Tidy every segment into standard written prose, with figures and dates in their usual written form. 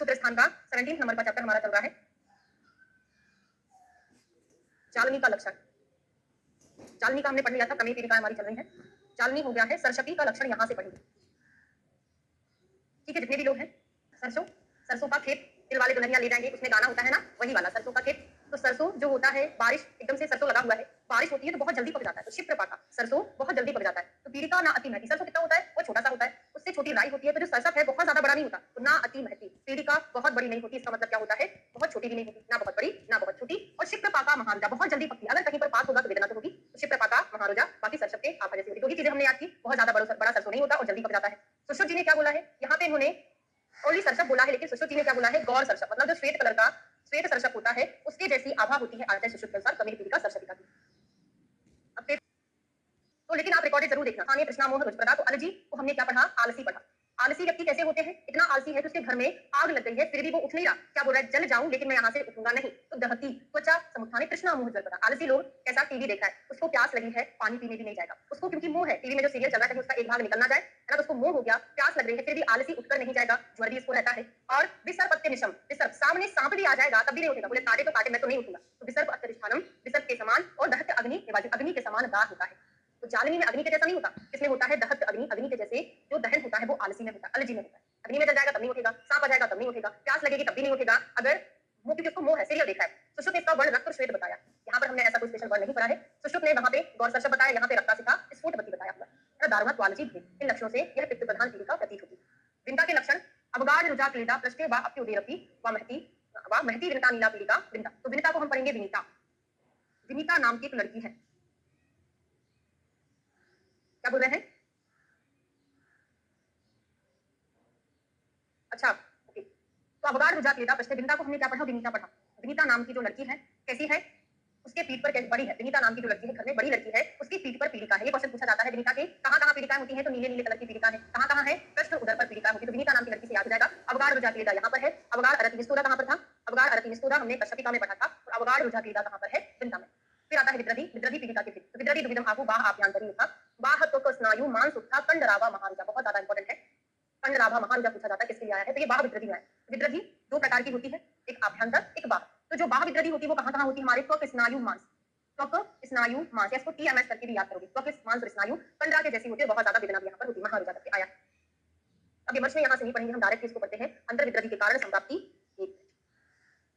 सूत्र स्थान का 17 नंबर का चैप्टर हमारा चल रहा है चालनी का लक्षण। चालनी का हमने पढ़ लिया था, क्रमिक पीड़िकाएं हमारी चल रही हैं। चालनी हो गया है, सरस्वती का लक्षण यहां से पढ़ेंगे। ठीक है, जितने भी लोग हैं, सरसों सरसों का खेत तिल वाले दुल्हनिया ले जाएंगे, उसमें गाना होता है ना, वही वाला सरसों का खेत। तो सरसों जो होता है, बारिश एकदम से सरसों लगा हुआ है, बारिश होती है तो बहुत जल्दी पक जाता है, तो क्षिप्र पाका सरसों बहुत जल्दी पक जाता है। तो पीड़िका ना अति महती, सरसों कितना होता है, वो छोटा सा होता है, उससे छोटी राई होती है। तो जो सरसप है बहुत ज्यादा बड़ा नहीं होता, तो ना अति महती। पीड़िका बहुत बड़ी नहीं होती, इसका मतलब क्या होता है, बहुत छोटी भी नहीं होती, ना बहुत बड़ी ना बहुत छोटी। और क्षिप्र पाका महारुजा, बहुत जल्दी पकती है, अगर कहीं पर पाक होगा तो वेदना तो होगी। तो क्षिप्र पाका महारुजा बाकी सरसप के आभा जैसी होती है। दो ही चीजें हमने याद की, बहुत ज्यादा बड़ा सरसों नहीं होता और जल्दी पक जाता है। सुश्रुत जी ने क्या बोला है यहाँ पे, इन्होंने ओनली सरसप बोला है, लेकिन सुश्रुत जी ने क्या बोला है, गौर सरसप, मतलब जो श्वेत कलर का श्वेत सरसप होता है उसके जैसी आभा होती है आचार्य सुश्रुत के अनुसार क्रमिक पीड़िका सरसपिका की। अब तो लेकिन आप रिकॉर्डेड जरूर देखना, स्थानीय तृष्णा मोह रुचिप्रदा। तो अलजी को हमने क्या पढ़ा, आलसी पढ़ा। आलसी व्यक्ति कैसे होते हैं, इतना आलसी है कि उसके घर में आग लग गई है फिर भी वो उठ नहीं रहा, क्या बोल रहा है, जल जाऊं लेकिन मैं यहाँ से उठूंगा नहीं। तो दहती त्वचा समुत्थाने तृष्णा मोह जल पड़ा। आलसी लोग कैसा, टीवी देखा है, उसको प्यास लगी है, पानी पीने भी नहीं जाएगा, उसको क्योंकि मोह है, टीवी में जो सीरियल चल रहा है कहीं उसका एक भाग निकलना जाए, है ना, तो उसको मोह हो गया, प्यास लग रही है, फिर भी आलसी उठकर नहीं जाएगा, ज्वर भी इसको रहता है। और विसर्प निशम, विसर्प सामने सांप भी आ जाएगा तब भी नहीं उठेगा, बोले काटे तो काटे मैं तो नहीं उठूंगा। तो विसर्प अत्यधिष्ठानम, विसर्प के समान, और दहत्य अग्नि, अग्नि के समान दाह होता है। तो जालनी में अग्नि के जैसा नहीं होता, किसमें होता है, दहत्य अग्नि, अग्नि के जैसे जो दहन होता है वो आलसी में होता है, अलजी में होता है। अग्नि में जल जाएगा तब नहीं उठेगा, सांप आ जाएगा तब नहीं उठेगा, प्यास लगेगी तब भी नहीं उठेगा, अगर वो, क्योंकि उसको मोह है, सीरियल देखा है। सुश्रुत ने इसका वर्ण रक्त और श्वेत बताया, यहाँ पर हमने ऐसा कोई स्पेशल वर्ण नहीं पढ़ा है। सुश्रुत ने वहां पे गौर सरसप बताया, यहाँ पे रक्तासिका स्फुटवती बताया हुआ। दारुणा त्वालजी भेद, इन लक्षणों से यह पित्त प्रधान पीड़िका प्रतीत होती है। विंता के लक्षण, अवगाढ़ रुजा क्लेदा पृष्ठे वा अप्योदेरपि वा महती विंता नीला पीड़िका विंता। तो विंता को हम पढ़ेंगे विनीता। विनीता नाम की एक लड़की है, क्या बोल रहे हैं, अच्छा ओके। तो अवगाढ़ रुजा क्लेदा पृष्ठे, विनीता को हमने क्या पढ़ा, विनीता पढ़ा। विनीता नाम की जो लड़की है कैसी है, उसके पीठ पर बड़ी है, विनीता नाम की जो लड़की है घर में बड़ी लड़की है, उसकी पीठ पर पीड़िका है। ये क्वेश्चन पूछा जाता है, विनीता के कहां कहां पीड़िकाएं होती हैं, तो नीले नीले कलर की पीड़िका है, कहां कहां है, पृष्ठ उदर पर पीड़िका होती है। तो विनीता नाम की लड़की से याद हो जाएगा। अवगाढ़ रुजा क्लेदा यहाँ पर है, अवगाढ़ अरतिनिस्तुरा कहां पर था, अवगाढ़ अरतिनिस्तुरा हमने कश्यपिका में पढ़ा था, और अवगाढ़ रुजा क्लेदा कहां पर है, विंता में। फिर आता है विद्रधी, विद्रधी पीड़िका के फिर, तो विद्रधी दुविधम आहु बाह आभ्यंतरी लिखा, बाह तो स्नायु मांस उत्था कंडरावा महारुजा, बहुत ज्यादा इंपॉर्टेंट है। कंडराभा महारुजा पूछा जाता है किसके लिए आया है, तो ये बाह विद्रधी में है। विद्रधी दो प्रकार की होती है, एक आभ्यंतर एक बाह। तो जो बाह विद्रधी होती है वो कहां कहां होती है, हमारे त्वक स्नायु मांस, त्वक स्नायु मांस, इसको टीएमएस करके भी याद करोगे, त्वक मांस और स्नायु कंडरा के जैसी होती है, बहुत ज्यादा वेदना भी यहाँ पर होती है, महारुजा करके आया। अब विमर्श में यहाँ से नहीं पढ़ेंगे, हम डायरेक्ट इसको पढ़ते हैं। अंतर विद्रधी के कारण संप्राप्ति एक,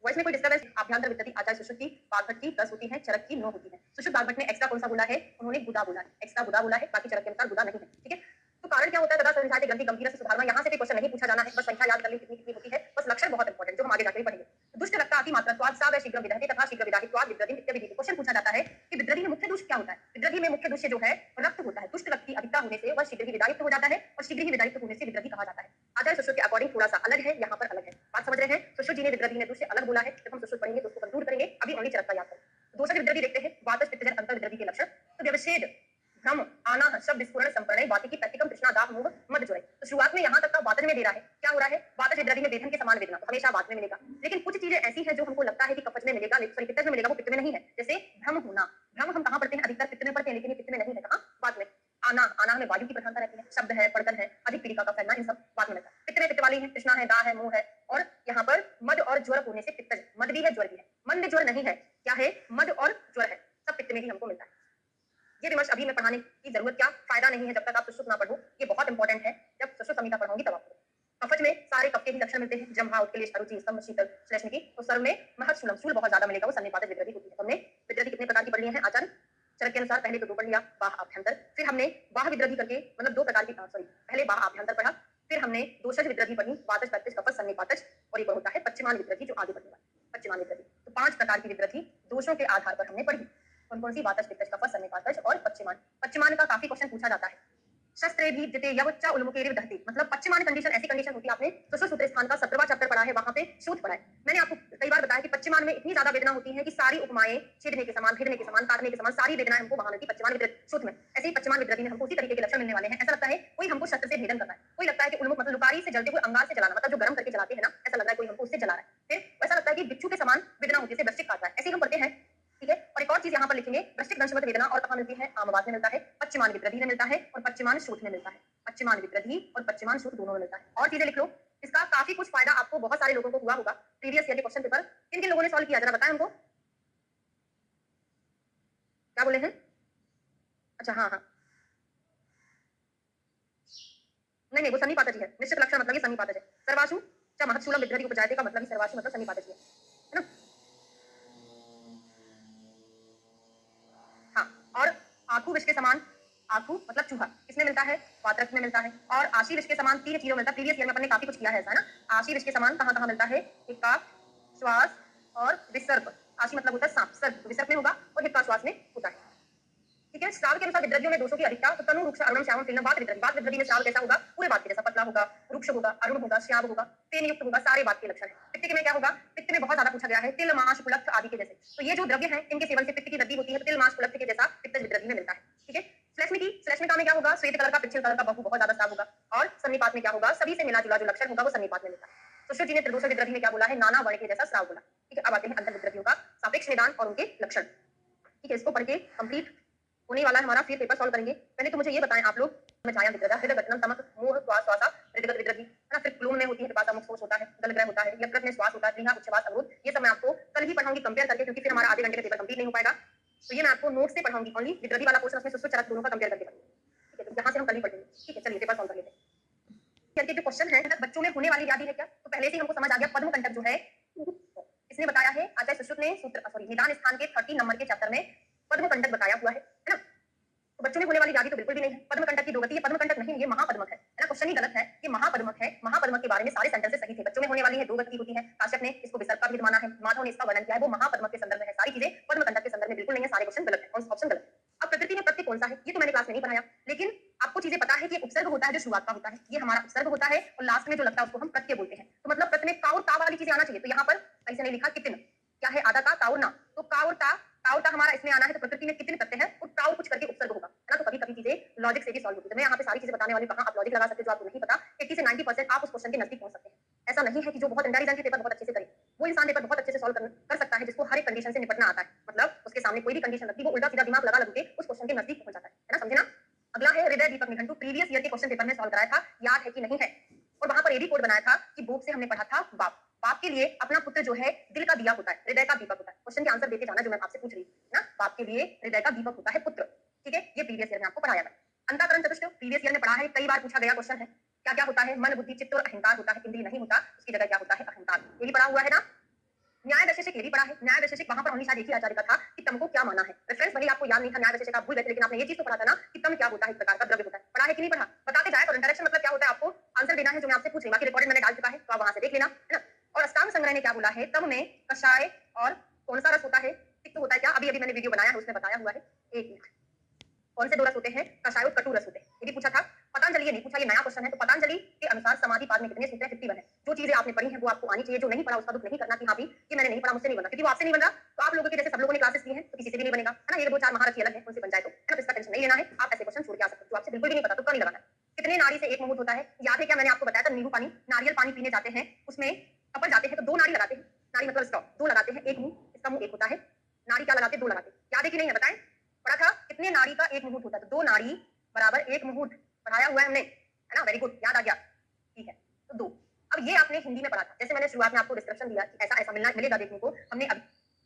वॉइस में कोई डिस्टर्बेंस, आभ्यंतर विद्रधी आचार्य सुश्रुत की, बागभट की 10 होती है, चरक की 9 होती है। सुश्रुत बागभट ने एक्स्ट्रा कौन सा बोला है, उन्होंने गुदा बोला है, एक्स्ट्रा गुदा बोला है, बाकी चरक के अनुसार गुदा नहीं है, ठीक है। तो कारण क्या होता है, तदा संध्याते ग्रंथि गंभीर से सुधारना, यहाँ से भी क्वेश्चन नहीं पूछा जाना है, बस संख्या याद करनी कितनी कितनी होती है, बस लक्षण बहुत इंपॉर्टेंट जो हम आगे जाकर पढ़ेंगे। दुष्ट रक्ता अति मात्रात्वाद सा व शीघ्र विदहते तथा शीघ्र विदाहित्वाद विद्रधि इत्यादि। क्वेश्चन पूछा जाता है कि विद्रधि में मुख्य दोष क्या होता है, विद्रधि में मुख्य दोष जो है रक्त होता है, दुष्ट रक्त की अधिकता होने से वह शीघ्र ही विदाहित हो जाता है, और शीघ्र ही विदाहित होने से विद्रधि कहा जाता है। आचार्य सुश्रुत के अकॉर्डिंग थोड़ा सा अलग है, यहाँ पर अलग है, बात समझ रहे हैं। सुश्रुत जी ने विद्रधि ने दूसरे अलग बोला है, जब हम सुश्रुत पढ़ेंगे तो उसको कंक्लूड करेंगे, अभी ओनली चरक का याद करें। दूसरे विद्रधि देखते हैं, वातज पित्तजन अंतर विद्रधि के लक्षण। तो व्यवच्छेद भ्रम आना शब्द विस्फोरण संप्रणय वाति की प्रतिकम तृष्णा दाह मोह मद जुड़े। तो शुरुआत में यहाँ तक का वातज में दे रहा है, क्या हो रहा है, वातज विद्रधि में वेदन के समान वेदना, तो हमेशा वात में मिलेगा। लेकिन कुछ चीजें ऐसी है जो हमको लगता है कि कपच में मिलेगा, सॉरी पित्त में मिलेगा, वो पित्त में नहीं है। जैसे भ्रम होना, भ्रम हम कहाँ पढ़ते हैं, अधिकतर पित्त में पढ़ते हैं, लेकिन ये पित्त में नहीं है, कहाँ, वात में। आना, आना में वायु की प्रधानता रहती है, शब्द है, पड़कन है, अधिक पीड़िका का फैलना, इन सब वात में रहता है। पित्त में पित्त वाली है, तृष्णा है, दाह है, मोह है, और यहाँ पर मद और ज्वर होने से पित्त, मद भी है ज्वर भी है, मन में ज्वर नहीं है, क्या है, मद और ज्वर है, सब पित्त में ही हमको मिलता है। ये विमर्श अभी में पढ़ाने की जरूरत क्या, फायदा नहीं है जब तक आप सुश्रुत ना पढ़ो, ये बहुत इंपॉर्टेंट है, जब सुश्रुत संहिता पढ़ोगी तब आपको। कफज में सारे कफ के ही लक्षण मिलते हैं, जम्भा, उत्कलेश, अरुचि, स्तंभ, शीतल, श्लेष्म की। तो सर्व में महत्शूलम, शूल बहुत ज्यादा मिलेगा, वो सन्निपातज विद्रधि होती है। हमने विद्रधि कितने प्रकार की पढ़ ली है आचार्य चरक के अनुसार, पहले तो दो पढ़ लिया, बाह आभ्यंतर, फिर हमने बाह विद्रधि करके मतलब दो प्रकार की, सॉरी पहले बाह आभ्यंतर पढ़ा, फिर हमने दोषज विद्रधि पढ़ी, वातज पैतज कफज सन्निपातज, और एक होता है पश्चिमान विद्रधि जो आगे पढ़ने वाला पश्चिमान विद्रधि। तो 5 प्रकार की विद्रधि दोषों के आधार पर हमने पढ़ी, कौन कौन सी, वातज पित्तज कफज सन्निपातज और पश्चिमान। पश्चिमान का काफी क्वेश्चन पूछा जाता है, शस्त्रे भी जिते यवच्चा उल्मुकेरिव दहते, मतलब पश्चिमान कंडीशन ऐसी कंडीशन होती है, आपने सुश्रुत सूत्र स्थान का 17वां चैप्टर पढ़ा है, वहां पे शोध पढ़ा है। मैंने आपको कई बार बताया कि पश्चिमान में इतनी ज्यादा वेदना होती है कि सारी उपमाएं छेदने के समान, भिड़ने के समान, काटने के समान, सारी वेदनाएं हमको वहां मिलती पश्चिमान विद्रधि सूत्र में। ऐसे ही पश्चिमान विद्रधि में हमको उसी तरीके के लक्षण मिलने वाले हैं। ऐसा लगता है कोई हमको शस्त्र से भेदन कर रहा है, कोई लगता है कि उल्मुख मतलब लुकारी से जलते हुए अंगार से जलाना, मतलब जो गर्म करके जलाते हैं ना, ऐसा लग रहा है कोई हमको उससे जला रहा है। फिर ऐसा लगता है कि बिच्छू के समान वेदना होती है, वृश्चिक काट रहा है, ऐसे हम पढ़ते हैं, ठीक है। और एक और चीज यहाँ पर लिखेंगे, वृश्चिक दंशवत वेदना और कहाँ मिलती है, आमवाद में मिलता है, पश्चिमान विद्रधि में मिलता है, और पश्चिमान सूत में मिलता है, पश्चिमान विद्रधि और पश्चिमान सूत दोनों में मिलता है। और चीजें लिख लो, इसका काफी कुछ फायदा आपको बहुत सारे लोगों को हुआ होगा प्रीवियस ईयर के क्वेश्चन पेपर। किन किन लोगों ने सॉल्व किया जरा बताएं हमको, क्या बोले हैं? अच्छा हाँ हाँ, नहीं नहीं वो सन्नी पाता जी है, निश्चित लक्षण मतलब ये सन्नी पाता है। सर्वाशु च महत्शूलम विद्रति उपजायते का मतलब ही सर्वाशु मतलब सन्नी पाता जी है ना। हाँ, और आखू विष के समान, आखू मतलब चूहा किसमें मिलता है? वात्रक में मिलता है। और आशी विष के समान तीन चीजों में मिलता है। प्रीवियस ईयर में अपन ने काफी कुछ किया है ऐसा ना। आशी विष के समान कहाँ कहाँ मिलता है? हिक्का, श्वास और विसर्प। आशी मतलब होता है सांप, सर्प विसर्प में होगा और हिक्का श्वास में होता है। ठीक है, श्राव के अनुसार विद्रव्यों में दोषों की अधिकता, तो तनु रुक्ष अरुण श्याम तीन बात विद्रव्य, बात विद्रव्य में श्राव कैसा होगा? पूरे बात के जैसा, पतला होगा, रुक्ष होगा, अरुण होगा, श्याम होगा, तेन युक्त होगा, सारे बात के लक्षण है। पित्त के में क्या होगा? पित्त में बहुत ज्यादा पूछा गया है, तिल माश कुलत्थ आदि के जैसे। तो ये जो द्रव्य है इनके सेवन से पित्त की वृद्धि होती है, तिल माश कुलत्थ के जैसा पित्त विद्रव्य में मिलता है। ठीक है, श्लेष्मिका में क्या होगा? श्वेत कलर का पिच्छल कलर का बहु बहुत ज्यादा श्राव होगा। और सन्निपात में क्या होगा? सभी से मिला जुला जो लक्षण होगा वो सन्निपात में मिलता है। सुश्रुत जी ने त्रिदोष विद्रव्य में क्या बोला है? नाना वर्ण के जैसा श्राव बोला। ठीक है, अब आते हैं अंतर विद्रव्यों का सापेक्ष निदान और उनके लक्षण। ठीक है, इसको पढ़ के कंप्लीट होने वाला है हमारा, फिर पेपर सॉल्व करेंगे। पहले तो मुझे ये बताएं आप लोग, मचाया विद्रव्य, हृदय गठनम तमक मोह श्वास श्वासा हृदय विद्रव्य है ना। फिर क्लूम में होती है पासा मुख होता है, गलग्रह होता है, यकृत में श्वास होता है, त्रिहा उच्छ्वास अवरोध। ये सब मैं आपको कल ही पढ़ाऊंगी कंपेयर करके, क्योंकि फिर हमारा आधे घंटे का पेपर कंप्लीट नहीं हो पाएगा। तो ये मैं आपको नोट से पढ़ाऊंगी, ओनली विद्रव्य वाला पोर्शन उसमें सुश्रुत चरक दोनों का कंपेयर करके पढ़ेंगे। ठीक है, तो यहाँ से हम कल ही पढ़ेंगे। ठीक है, चलिए पेपर सॉल्व कर लेते हैं। जो क्वेश्चन है बच्चों में होने वाली व्याधि है क्या, तो पहले से हमको समझ आ गया। पद्म कंटक जो है इसने बताया है, आचार्य सुश्रुत ने सूत्र सॉरी निदान स्थान के 13 नंबर के चैप्टर में पद्म कंटक बताया हुआ है ना। तो बच्चों में होने वाली व्याधि तो बिल्कुल भी नहीं है। पद्म कंटक की दो गति, ये पद्म कंटक नहीं, ये महापद्मक है ना। क्वेश्चन ही गलत है, ये महापद्मक है। महापद्मक के बारे में सारे सेंटेंसेस सही थे। बच्चों में होने वाली है दो गति होती है, काश्यप ने इसको विसर्ग का भेद माना है, माधव ने इसका वर्णन किया है, वो महापद्मक के संदर्भ में है। सारी चीजें पद्म कंटक के संदर्भ में बिल्कुल नहीं है, सारे क्वेश्चन गलत है, ऑप्शन गलत है। अब प्रकृति में प्रत्यय कौन सा है ये तो मैंने क्लास में नहीं पढ़ाया, लेकिन आपको चीजें पता है कि उपसर्ग होता है जो शुरुआत का होता है, ये हमारा उपसर्ग होता है, और लास्ट में जो लगता है उसको हम प्रत्यय बोलते हैं। तो मतलब प्रत्यय में का और ता वाली चीजें आना चाहिए। तो यहाँ पर ऐसे नहीं लिखा कितन, क्या है आधा का ताउर ना, तो का और ता हमारा इसमें आना है। तो प्रकृति में कितने प्रत्यय है और का और कुछ करके उपसर्ग होगा है ना। तो कभी कभी चीजें लॉजिक से भी सॉल्व होती है। मैं यहाँ पे सारी चीजें बताने वाली, कहाँ आप लॉजिक लगा सकते हो जो आपको नहीं पता। 80 से 90% आप उस क्वेश्चन के नजदीक पहुंच सकते हैं। ऐसा नहीं है कि जो बहुत इंटेलिजेंट पेपर बहुत अच्छे से करे, वो इंसान पेपर बहुत अच्छे से सॉल्व कर सकता है जिसको हर एक कंडीशन से निपटना आता है। मतलब उसके सामने कोई भी कंडीशन लगती है, वो उल्टा सीधा दिमाग लगा के उस क्वेश्चन के नजदीक पहुंच जाता है ना। समझे ना। अगला है हृदय दीपक निघंटु, प्रीवियस ईयर के क्वेश्चन पेपर में सॉल्व कराया था, याद है कि नहीं है? और वहां पर ये भी कोड बनाया था कि बुक से हमने पढ़ा था बाप, बाप के लिए अपना पुत्र जो है दिल का दिया होता है, हृदय का दीपक होता है। क्वेश्चन के आंसर देते जाना जो मैं आपसे पूछ रही हूँ ना, बाप के लिए हृदय का दीपक होता है पुत्र। ठीक है, ये प्रीवियस ईयर में आपको पढ़ाया गया। अंतःकरण चतुष्टय प्रीवियस ईयर में पढ़ा है, कई बार पूछा गया क्वेश्चन है। क्या क्या होता है? मन बुद्धि चित्त और अहंकार होता है, इंद्रिय नहीं होता, उसकी जगह क्या होता है? अहंकार। ये भी पढ़ा हुआ है ना। न्याय वैशेषिक ये भी पढ़ा है। न्याय वैशेषिक वहां पर हमने शायद एक ही आचार्य का था कि तम को क्या माना है। रेफरेंस भले आपको याद नहीं था न्याय वैशेषिक, आप भूल गए थे, लेकिन आपने ये चीज तो पढ़ा था ना कि तम क्या होता है, एक प्रकार का द्रव्य होता है। पढ़ा है कि नहीं पढ़ा? बताते जाए। और इंटरेक्शन मतलब क्या होता है, आपको आंसर देना है जो मैं आपसे पूछ रही हूँ। बाकी रिकॉर्डेड मैंने डाल चुका है, तो आप वहां से देख लेना है ना। और अष्टांग संग्रह ने क्या बोला है? तम में कषाय और कौन सा रस होता है? पित्त होता है क्या? अभी अभी मैंने वीडियो बनाया है उसमें बताया हुआ है। एक मिनट, कौन से दो रस होते हैं? कषाय और कटु रस होते हैं। ये भी पूछा था। पतंजलि, ये नहीं पूछा, ये नया क्वेश्चन है। तो पतंजलि के अनुसार समाधि पाद में कितने सूत्र हैं? 51 है। जो चीजें आपने पढ़ी हैं वो आपको आनी चाहिए, जो नहीं पढ़ा उसका दुख नहीं करना कि हाँ भी ये मैंने नहीं पढ़ा, मुझसे नहीं बना, क्योंकि वो आपसे नहीं बना। तो आप लोगों के जैसे सब लोगों ने क्लासेस की हैं तो किसी से भी नहीं बनेगा है ना। ये दो चार महारथी अलग है, उनसे बन जाए तो है ना। इसका टेंशन नहीं लेना है, आप ऐसे क्वेश्चन छोड़ के आ सकते हो जो आपसे बिल्कुल भी नहीं पता, तो नहीं लगाना है। कितने नाड़ी से एक मुहूर्त होता है? याद है क्या? मैंने आपको बताया था नींबू पानी, नारियल पानी पीने जाते हैं, उसमें कपल जाते हैं तो दो नाड़ी लगाते हैं। नाड़ी मतलब स्टॉप, दो लगाते हैं, एक मुंह, इसका मुंह एक होता है। नाड़ी क्या लगाते? दो लगाते। याद है कि नहीं है? बताएं। पढ़ा था कितने नाड़ी का एक मुहूर्त होता है? तो दो नाड़ी बराबर एक मुहूर्त, पढ़ाया हुआ है हमने है ना। वेरी गुड, याद आ गया। ठीक है, तो दो। अब ये आपने हिंदी में पढ़ा था, जैसे मैंने शुरुआत में आपको डिस्क्रिप्शन दिया कि ऐसा ऐसा मिलेगा देखने को, हमने अभी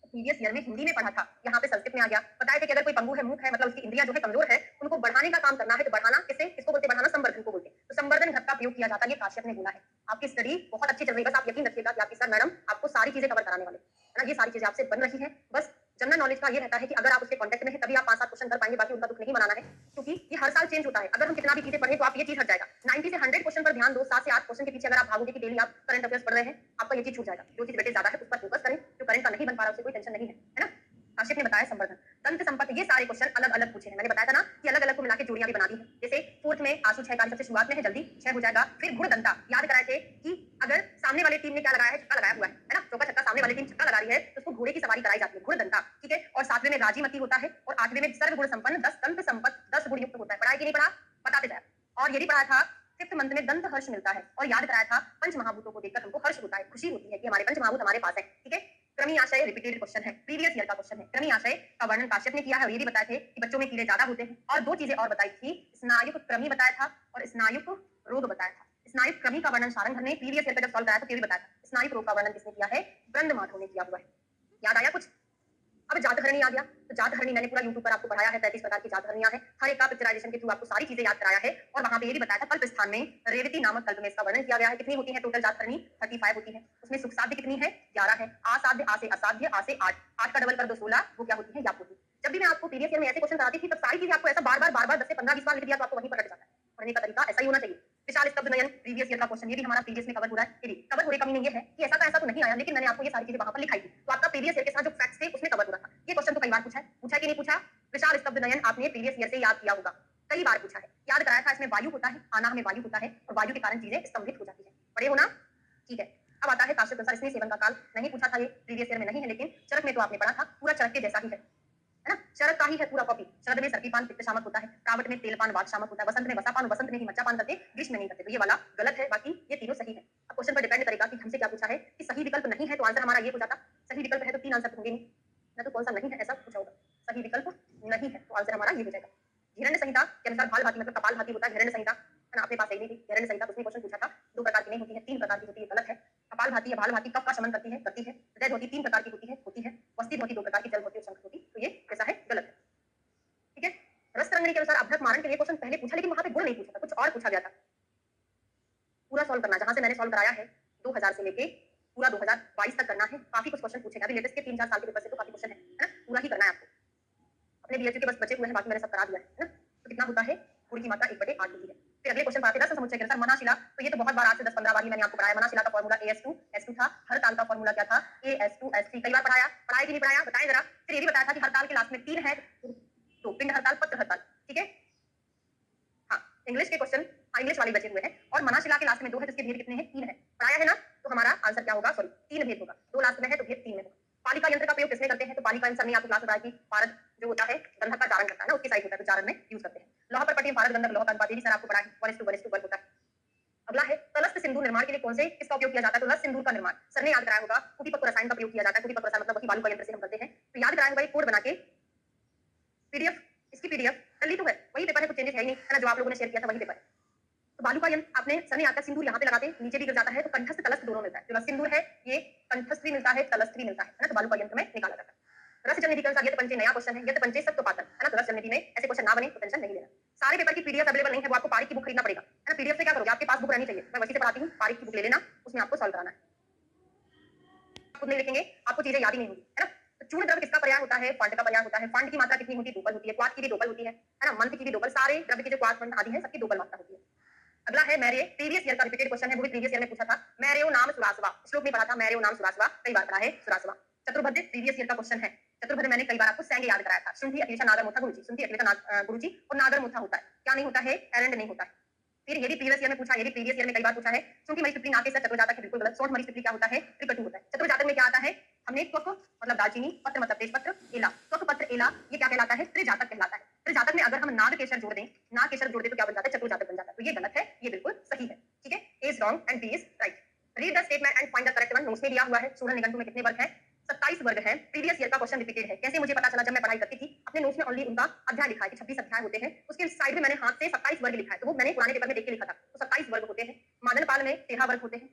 प्रीवियस ईयर में हिंदी में पढ़ा था, यहाँ पे संस्कृत में आ गया। बताया था कि अगर कोई पंगु है, मूक है, मतलब उसकी इंद्रियां जो है कमजोर है, उनको बढ़ाने का काम करना है। तो बढ़ाना किसे, किसको बोलते? बढ़ाना संवर्धन को बोलते हैं। तो संवर्धन घट का प्रयोग किया जाता है, ये काश्यप ने बोला है। आपकी स्टडी बहुत अच्छी चल रही है, बस आप यकीन रखिएगा कि आपकी सर मैडम आपको सारी चीजें कवर कराने वाले है ना। ये सारी चीजें आपसे बन रही है। बस जनरल नॉलेज का ये रहता है कि अगर आप उसके कांटेक्ट में है तभी आप 5-7 क्वेश्चन कर पाएंगे, बाकी उनका दुख नहीं मनाना है, क्योंकि ये हर साल चेंज होता है। अगर हम कितना भी चीजें पढ़े तो आप ये चीज हट जाएगा। 90 से 100 क्वेश्चन पर ध्यान दो, 7 से 8 क्वेश्चन के पीछे अगर आप भागोगे कि डेली आप करंट अफेयर्स पढ़ रहे हैं, आपका ये चीज छूट जाएगा। जो चीज बेटे ज्यादा है उस पर फोकस करें, जो करंट का नहीं बन पा रहा उससे कोई टेंशन नहीं है ना। काश्यप ने बताया संवर्धन, दंत संपत्ति, ये सारे क्वेश्चन अलग अलग पूछे हैं। मैंने बताया था ना कि अलग अलग को मिलाकर जोड़ियां भी बना दी है। जैसे फोर्थ में आशु 6 का सबसे शुरुआत में है, जल्दी 6 हो जाएगा। फिर गुण दंता याद कराए थे कि अगर सामने वाले टीम ने क्या लगाया है? छक्का लगाया हुआ है ना, चौका छक्का, सामने वाली टीम छक्का लगा रही है तो उसको घोड़े की सवारी कराई जाती है, गुण दंता। ठीक है, और 7वें में राजीमती होता है, और 8वें में सर्व गुण संपन्न 10 दंत संपत्ति 10 गुण युक्त होता है। पढ़ाई की नहीं पढ़ा? बताते जाए। और ये भी पढ़ा था 5th मंथ में दंत हर्ष मिलता है, और याद कराया था पंच महाभूतों को देखकर हमको हर्ष होता है, खुशी होती है कि हमारे पंच महाभूत हमारे पास है। ठीक है, क्रमी आशय रिपीटेड क्वेश्चन है, प्रीवियस ईयर का क्वेश्चन है। क्रमी आशय का वर्णन काश्यप ने किया है, और ये भी बताए थे कि बच्चों में कीड़े ज्यादा होते हैं। और दो चीजें और बताई थी, स्नायुक क्रमी बताया था और स्नायुक रोग बताया था। स्नायु क्रमी का वर्णन सारंग ने प्रीवियस ईयर पे जब सॉल्व कराया तो भी बताया था। स्नायु रोग का वर्णन किसने किया है? ब्रंद माधव ने किया हुआ है। याद आया कुछ? अब जातहरणी आ गया। तो जातहरणी मैंने पूरा यूट्यूब पर आपको पढ़ाया है, 35 प्रकार की जातहरणियां हैं। हर एक का पिक्चराइजेशन के थ्रू आपको सारी चीजें याद कराया है और वहां पे ये भी बताया था कल्प स्थान में रेवती नामक कल्प में इसका वर्णन किया गया है। कितनी होती है टोटल जातहरणी? 35 होती है। उसमें सुख साध्य कितनी है? 11 है। असाध्य आ से असाध्य, आ से 8, 8 का डबल कर दो 16, वो क्या होती है? याप होती है। जब भी मैं आपको प्रीवियस ईयर में ऐसे क्वेश्चन कराती थी तब सारी चीजें आपको ऐसा बार-बार 10 से 15 20 बार लिख दिया तो आपको वहीं पर रट जाता है। पढ़ने का तरीका ऐसा ही होना चाहिए। विशाल स्तब्ध नयन प्रीवियस ईयर का क्वेश्चन, ये भी हमारा प्रीवियस में कवर हो रहा है। ये भी कवर होने का मीनिंग ये है कि ऐसा का ऐसा तो नहीं आया, लेकिन मैंने आपको ये सारी चीजें वहां पर लिखाई थी, तो आपका प्रीवियस ईयर के साथ जो फैक्ट्स थे उसमें कवर हो रहा था। ये क्वेश्चन तो कई बार पूछा है कि नहीं पूछा? विशाल स्तब्ध नयन आपने प्रीवियस ईयर से याद किया होगा, कई बार पूछा है, याद कराया था। इसमें वायु होता है, आना हमें वायु होता है और वायु के कारण चीजें स्तंभित हो जाती है। पढ़े हो ना? ठीक है। अब आता है काश्यप अनुसार स्नेह सेवन का काल। नहीं पूछा था, ये प्रीवियस ईयर में नहीं है, लेकिन चरक में तो आपने पढ़ा था, पूरा चरक के जैसा ही है ना? शरद का ही है पूरा कॉपी। शरद में सर्पीपान पित्त शामक होता है, कावट में तेलपान वात शामक होता है, वसंत में वसापान, वसंत में ही मज्जापान करते, ग्रीष्म में नहीं करते। तो ये वाला गलत है, बाकी ये तीनों सही है। अब क्वेश्चन पर डिपेंड करेगा कि हमसे क्या पूछा है कि सही विकल्प नहीं है तो आंसर हमारा ये हो जाता। सही विकल्प है तो 3 आंसर होंगे नहीं, ना तो कौन सा नहीं है ऐसा पूछा होगा। सही विकल्प नहीं है तो आंसर हमारा ये हो जाएगा। हिरण्य संहिता के अनुसार भाल भाती मतलब कपाल भाती होता है हिरण्य संहिता, है ना? अपने पास सही नहीं थी हिरण्य संहिता, उसमें क्वेश्चन पूछा था 2 प्रकार की नहीं होती है, 3 प्रकार की होती है, गलत है। कपाल भाती या भाल भाती कफ का शमन करती है, करती है। हृदय धोती 3 प्रकार की होती है। वस्ती धोती 2 प्रकार की, जल धोती और शंख धोती। तो ये कैसा है? गलत है। ठीक है। रस तरंगिणी के अनुसार अभ्रक मारण के लिए क्वेश्चन पहले पूछा, लेकिन वहां पे गुण नहीं पूछा था, कुछ और पूछा गया था। पूरा सॉल्व करना, जहां से मैंने सॉल्व कराया है 2000 से लेके पूरा 2022 तक करना है। काफी कुछ क्वेश्चन पूछेगा, अभी लेटेस्ट के 3-4 साल के पेपर से तो काफी क्वेश्चन है ना? पूरा ही करना है आपको। अपने बीएचयू के बस बचे हुए हैं, बाकी मैंने सब करा दिया है ना? तो कितना होता है? गुण की मात्रा 1/8 होती है। फिर अगले क्वेश्चन पर आते हैं रस समुच्चय के अनुसार मनाशिला। तो ये तो बहुत बार, आज से 10-15 बार ही मैंने आपको पढ़ाया। मनाशिला का फॉर्मूला AS2 था। हर ताल का फॉर्मूला क्या था? AS2S3। कई बार पढ़ाया कि नहीं पढ़ाया? बताएं जरा। फिर ये भी बताया था कि हर ताल के लास्ट में 3 है, तो पिंड हड़ताल, पत्र हड़ताल। ठीक है। हाँ, इंग्लिश के क्वेश्चन, हाँ इंग्लिश वाले बचे हुए हैं। और मनाशिला के लास्ट में 2 है, तो इसके भेद कितने हैं? 3 है। पढ़ाया है ना? तो हमारा आंसर क्या होगा? सॉरी, 3 भेद होगा। 2 लास्ट में है तो भेद 3 में होगा। पालिका यंत्र का प्रयोग किसमें करते हैं? तो पालिका यंत्र ने आपको क्लास बताया कि पारद जो होता है गंधक का चारण करता है ना, उसकी साइड होता है, तो चारण में यूज करते हैं। लोहा पर पट्टी में पारद गंधक लोहा का अनुपात, ये भी सर आपको पढ़ा है, 1:1 होता है। अगला है तलस्त सिंदूर निर्माण के लिए कौन से इसका उपयोग किया जाता है? तो तलस्त सिंदूर का निर्माण सर ने याद कराया होगा, कुटीपक्व रसायन का प्रयोग किया जाता है। कुटीपक्व रसायन मतलब वही बालू का यंत्र से हम करते हैं। तो याद कराया होगा, एक कोड बना के पीडीएफ, इसकी पीडीएफ कर ली तो है, वही पेपर है, कुछ चेंजेस है ही नहीं, है ना? जो आप लोगों ने शेयर किया था वही पेपर है। तो बालू का यंत्र आपने सर ने याद, सिंदूर यहाँ पे लगाते नीचे भी गिर जाता है, तो कंठस्थ तलस्थ दोनों मिलता है। जो सिंदूर है ये कंठस्थ भी मिलता है, तलस्थ भी मिलता है ना? तो बालू का यंत्र में निकाला जाता है। रस जलनिधि के अनुसार यत पंचे नया क्वेश्चन है, यत पंचे सत्वपातन, है ना? तो रस जलनिधि में ऐसे क्वेश्चन ना बने तो टेंशन नहीं लेना। सारे पेपर की पीडीएफ अवेलेबल नहीं है, वो आपको पारिक की बुक खरीदना पड़ेगा, है ना? पीडीएफ से क्या करोगे? आपके पास बुक रहनी चाहिए, मैं वैसे से पढ़ाती हूँ, पारिक की बुक ले लेना, उसमें आपको सॉल्व कराना है। खुद नहीं लिखेंगे आपको चीजें याद ही नहीं होंगी, है ना? तो चूर्ण द्रव्य किसका पर्याय होता है? फंड का पर्याय होता है। फंड की मात्रा कितनी होती है? 2 बल होती है। क्वाथ की भी 2 बल होती है ना? मंत्र की भी 2 बल, सारे द्रव्य की जो क्वाथ फंड आदि है सबकी 2 बल मात्रा होती है। अगला है मैरे, प्रीवियस ईयर का रिपीटेड क्वेश्चन है, वो भी प्रीवियस ईयर में पूछा था। मैरेओ नाम सुरासवा, श्लोक में पढ़ा था, मैरेओ नाम सुरासवा, कई बार पढ़ा है सुरासवा। चतुर्भद्र प्रीवियस ईयर का क्वेश्चन है। चतुर्भद्र मैंने कई बार आपको सैंग याद कराया था। शुंठी अक्लेशा नागर मुथा गुरुचि, शुंठी अक्लेशा गुरुचि और नागर मुथा होता है, क्या नहीं होता है? एरेंड नहीं होता है। फिर ये भी प्रीवियस ईयर में पूछा, ये भी प्रीवियस ईयर में कई बार पूछा है। शुंठी मरीज पिपली नाके से चतुर्जातक है, बिल्कुल गलत। सोंठ मरीज पिपली क्या होता है? त्रिकटु होता है। चतुर्जातक में क्या आता है? हमने त्वक मतलब दालचीनी, पत्र मतलब तेजपत्र, एला, त्वक पत्र एला, ये क्या कहलाता है? त्रिजातक कहलाता है। त्रिजातक में अगर हम नाग केसर जोड़ दें, नाग केसर जोड़ दें तो क्या बन जाता है? चतुर्जातक बन जाता है। तो ये गलत है, ये बिल्कुल सही है। ठीक है, A is wrong and B is right. Read the statement and find the correct one. Notes में दिया हुआ है। सूढ़ निघंटु में कितने वर्ग हैं? 27 वर्ग है। प्रीवियस ईयर का क्वेश्चन रिपीटेड है। कैसे मुझे पता चला? जब मैं पढ़ाई करती थी, अपने नोट्स में ओनली उनका अध्याय लिखा है कि 26 अध्याय होते हैं, उसके साइड में मैंने हाथ से 27 वर्ग लिखा है, तो वो मैंने पुराने पेपर में देख के लिखा था। तो 27 वर्ग होते हैं। मादनपाल में 13 वर्ग होते हैं।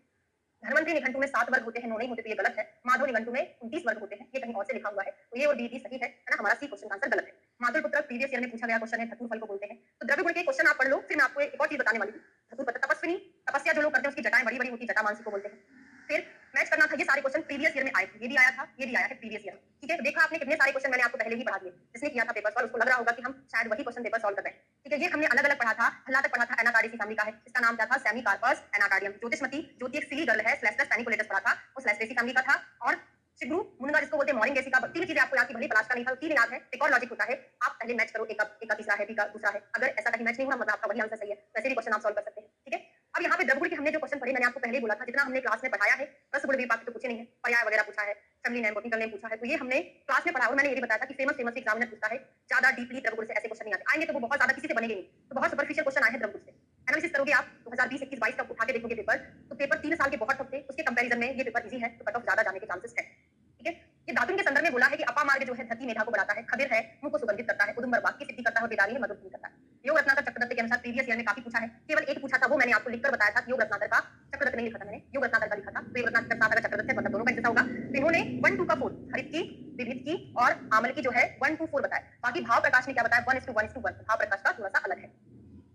धनवंतरी निघंटु में 7 वर्ग होते हैं, 9 नहीं होते, तो ये गलत है। माधव निघंटु में 29 वर्ग होते हैं, ये कहीं और से लिखा हुआ है, तो ये और बी सही है ना? हमारा सी क्वेश्चन का आंसर गलत है। माधुर पुत्र प्रीवियस ईयर में पूछा गया क्वेश्चन है, धतूर फल को बोलते हैं। तो द्रव्य गुण के क्वेश्चन आप पढ़ लो, फिर मैं आपको एक और चीज बताने वाली हूँ। धतूर पत्र तपस्विनी, तपस्या जो लोग करते हैं उसकी जटाएं बड़ी बड़ी होती है, जटा मानसी को बोलते हैं। फिर मैच करना था, ये सारे क्वेश्चन प्रीवियस ईयर में आए थे, ये भी आया था, ये भी आया है प्रीवियस ईयर में। ठीक है, तो देखा आपने कितने सारे क्वेश्चन मैंने आपको पहले ही पढ़ा दिए। जिसने किया था पेपर सॉल्व, उसको लग रहा होगा कि हम शायद वही क्वेश्चन पेपर सॉल्व कर रहे हैं। ठीक है, ये हमने अलग अलग पढ़ा था। हल्ला तक पढ़ा था, एनाकार्डियसी फैमिली का है, इसका नाम क्या था? सेमीकार्पस एनाकार्डियम। ज्योतिषमती, ज्योति एक सिली गर्ल है, स्लेस्टस पैनिकुलेटस पढ़ा था, वो स्लेस्टेसी फैमिली का था। और शिग्रू मुनगा जिसको बोलते हैं मोरिंगेसी का। तीन चीजें आपको याद की, भले तलाश का नहीं था, तीन याद है। एक और लॉजिक होता है, आप पहले मैच करो, एक का तीसरा है, बी का दूसरा है। अगर ऐसा कहीं मैच नहीं हुआ मतलब आपका वही आंसर सही है, वैसे भी क्वेश्चन आप सॉल्व कर सकते हैं। ठीक है, अब यहाँ पे द्रव्यगुण के हमने जो क्वेश्चन पढ़े, मैंने आपको पहले ही बोला था, जितना हमने क्लास में पढ़ाया है, रस गुण विभाग तो पूछे नहीं है, पर्याय वगैरह पूछा है, फैमिली नेम, बॉटनिकल नेम पूछा है, तो ये हमने क्लास में पढ़ा। और मैंने ये भी बताया था कि फेमस एग्जामिनर पूछता है ज्यादा डीपली द्रव्यगुण से ऐसे क्वेश्चन नहीं आते, आएंगे तो वो बहुत ज्यादा किसी से बनेंगे नहीं, तो बहुत सुपरफिशियल क्वेश्चन आए हैं द्रव्यगुण से। एनालिसिस करोगे आप 2020, 21, 22 का उठा के देखोगे पेपर, तो पेपर 3 साल के बहुत टफ थे, उसके कंपैरिजन में ये पेपर इजी है, तो कट ऑफ ज्यादा जाने के चांसेस है। ठीक है, ये धातु के संदर्भ में बोला है कि अपा मार्ग जो है धरती मेधा को बढ़ाता है, खबिर है मुंह को सुगंधित करता है, उदुम्बर वाक्य सिद्धि करता है, बेदारी है मधुर करता है। योग रत्नाकर चक्रदत्त के अनुसार प्रीवियस ईयर में काफी पूछा है, केवल एक पूछा था, वो मैंने आपको लिखकर बताया था, योग रत्नाकर का, चक्ररत्न नहीं लिखा था मैंने, योग रत्नाकर का लिखा था। तो योग रत्नाकर चक्ररत्न है, मतलब दोनों का एक जैसा होगा। तो इन्होंने 1 2 का 4 हरित की, विभित की और आमल की जो है 1 2 4 बताया। बाकी भाव प्रकाश ने क्या बताया, 1:1:1। भाव प्रकाश का थोड़ा सा अलग है।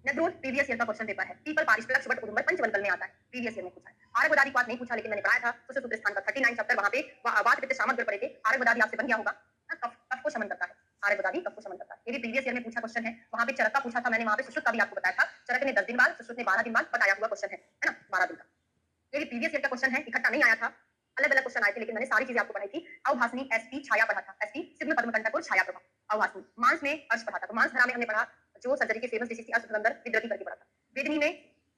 नेद्रोल प्रीवियस ईयर का क्वेश्चन पेपर है, पीपल पारिश वट उदुम्बर पंचवंतल में आता है, प्रीवियस ईयर में पूछा है। आर्य बदादी बात नहीं पूछा, लेकिन मैंने पढ़ाया था सुश्रुत सूत्र स्थान का 39 चैप्टर, वहां पे वात पित्त शामक पढ़े थे। आर्य बदादी आपसे बन गया होगा, कफ को शमन करता है, आर्य बदादी कफ को शमन करता है। ये भी प्रीवियस ईयर में पूछा क्वेश्चन है। वहां पे चरक का पूछा था मैंने, वहां पे सुश्रुत का भी आपको बताया था। चरक ने 10 दिन बाद, सुश्रुत ने 12 दिन बाद बताया हुआ क्वेश्चन है ना, 12 दिन का। ये भी प्रीवियस ईयर का क्वेश्चन है, इकट्ठा नहीं आया था, अलग अलग क्वेश्चन आए थे, लेकिन मैंने सारी चीजें आपको पढ़ाई थी। अवभासनी एसपी छाया पढ़ा था, एसपी सिग्म पद्म कंटक और छाया प्रभा। अवभासनी मांस में अर्श पढ़ा था, तो मांस धरा में हमने पढ़ा जो सर्जरी के फेमस डिसीज थी अर्शगंधर विद्रती करके पढ़ा था। वेदनी में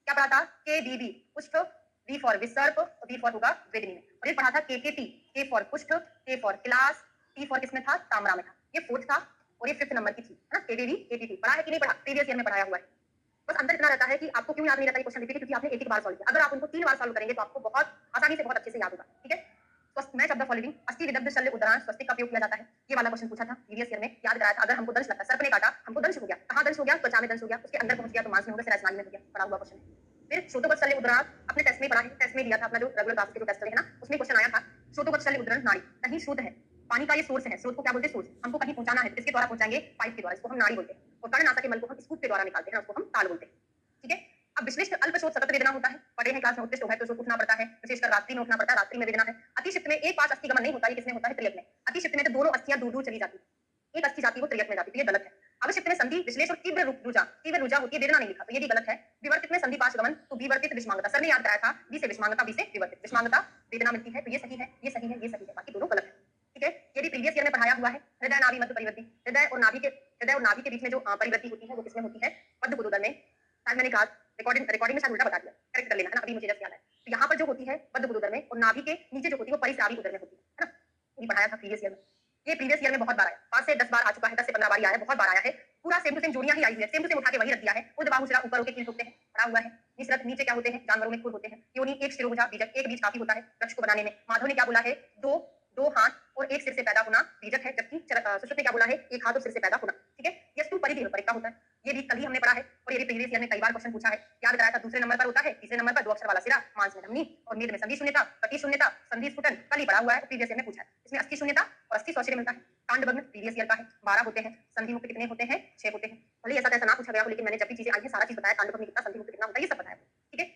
क्या पढ़ा था, के बी बी कुष्ठ, वी फॉर विसर्प, वी फॉर होगा वेदनी में। और ये पढ़ा था के टी, के फॉर कुष्ठ, के फॉर क्लास, टी फॉर किसमें था, तामरा में था। ये फोर्थ था और ये 5th नंबर की थी, है ना। केटीवी केटीटी पढ़ा है कि नहीं पढ़ा, प्रीवियस ईयर में पढ़ाया हुआ है। बस अंदर इतना रहता है कि आपको क्यों याद नहीं रहता ये क्वेश्चन रिपीट, क्योंकि आपने एक बार सॉल्व किया। अगर आप उनको 3 बार सॉल्व करेंगे तो आपको बहुत आसानी से बहुत अच्छे से याद होगा, ठीक है। स्वस्थ मैच ऑफ द फॉलोइंग, अस्थि विदग्ध शल्य उदरान स्वस्तिक का उपयोग किया जाता है। ये वाला क्वेश्चन पूछा था प्रीवियस ईयर में, याद कराया था। अगर हमको दंश लगता है, सर्प ने काटा, हमको दंश हो गया, कहां दंश हो गया, त्वचा में दंश हो गया, उसके अंदर पहुंच गया तो मांस में हो गया, सिरा स्नायु में हो गया, पढ़ा हुआ क्वेश्चन है। फिर श्रोतोगत शल्य उदरान अपने टेस्ट में पढ़ा है, टेस्ट में दिया था अपना जो रेगुलर क्लास के जो टेस्ट है ना, उसमें क्वेश्चन आया था श्रोतोगत शल्य उदरान नाड़ी, कहीं स्रोत है, पानी का ये सोर्स है। स्रोत को क्या बोलते हैं, सोर्स। हमको कहीं पहुंचाना है तो किसके द्वारा पहुंचाएंगे, पाइप के द्वारा, इसको हम नाड़ी बोलते हैं। और कर्णनासा के मल को हम स्कूप के द्वारा निकालते हैं, उसको हम ताल बोलते हैं, ठीक है। अब विश्लिष्ट अल्पशोथ सतत वेदना होता है, पढ़े हैं क्लास में। उत्कृष्ट है तो उठना पड़ता है, विशेषकर रात्रि में उठना पड़ता है, रात्रि में वेदना है। अतिशित में एक पास अस्थिगमन नहीं होता है, किसमें होता है, त्रियक में। अतिशित में तो दोनों अस्थियां दूर दूर चली जाती, एक अस्थि जाती है वो त्रियक में जाती है, ये गलत है। अवशिष्ट में संधि विश्लेष और तीव्र रुजा होती है, वेदना नहीं लिखा, तो ये भी गलत है। विवर्तित में संधि पाश गमन, तो विवर्तित विषमांगता, सर ने याद कराया था, बी से विषमांगता, बी से विवर्तित। विषमांगता वेदना मिलती है, तो ये सही है, ये सही है, ये सही है, बाकी दोनों गलत है, ठीक है। ये भी प्रीवियस ईयर में पढ़ाया हुआ है। हृदय नाभि मध्य परिवर्ती, हृदय और नाभि के बीच में जो परिवर्ती होती है वो किसमें होती है, मध्य गुरुदर में। शायद मैंने कहा रिकॉर्डिंग में शायद उल्टा बता दिया, करेक्ट कर लेना है ना, अभी मुझे जैसे याद है। तो यहाँ पर जो होती है मध्य गुरुदर में, और नाभि के नीचे जो होती है वो परिस्रावी उदर में होती है ना। ये पढ़ाया था प्रीवियस ईयर में। ये प्रीवियस ईयर में बहुत बार आया, 5 से 10 बार आ चुका है, 10 से 15 बार आया है, बहुत बार आया है। पूरा सेम टू सेम जोड़ियां ही आई हुई है, सेम टू सेम उठा के वही रख दिया है। ऊर्ध्वबाहु सिरा ऊपर होकर कील ठोकते हैं, पढ़ा हुआ है। निसरत नीचे क्या होते हैं, जानवरों में खुर होते हैं। योनि एक शिरोभुजा बीजक, एक बीज काफी होता है वृक्ष को बनाने में। माधव ने क्या बोला है, दो हाथ और एक सिर से पैदा होना बीजक है, जबकि सुश्रुत ने क्या बोला है, एक हाथ और सिर से पैदा होना, ठीक है। यस्तु परिधि परिका होता है, ये भी कल ही हमने पढ़ा है। और ये भी प्रीवियस ईयर में कई बार क्वेश्चन पूछा है, याद कराया था। दूसरे नंबर पर होता है, तीसरे नंबर पर 2 अक्षर वाला सिरा, मांस में धमनी और मेद में संधि शून्यता, कटी शून्यता, संधि स्फुटन, कल ही पढ़ा हुआ है, प्रीवियस ईयर में पूछा है। इसमें अस्थि शून्यता और अस्थि सौशल्य मिलता है। कांड भग्न प्रीवियस ईयर का है, 12 होते हैं। संधि मुक्त कितने होते हैं, 6 होते हैं। भले ऐसा ऐसा ना पूछा गया हो, लेकिन मैंने जब भी चीजें आई है सारा चीज बताया, कांड भग्न कितना, संधि मुक्त कितना होता है, ये सब बताया, ठीक है।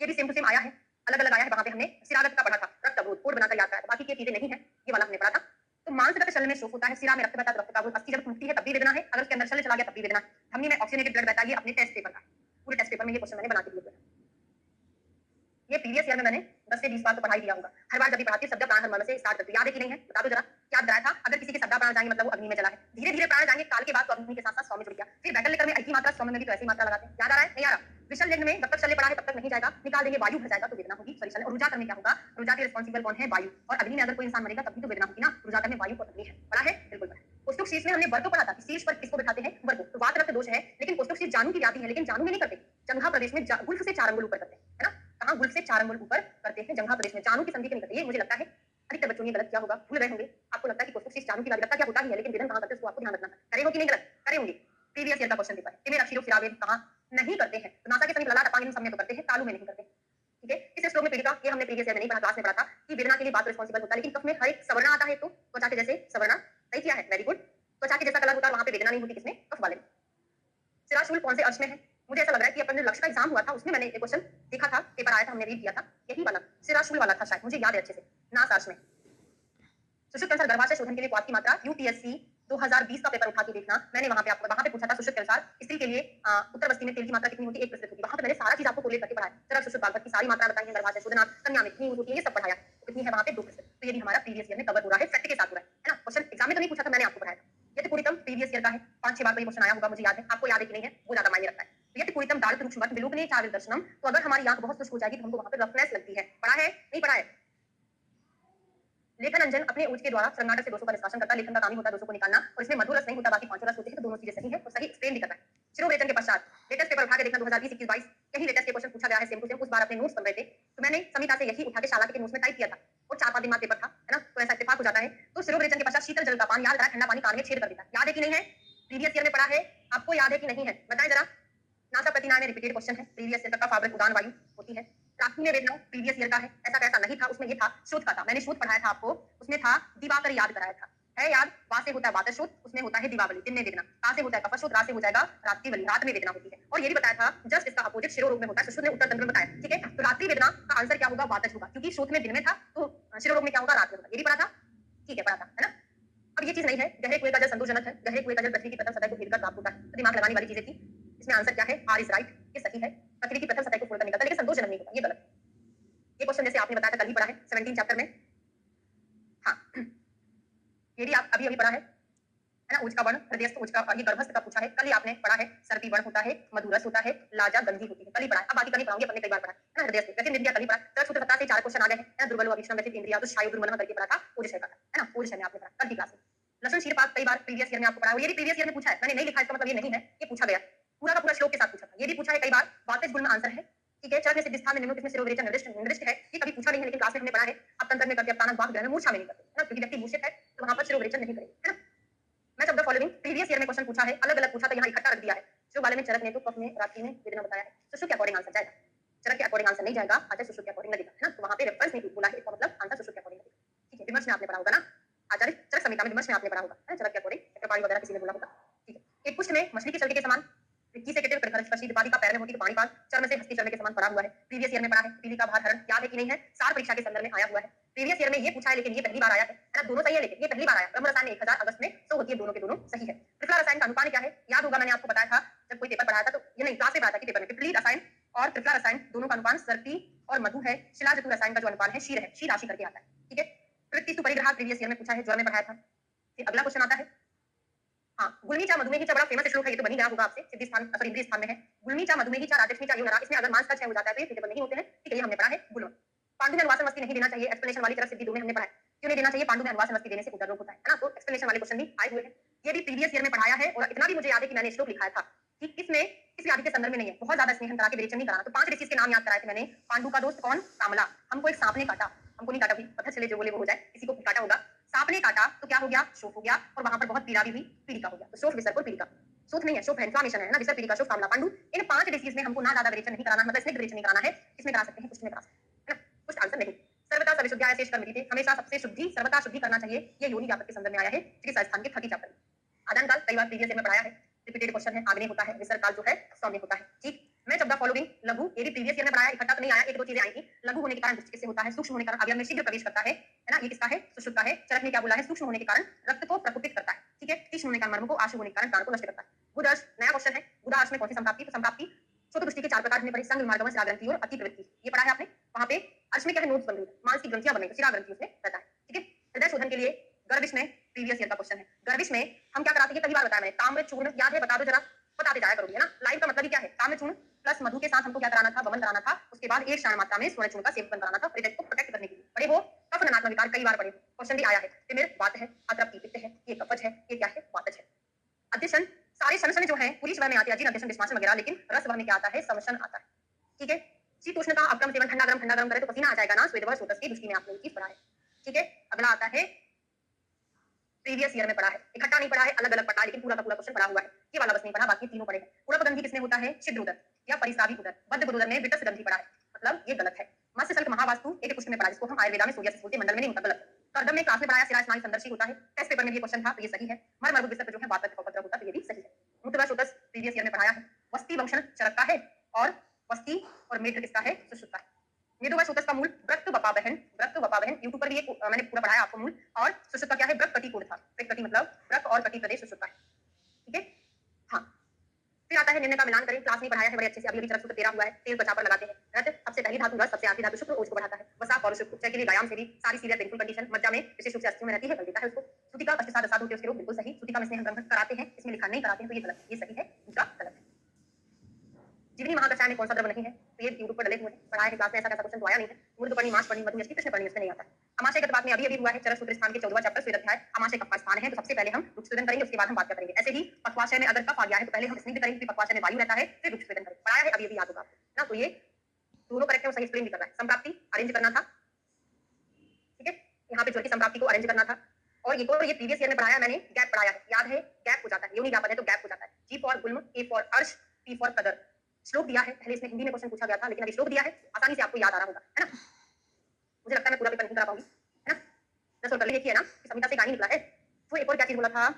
ये भी सेम टू सेम आया है, अलग अलग आया है। वहां पे हमने सिरागत का पढ़ा था, रक्त अवरोध कोड बनाकर याद कराया था, बाकी की चीजें नहीं है, ये वाला हमने पढ़ा था। तो मांसगत शल्य में शोथ होता है, सिरा में रक्त बहता है, रक्त का अवरोध। अस्थि जब टूटती है तब भी वेदना है, अगर उसके अंदर शल्य चला गया तब भी वेदना है। धमनी में ऑक्सीजनेटेड ब्लड बहता है, ये अपने टेस्ट पेपर का, पूरे टेस्ट पेपर में ये क्वेश्चन मैंने बना के दिए थे। ये प्रीवियस ईयर में मैंने 10 से 20 बार तो पढ़ाई दिया होगा। हर बार जब भी पढ़ाती हूं शब्द प्राण मन से स्टार्ट करती हूं, याद है कि नहीं है, बता दो जरा, याद कराया था। अगर किसी के शब्द प्राण जाएंगे मतलब वो अग्नि में जला है, धीरे धीरे प्राण जाएंगे, काल के बाद तो अग्नि के साथ साथ सौ में जुड़ गया। फिर बैटल लेकर में ऐसी मात्रा, सौ में भी तो ऐसी मात्रा लगाते हैं, याद आ रहा है, नहीं आ रहा। विशल लिंग में जब तक शल्य पड़ा है तब तक नहीं जाएगा, निकाल देंगे, वायु भर जाएगा तो वेदना होगी, सॉरी शल्य। और रुजाकर में क्या होगा, रुजा के रिस्पांसिबल कौन है, वायु। और अग्नि में अगर कोई इंसान मरेगा तब भी तो वेदना होगी ना, रुजाकर में वायु और अग्नि है, पढ़ा है, बिल्कुल पढ़ा है। कोष्ठक शीर्ष में हमने वर को पढ़ा था, शीर्ष पर किसको बिठाते हैं, वर को। तो वात रक्त दोष है, लेकिन कोष्ठक शीर्ष जानु की व्याधि है, लेकिन जानु में नहीं करते, जंघा प्रदेश में गुल्फ से 4 अंगुल ऊपर करते हैं, है ना। कहां, गुल्फ से 4 अंगुल ऊपर करते हैं, जंघा प्रदेश में, जानु की संधि के नहीं करते। ये मुझे लगता है अधिकतर बच्चों ने गलत किया होगा, भूल गए होंगे। आपको लगता है कि कोष्ठक शीर्ष जानु की व्याधि, लगता क्या होता ही है, लेकिन वेदन कहां करते हैं उसको आपको ध्यान रखना है। करे हो कि नहीं गलत, करे होंगे। प्रीवियस ईयर का क्वेश्चन पेपर है, इनमें अक्षरों सिरावेद कहां नहीं करते हैं, तो नासा के समीप ललाट अपांग इन सब में तो करते हैं, तालु में नहीं करते, ठीक है। इस श्लोक में पीड़िका, ये हमने प्रीवियस ईयर में नहीं पढ़ा, क्लास में पढ़ा था कि वेदना के लिए बात रिस्पांसिबल होता है, लेकिन कफ में हर एक सवर्ण आता है, तो त्वचा के जैसे सवर्ण सही किया है, वेरी गुड। त्वचा के जैसा कलर होता है, वहां पे वेदना नहीं होती, किसमें, कफ वाले में। सिराशूल कौन से अर्श में है, मुझे ऐसा लग रहा है कि अपन जो लक्ष्य का एग्जाम हुआ था उसमें मैंने एक क्वेश्चन देखा था, पेपर आया था, हमने रीड किया था, यही वाला सिराशूल वाला था शायद, मुझे याद है अच्छे से, नास अर्श में। सुश्रुत के अनुसार गर्भाशय शोधन के लिए क्वाथ की मात्रा, यूपीएससी 2020 का पेपर उठा के देखना, मैंने वहां पे पूछा था सुश्रुत के अनुसार स्त्री के लिए उत्तर बस्ती में तेल की मात्रा कितनी होती है, 1% होती है। वहां पे मैंने सारा चीज आपको कोलेट करके पढ़ाया, जरा सुश्रुत बागवत की सारी मात्रा बताई है, गर्भाशय शोधन कन्या में कितनी होती है, ये सब पढ़ाया। कितनी है वहां पे, 2%। तो ये भी हमारा प्रीवियस ईयर में कवर हो रहा है, फैक्ट के साथ हो रहा है ना। क्वेश्चन एग्जाम में तो नहीं पूछा था, मैंने आपको पढ़ाया था। यतिपूरितम प्रीवियस ईयर का है, 5-6 बार तो ये क्वेश्चन आया होगा, मुझे याद है, आपको याद है कि नहीं है वो ज्यादा मायने रखता है। यतिपूरितम दाल तुरुक्षमत विलोकने चाविल दर्शनम, तो अगर हमारी आंख बहुत शुष्क हो जाएगी तो हमको वहां पे रफनेस लगती है, पढ़ा है, नहीं पढ़ा है। लेखन अंजन अपने ऊंच के द्वारा श्रृंगाटक से दोषों का निष्कासन करता है, लेखन का काम ही होता है दोषों को निकालना, और इसमें मधुर रस नहीं होता, बाकी 5 रस होते हैं, तो दोनों चीजें सही है और सही एक्सप्लेन भी करता है। शिरोवेचन के पश्चात लेटेस्ट पेपर उठा के देखना 2020-21-22 कहीं लेटेस्ट के क्वेश्चन पूछा गया है सेम टू सेम, उस बार अपने नोट्स बन रहे थे, तो मैंने समिता से यही उठा के शाला के नोट्स में टाइप किया था, और 4-5 दिन बाद पेपर था, है ना, तो ऐसा इत्तेफाक हो जाता है। तो शिरोवेचन के पश्चात शीतल जल का पान, याद रहा, ठंडा पानी कान में छेद कर देता है, याद है कि नहीं है, प्रीवियस ईयर में पढ़ा है, आपको याद है कि नहीं है, बताएं जरा, नासा प्रतिनाय में रिपीटेड क्वेश्चन है, प्रीवियस ईयर का फावरक उड़ान वायु होती है। रात्रि में वेदना प्रीवियस ईयर का है कैसा नहीं था, उसमें ये था शोध का था, मैंने शोध पढ़ाया था आपको, उसमें था दिवाकर याद कराया था, है याद, वा से होता है वातर शोध, उसमें होता है दीपावली दिन में वेदना, का से होता है कफर शोध, रा से हो जाएगा रात्रि वली, रात में वेदना होती है। और ये भी बताया था जस्ट इसका अपोजिट शिरो रोग में होता है, सुश्रुत ने उत्तर तंत्र में बताया, ठीक है। तो रात्रि वेदना का आंसर क्या होगा, वातज होगा, क्योंकि शोध में दिन में था, तो शिरो रोग में क्या होगा, रात में होगा। ये भी पढ़ा था, ठीक है, पढ़ा था, है ना। अब ये चीज नहीं है, गहरे कुएं का जल संतोषजनक है, गहरे कुएं का जल पृथ्वी की प्रथम सतह को घेरकर प्राप्त होता है, तो दिमाग लगाने वाली चीजें थी। इसमें आंसर क्या है, आर इज राइट, ये सही है, पृथ्वी की प्रथम सतह को फोड़कर निकलता है, लेकिन संतोषजनक नहीं होता, ये गलत है। ये क्वेश्चन जैसे आपने बताया था कल ही पढ़ा है 17 चैप्टर में, हाँ ये भी आप अभी अभी पढ़ा है ना। उच्च का वर्ण हृदयस्थ उच्च का, ये गर्भस्थ का पूछा है, कल ही आपने पढ़ा है। सर्पी वर्ण होता है, मधुरस होता है, लाजा गंधी होती है, कल ही पढ़ा है। अब बाकी कल ही पढ़ाऊंगी, अपने कई बार पढ़ा है ना। हृदयस्थ वैसे इंद्रिया कल ही पढ़ा, तरह सूत्र सत्ता से 4 क्वेश्चन आ गए हैं ना। दुर्बल अभिष्णम वैसे इंद्रिया तो शायद दुर्बल करके पढ़ा था, ओजस का है ना, ओजस में आपने पढ़ा कल की क्लास में। लक्षण शीर्षक कई बार प्रीवियस ईयर में आपको पढ़ा है, ये भी प्रीवियस ईयर में पूछा है, मैंने नहीं लिखा, इसका मतलब ये नहीं है, ये पूछा गया पूरा का पूरा श्लोक के साथ पूछा था। ये भी पूछा है कई बार, वातेज गुण में आंसर है, ठीक है। चरण में सिद्ध स्थान में निम्नलिखित में शिरोवेचन निर्दिष्ट है, ये कभी पूछा नहीं है, लेकिन क्लास में हमने पढ़ा है। अब तंत्र में करके अवतारण वाक ग्रहण में मूर्छा में नहीं करते है ना, क्योंकि व्यक्ति मूर्छित है तो वहां पर शिरोवेचन नहीं करेंगे, है ना। Match of the following previous year में क्वेश्चन पूछा है, अलग अलग पूछा था, यहाँ इकट्ठा रख दिया है। जो वाले में चरक ने तो कफ में रात्रि में वेदना बताया है, सुश्रुत के अकॉर्डिंग आंसर जाएगा, चरक के अकॉर्डिंग आंसर नहीं जाएगा, आचार्य सुश्रुत के अकॉर्डिंग लगेगा, है ना। तो वहां पे रेफरेंस नहीं बोला है, इसका मतलब आंसर सुश्रुत के अकॉर्डिंग लगेगा, ठीक है। विमर्श में आपने पढ़ा होगा ना, आचार्य चरक संहिता में विमर्श में आपने पढ़ा होगा, है चरक के अकॉर्डिंग चक्रपाणी वगैरह किसी ने बोला होगा, ठीक है। एक पुष्ट में मछली के चलके के समान, की से कहते हैं स्पर्शी दिपादी का पैर में होती है पानी पास, चर्म से हस्ती चलने के समान पड़ा हुआ है, प्रीवियस ईयर में पढ़ा है। पीली का भार हरण याद है कि नहीं है, सार परीक्षा के संदर्भ में आया हुआ है, प्रीवियस ईयर में ये पूछा है, लेकिन ये पहली बार आया है ना। दोनों सही है, लेकिन ये पहली बार आया। ब्रह्म रसायन 1000 अगस्त में सो होती है, दोनों के दोनों सही है। त्रिफला रसायन का अनुपान क्या है, याद होगा, मैंने आपको बताया था जब कोई पेपर पढ़ाया था, तो ये नहीं क्लास में बताया था कि पेपर में पिपली रसायन और त्रिफला रसायन दोनों का अनुपान सर्पी और मधु है, शिला जतु रसायन का जो अनुपान है शीर है, शी राशि करके आता है, ठीक है। प्रवृत्ति परिग्रह प्रीवियस ईयर में पूछा है, ज्वर में पढ़ाया था। फिर अगला क्वेश्चन आता है, हाँ, गुल्मी चा मधुमेही चा बड़ा फेमस श्लोक है, ये तो बनी गया होगा आपसे, सिद्धि स्थान सॉरी इंद्रिय स्थान में है। गुल्मी चा मधुमेही चा राजलक्ष्मी चा योनरा, इसमें अगर मांस का क्षय हो जाता है तो ये फिजिबल नहीं होते हैं, ठीक है, ये हमने पढ़ा है। गुल्म पांडु में अनुवासन वस्ती नहीं देना चाहिए, एक्सप्लेनेशन वाली तरफ सिद्धि 2 में हमने पढ़ा है, क्यों नहीं देना चाहिए, पांडु में अनुवासन वस्ती देने से उदर रोग होता है ना। तो एक्सप्लेनेशन वाले क्वेश्चन भी आए हुए हैं, ये भी प्रीवियस ईयर में पढ़ाया है। और इतना भी मुझे याद है कि मैंने श्लोक लिखाया था कि इसमें किस व्याधि के संदर्भ में नहीं है, बहुत ज्यादा स्नेहन करा के विरेचन नहीं कराना। तो 5 ऋषि के नाम याद कराए थे मैंने। पांडु का दोस्त कौन, कामला, हमको एक सांप ने काटा, हमको नहीं काटा, पता चले जो बोले वो हो जाए, किसी को काटा होगा, सांप ने काटा तो क्या हो गया, शोफ हो गया, और वहां पर बहुत पीड़ा भी हुई, पीड़िका हो गया। तो शोफ विसर्ग और पीड़िका, शोथ नहीं है, शोफ है, इन्फ्लेमेशन है ना, विसर्ग पीड़िका शोफ कामला पांडु, इन 5 डिसीज में हमको ना ज्यादा विरेचन नहीं कराना, मतलब स्निग्ध विरेचन नहीं कराना है। इसमें करा सकते हैं, कुछ में करा सकते हैं, है ना, कुछ आंसर नहीं। सर्वथा सविशुद्ध्याय शेष कर्म विधि, हमेशा सबसे शुद्धि सर्वथा शुद्धि करना चाहिए, ये योनि व्यापक के संदर्भ में आया है, चिकित्सा स्थान के 30 चैप्टर में। आदान काल कई बार प्रीवियस ईयर में पढ़ाया है, रिपीटेड क्वेश्चन है, आग्नेय होता है, विसर्ग काल जो है सौम्य होता है, ठीक। मैच ऑफ द फॉलोइंग लघु, ये भी प्रीवियस ईयर में पढ़ाया, इकट्ठा तो नहीं आया, एक दो चीजें आई थी। लघु होने के कारण दृष्टि किससे होता है, सूक्ष्म होने के कारण अवयव में शीघ्र प्रवेश करता है ना, ये किसका है, सुश्रुत का है। चरक ने क्या बोला है, सूक्ष्म होने के कारण रक्त को प्रकुपित करता है, ठीक है। तीक्ष्ण होने के कारण मर्म को, आशु होने के कारण प्राण को नष्ट करता है। बुधार्श नया क्वेश्चन है, बुधार्श में कौन सी संप्राप्ति, तो संप्राप्ति चौथ दृष्टि के 4 प्रकार हमने पढ़े, संग मार्गम शिरा ग्रंथि और अति प्रवृत्ति, ये पढ़ा है आपने। वहां पे अर्श में क्या है, नोट्स बन गई, मानसिक ग्रंथियां बन गई, शिरा ग्रंथि उसमें रहता है, ठीक है। हृदय शोधन के लिए गर्भिश में प्रीवियस ईयर का क्वेश्चन है, गर्भिश में हम क्या कराते हैं, कई बार बताया मैंने, ताम्र चूर्ण याद है, बता दो जरा, बताते जाया करोगे, है ना। लाइव का मतलब ही क्या है, ताम्र चूर्ण प्लस मधु के साथ हमको क्या कराना था, वमन कराना था, उसके बाद 1 क्षण मात्रा में स्वर्ण चूर्ण का सेवन कराना था, हृदय को प्रोटेक्ट करने के लिए। पढ़े हो, कफ ननात्मक विकार कई बार पढ़े, क्वेश्चन भी आया है। तिमिर वात है, अतृप्ति पित्त है, ये कफज है, ये क्या है, वातज है। अध्यशन सारे शन जो है पूरी स्वर में आते हैं, अजीर्ण अध्यशन विश्वासन वगैरह, लेकिन रस वर में क्या आता है, समशन आता है, ठीक है। शीतोष्ण का अक्रम सेवन, ठंडा गरम करे तो पसीना आ जाएगा ना, स्वेदवर सोतस की दृष्टि में आपने ये चीज पढ़ा है, ठीक है। अगला आता है, प्रीवियस ईयर में पढ़ा है, इकट्ठा नहीं पढ़ा है, अलग अलग पढ़ा है, लेकिन पूरा का पूरा क्वेश्चन पढ़ा हुआ है, ये वाला बस नहीं पढ़ा, बाकी तीनों पढ़े हैं। उड़पगंधी किसमें होता है, छिद्र उदर या परिस्रावी उदर, बद्ध गुरुदर में विटस गंधी पढ़ा है, मतलब ये गलत है। मत्स्य सल्क महावास्तु एक पुष्ट में पढ़ा, जिसको हम आयुर्वेदा में सूर्य बोलते मंडल में नहीं होता, गलत। कर्दम में क्लास में पढ़ाया, शिरा स्नायु संदर्शी होता है, टेस्ट पेपर में ये क्वेश्चन था, तो ये सही है। मर मरुद विसर्ग जो है वातज उपद्रव होता है, तो ये भी सही है। मूत्रवश उदस प्रीवियस ईयर में पढ़ाया है। वस्ती वंशन चरक का है, और वस्ती और मेढ्र किसका है, सुश्रुत का है। मेदुवश उदस का मूल व्रत वपा बहन, यूट्यूब पर भी एक मैंने पूरा पढ़ाया आपको मूल, और सुश्रुत का क्या है, व्रत कटी कोड था, व्रत कटी मतलब व्रत और कटी प्रदेश सुश्रुत का है, ठीक है। हाँ, फिर आता है निम्न का मिलान करें, क्लास में पढ़ाया है बड़े अच्छे से, अभी अभी चरक सूत्र 13 हुआ है, तेल त्वचा पर लगाते हैं। रथ सबसे पहली धातु रस, सबसे आखिरी धातु शुक्र, ओज को बढ़ाता है। वसा और शुक्र उपचय के लिए व्यायाम से भी सारी सीरियर पेनफुल कंडीशन, मज्जा में विशेष रूप से अस्थियों में रहती है, कर देता है उसको। सूतिका अष्टसाद असाद होते हैं उसके रोग, बिल्कुल सही। सूतिका में स्नेह ग्रहण कराते हैं, इसमें लिखा नहीं कराते हैं, तो ये गलत है, ये सही है, दूसरा गलत है। जीवनी महाकषाय में कौन सा द्रव नहीं है, तो ये यूट्यूब पर डले हुए हैं, पढ़ाया है क्लास में, ऐसा कैसा क्वेश्चन तो आया नहीं है। मूर्धपर्णी, मांसपर्णी, मधुयष्टि, कृष्णपर्णी उसमें नहीं आता। अमाशय बात में अभी अभी हुआ है, चरक सूत्र स्थान के 14वां चैप्टर स्वेद अध्याय, अमाशय कफ का स्थान है, तो सबसे पहले हम रुक्षस्वेदन करेंगे, उसके बाद हम बात करेंगे। ऐसे ही पक्वाशय में अगर कफ आ गया है तो पहले हम स्निग्ध करेंगे, फिर पक्वाशय में वायु रहता है, फिर रुक्षस्वेदन करेंगे, पढ़ाया है अभी अभी, याद होगा आपको ना। तो ये दोनों करेक्ट है, सही एक्सप्लेन भी कर रहा है। संप्राप्ति अरेंज करना था, ठीक है, यहाँ पे जो कि संप्राप्ति को अरेंज करना था। और ये प्रीवियस ईयर में पढ़ाया मैंने, गैप पढ़ाया है, याद है, गैप हो जाता है, योनि व्यापक है तो गैप हो जाता है। जी फॉर गुल्म, ए फॉर अर्श, पी फॉर कदर, श्लोक दिया है, पहले इसमें हिंदी में क्वेश्चन पूछा गया था, लेकिन अभी श्लोक दिया है, आसानी से आपको याद आ रहा होगा, है ना? मुझे लगता है मैं पूरा पेपर नहीं करा पाऊंगी, है ना? 10 और कर ली, देखिए ना, संहिता से गानी निकला है। वो एक और क्या चीज बोला था,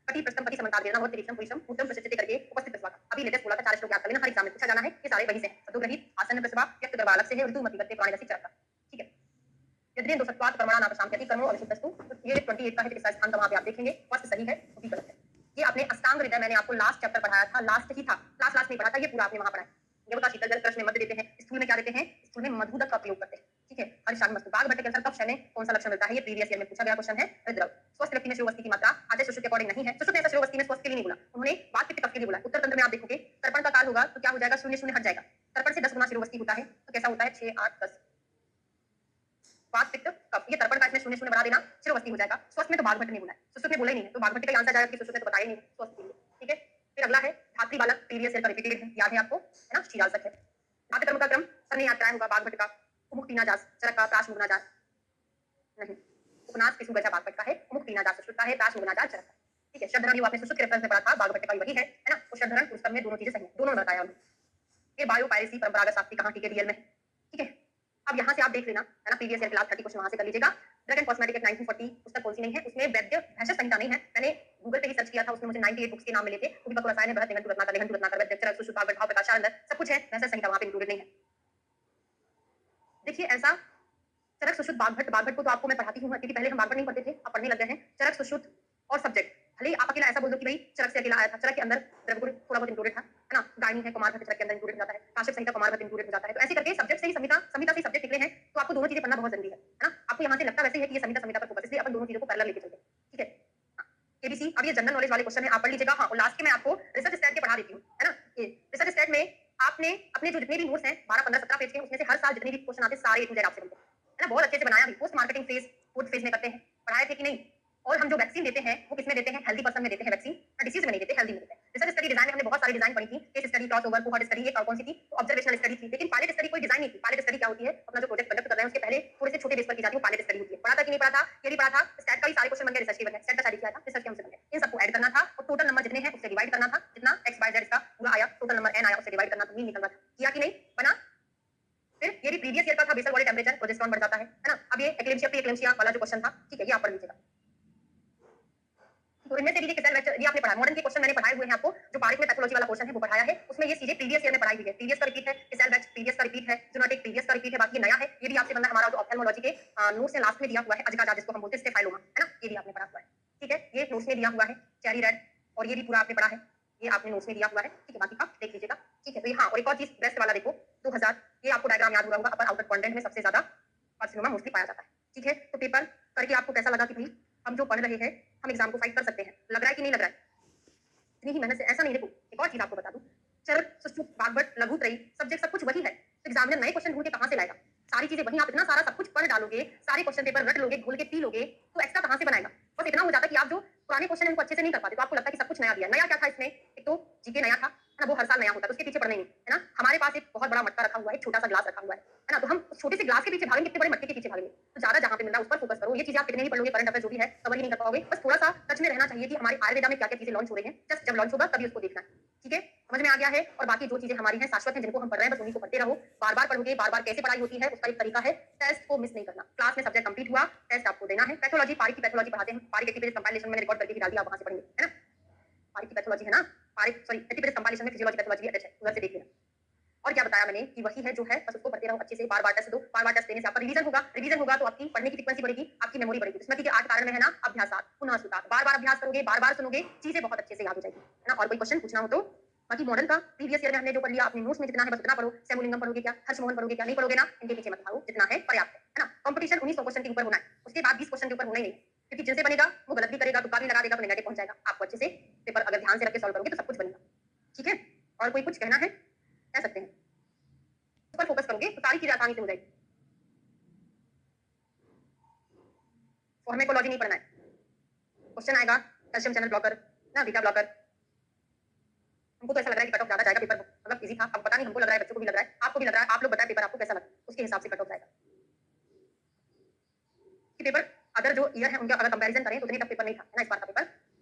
पति प्रस्थम पति समन्ताद वेदना बहुत त्रिशम पुरुषम उत्तम प्रशिक्षित करके उपस्थित प्रसवा का। अभी लेटेस्ट बोला था 4 श्लोक याद कर लेना, हर एग्जाम में पूछा जाना है, ये सारे वही से हैं। सदुग्रहित आसन प्रसवा व्यक्त गर्भ अलग से है, ऋतु मति गत्ते प्राणी रसिक चरक का, ठीक है? यद्रिन दोषत्वात् कर्मणा नापशाम यदि कर्मों अविशुद्धस्तु, तो ये 28 का है, किसका स्थान का वहां पे आप देखेंगे, फर्स्ट सही है, वो भी गलत है। ये आपने अष्टांग हृदय मैंने आपको लास्ट चैप्टर पढ़ाया था, लास्ट ही था, लास्ट नहीं पढ़ा था, ये पूरा आपने वहां पढ़ा है। ये बता शीतल जल कृष्ण में मध्य देते हैं, स्थूल में क्या देते हैं, स्थूल में मधुदक का प्रयोग करते हैं, ठीक है? हरिशांग मस्तु बाघ भट्ट के अनुसार कब शय में कौन सा लक्षण मिलता है, ये प्रीवियस ईयर में पूछा गया क्वेश्चन है। रुद्र स्वस्थ व्यक्ति में शिरोवस्ती की मात्रा आदर्श सुश्रुत के अकॉर्डिंग नहीं है, सुश्रुत ने ऐसा शिरोवस्ती में स्वस्थ के लिए नहीं बोला, उन्होंने बात पित्त कफ के लिए बोला। उत्तर तंत्र में आप देखोगे तर्पण का काल होगा तो क्या हो जाएगा, शून्य शून्य हट जाएगा, तर्पण से 10 गुना शिरोवस्ती होता है, तो कैसा होता है 6 8 10 वात पित्त कफ, ये तर्पण का इसमें शून्य शून्य बढ़ा देना, शिरोवस्ती हो जाएगा। स्वस्थ में तो बाघ भट्ट ने बोला है, सुश्रुत ने बोला ही नहीं है, तो बाघ भट्ट का आंसर जाएगा कि सुश्रुत ने तो बताया नहीं स्वस्थ के लिए, ठीक है? फिर अगला है धात्री बालक, प्रीवियस ईयर का रिपीटेड है, याद है आपको, है ना? शीलालसक है। धात्र कर्म का क्रम सबने याद कराया होगा, बाघ भट्ट का मुक्तिना जास चरक का प्राश मुगना जास नहीं, उपनाश किसु गजा बाघ भट्ट का है, मुक्तिना जास सुश्रुत का है, प्राश मुगना जास चरक का, ठीक है? शब्दधरण आपने सुश्रुत के रेफरेंस में पढ़ा था, बाघ भट्ट का वही है ना? तो शब्दधरण पुस्तक में दोनों चीजें सही है, दोनों बताया उन्होंने। ये बायो पायरेसी परंपरागत साक्ष्य कहां की रियल में, ठीक है? अब यहाँ से आप देख लेना, है ना? प्रीवियस ईयर क्लास 30 क्वेश्चन वहां से कर लीजिएगा। ड्रग एंड कॉस्मेटिक एक्ट 1940 पुस्तक कौन सी नहीं है, उसमें वैद्य भैषज संहिता नहीं है, मैंने गूगल पे ही सर्च किया था, उसमें मुझे 98 बुक्स के नाम मिले थे, उदीपक रसायन है, बृहत निघंटु रत्नाकर निघंटु रत्नाकर वैद्य चरक सुश्रुत भाव प्रकाशानंद सब कुछ है, भैषज संहिता वहां पे इंक्लूडेड नहीं है। देखिए ऐसा चरक सुश्रुत बाघभट्ट को तो आपको मैं पढ़ाती हूँ, क्योंकि पहले हम बाघभट्ट नहीं पढ़ते थे, अब पढ़ने लग गए हैं। चरक सुश्रुत और सब्जेक्ट भले ही आप अकेला ऐसा बोल दो कि भाई चरक से अकेला आया था, चरक के अंदर द्रव्यगुण थोड़ा बहुत इंक्लूडेड था, है ना? गायनी है, कुमार भट्ट चरक के अंदर इंक्लूडेड हो जाता है, काश्यप संहिता कुमार भट्ट इंक्लूडेड हो जाता है, तो ऐसे करके सब्जेक्ट से ही संहिता से सब्जेक्ट निकले हैं, तो आपको दोनों चीजें पढ़ना बहुत जरूरी है ना? आपको यहाँ से लगता वैसे है कि ये संहिता पर फोकस, इसलिए अपन दोनों चीजों को पैरेलल लेके चलते हैं, ठीक है? केबीसी, अब ये जनरल नॉलेज वाले क्वेश्चन है, आप पढ़ लीजिएगा। हाँ, और लास्ट के मैं आपको रिसर्च स्टैट के पढ़ा देती हूँ, है ना? ये रिसर्च स्टैट में आपने अपने जो जितने भी नोट्स हैं 12 15 17 पेज के, उसमें से हर साल जितने भी क्वेश्चन आते हैं सारे ए टू जेड आपसे बनते हैं, है ना? बहुत अच्छे से बनाया भी, post marketing phase food phase में करते हैं, पढ़ाए थे कि नहीं? और हम जो वैक्सीन देते हैं वो किसमें देते हैं, हेल्दी पर्सन में देते हैं वैक्सीन, डिसीज में नहीं देते, हेल्दी में देते हैं। रिसर्च स्टडी डिजाइन में हमने बहुत सारी डिजाइन पढ़ी थी, case study, crossover, cohort study, एक और कौन सी थी, ऑब्जर्वेशनल स्टडी थी, लेकिन पायलट स्टडी कोई डिजाइन नहीं थी। पायलट स्टडी क्या होती है, अपना जो प्रोजेक्ट कंडक्ट कर रहे हैं उसके पहले थोड़े से छोटे बेस पर की जाती है, पायलट स्टडी होती है। पढ़ा था कि नहीं पढ़ा था, ये भी पढ़ा था। स्टैट का भी सारे क्वेश्चन बन गए, रिसर्च के बन गए, स्टैट का स्टडी किया था, रिसर्च के हमसे बन गए, इन सबको ऐड करना था और टोटल नंबर जितने हैं उससे डिवाइड करना था, जितना x y z इसका पूरा आया, टोटल नंबर n आया, उससे डिवाइड करना था, मीन निकल रहा था, किया कि नहीं, बना? फिर ये भी प्रीवियस ईयर का था, बेसल बॉडी टेंपरेचर, प्रोजेस्टेरॉन बढ़ जाता है ना? अब ये एक्लेम्सिया प्री एक्लेम्सिया वाला जो क्वेश्चन था, ठीक है, ये आप पढ़ लीजिएगा। तो इनमें से भी ये आपने पढ़ा, मॉडर्न के क्वेश्चन मैंने पढ़ाए हुए हैं आपको, जो पारिक में पैथोलॉजी वाला पोर्शन है वो पढ़ाया है, उसमें ये चीजें प्रीवियस ईयर में पढ़ाई हुई है, प्रीवियस का रिपीट है, सेल बैच प्रीवियस का रिपीट है, जूनोटिक प्रीवियस का रिपीट है, बाकी नया है, ये भी आपसे बनना है। हमारा जो ऑप्थेल्मोलॉजी के नोट्स में लास्ट में दिया हुआ है, अजगार जिसको हम बोलते हैं स्टेफाइलोमा, है ना? ये भी आपने पढ़ा हुआ है, ठीक है? ये नोट्स में दिया हुआ है, चेरी रेड, और ये भी पूरा आपने पढ़ा है, ये आपने नोट्स में दिया हुआ है, ठीक है? बाकी का देख लीजिएगा, ठीक है? तो हाँ, और एक और चीज ब्रेस्ट वाला देखो, 2000, ये आपको डायग्राम याद हुआ होगा, अपर आउटर क्वाड्रेंट में सबसे ज्यादा कार्सिनोमा मोस्टली पाया जाता है, ठीक है? तो पेपर करके आपको कैसा लगा कि भाई हम जो पढ़ रहे हैं हम एग्जाम को फाइट कर सकते हैं, लग रहा है कि नहीं लग रहा है? इतनी ही मेहनत से ऐसा नहीं, देखो एक और चीज आपको बता दूं, चरक सुश्रुत बाघभट्ट लघुत्रयी सब्जेक्ट सब कुछ वही है, तो एग्जामिनर नए क्वेश्चन ढूंढ के कहां से लाएगा? सारी चीजें वही, आप इतना सारा सब कुछ पढ़ डालोगे, सारे क्वेश्चन पेपर रट लोगे, घोल के पी लोगे, तो एक्स्ट्रा कहां से बनाएगा? बस इतना हो जाता कि आप जो पुराने क्वेश्चन उनको अच्छे से नहीं कर पाते, तो आपको लगता है कि सब कुछ नया दिया। नया क्या था इसमें? एक तो जीके नया था, है ना? वो हर साल नया होता है, तो उसके पीछे पढ़ना ही नहीं, है ना? हमारे पास एक बहुत बड़ा मटका रखा हुआ है, छोटा सा ग्लास रखा हुआ है ना? तो हम छोटे से ग्लास के पीछे भागेंगे, कितने बड़े मटके के पीछे भागेंगे? तो ज्यादा जहां पे मिल रहा है उस पर फोकस करो। ये चीजें आप कितने ही पढ़ लोगे, करंट अफेयर जो भी है कवर ही नहीं कर पाओगे। बस थोड़ा सा टच में रहना चाहिए कि हमारे आयुर्वेदा में क्या क्या चीजें लॉन्च हो रही हैं, जस्ट जब लॉन्च होगा तभी उसको देखना है, ठीक है? समझ में आ गया है? और बाकी जो चीजें हमारी हैं शाश्वत हैं, जिनको हम पढ़ रहे हैं, बस उन्हीं को पढ़ते रहो, बार बार पढ़ोगे, बार बार कैसे पढ़ाई होती है उसका एक तरीका है, टेस्ट को मिस नहीं करना। क्लास में सब्जेक्ट कंप्लीट हुआ, टेस्ट आपको देना है। पैथोलॉजी, पारिक की पैथोलॉजी पढ़ाते हैं, पारिक 80 पेज कंपाइलेशन में रिकॉर्ड करके भी डाल दिया, आप वहां से पढ़ेंगे, है ना? पारिक की पैथोलॉजी है ना, पारिक सॉरी 80 पेज कंपाइलेशन में फिजियोलॉजी पैथोलॉजी अटैच है, उधर से देख लेना। और क्या बताया मैंने कि वही है जो है, बस उसको पढ़ते रहो अच्छे से, बार बार टेस्ट दो, बार बार टेस्ट देने से आपका रिवीजन होगा तो आपकी पढ़ने की फ्रीक्वेंसी बढ़ेगी, आपकी मेमोरी बढ़ेगी। स्मृति के 8 कारण में है ना, अभ्यासात पुनः सुतात, बार बार अभ्यास करोगे, बार बार सुनोगे, चीजें बहुत अच्छे से याद हो जाएगी, है ना? और कोई क्वेश्चन पूछना हो तो बाकी मॉडल का प्रीवियस ईयर में हमने जो पढ़ लिया, अपने नोट्स में जितना है बस उतना पढ़ो। सेमुलिंगम पढ़ोगे क्या, हर्षमोहन पढ़ोगे क्या, नहीं पढ़ोगे ना, इनके पीछे मत भागो, जितना है पर्याप्त है ना? कंपटीशन 1900 क्वेश्चन के ऊपर होना है, उसके बाद 20 क्वेश्चन के ऊपर होना ही नहीं, क्योंकि जिनसे बनेगा वो गलत भी करेगा, तुक्का भी लगा देगा, तो नेगेटिव पहुंच जाएगा। आपको अच्छे से पेपर अगर ध्यान से रख के सॉल्व करोगे तो सब कुछ बनेगा, ठीक है? और कोई कुछ कहना है, कह सकते हैं, उस पर फोकस करोगे तो सारी चीजें आसानी से हो जाएगी। फार्माकोलॉजी नहीं पढ़ना है, क्वेश्चन आएगा कैल्शियम चैनल ब्लॉकर ना, बीटा ब्लॉकर, हमको तो ऐसा लग रहा है कि कट ऑफ ज्यादा जाएगा, पेपर मतलब इजी था, अब पता नहीं, हमको लग रहा है, बच्चों को भी लग रहा है, आपको भी लग रहा है, आप लोग बताएं पेपर आपको कैसा लगा, उसके हिसाब से कट ऑफ जाएगा। कि पेपर अगर जो ईयर है उनका अगर कंपैरिजन करें तो उतनी टफ पेपर नहीं था, है ना? इस बार का पेपर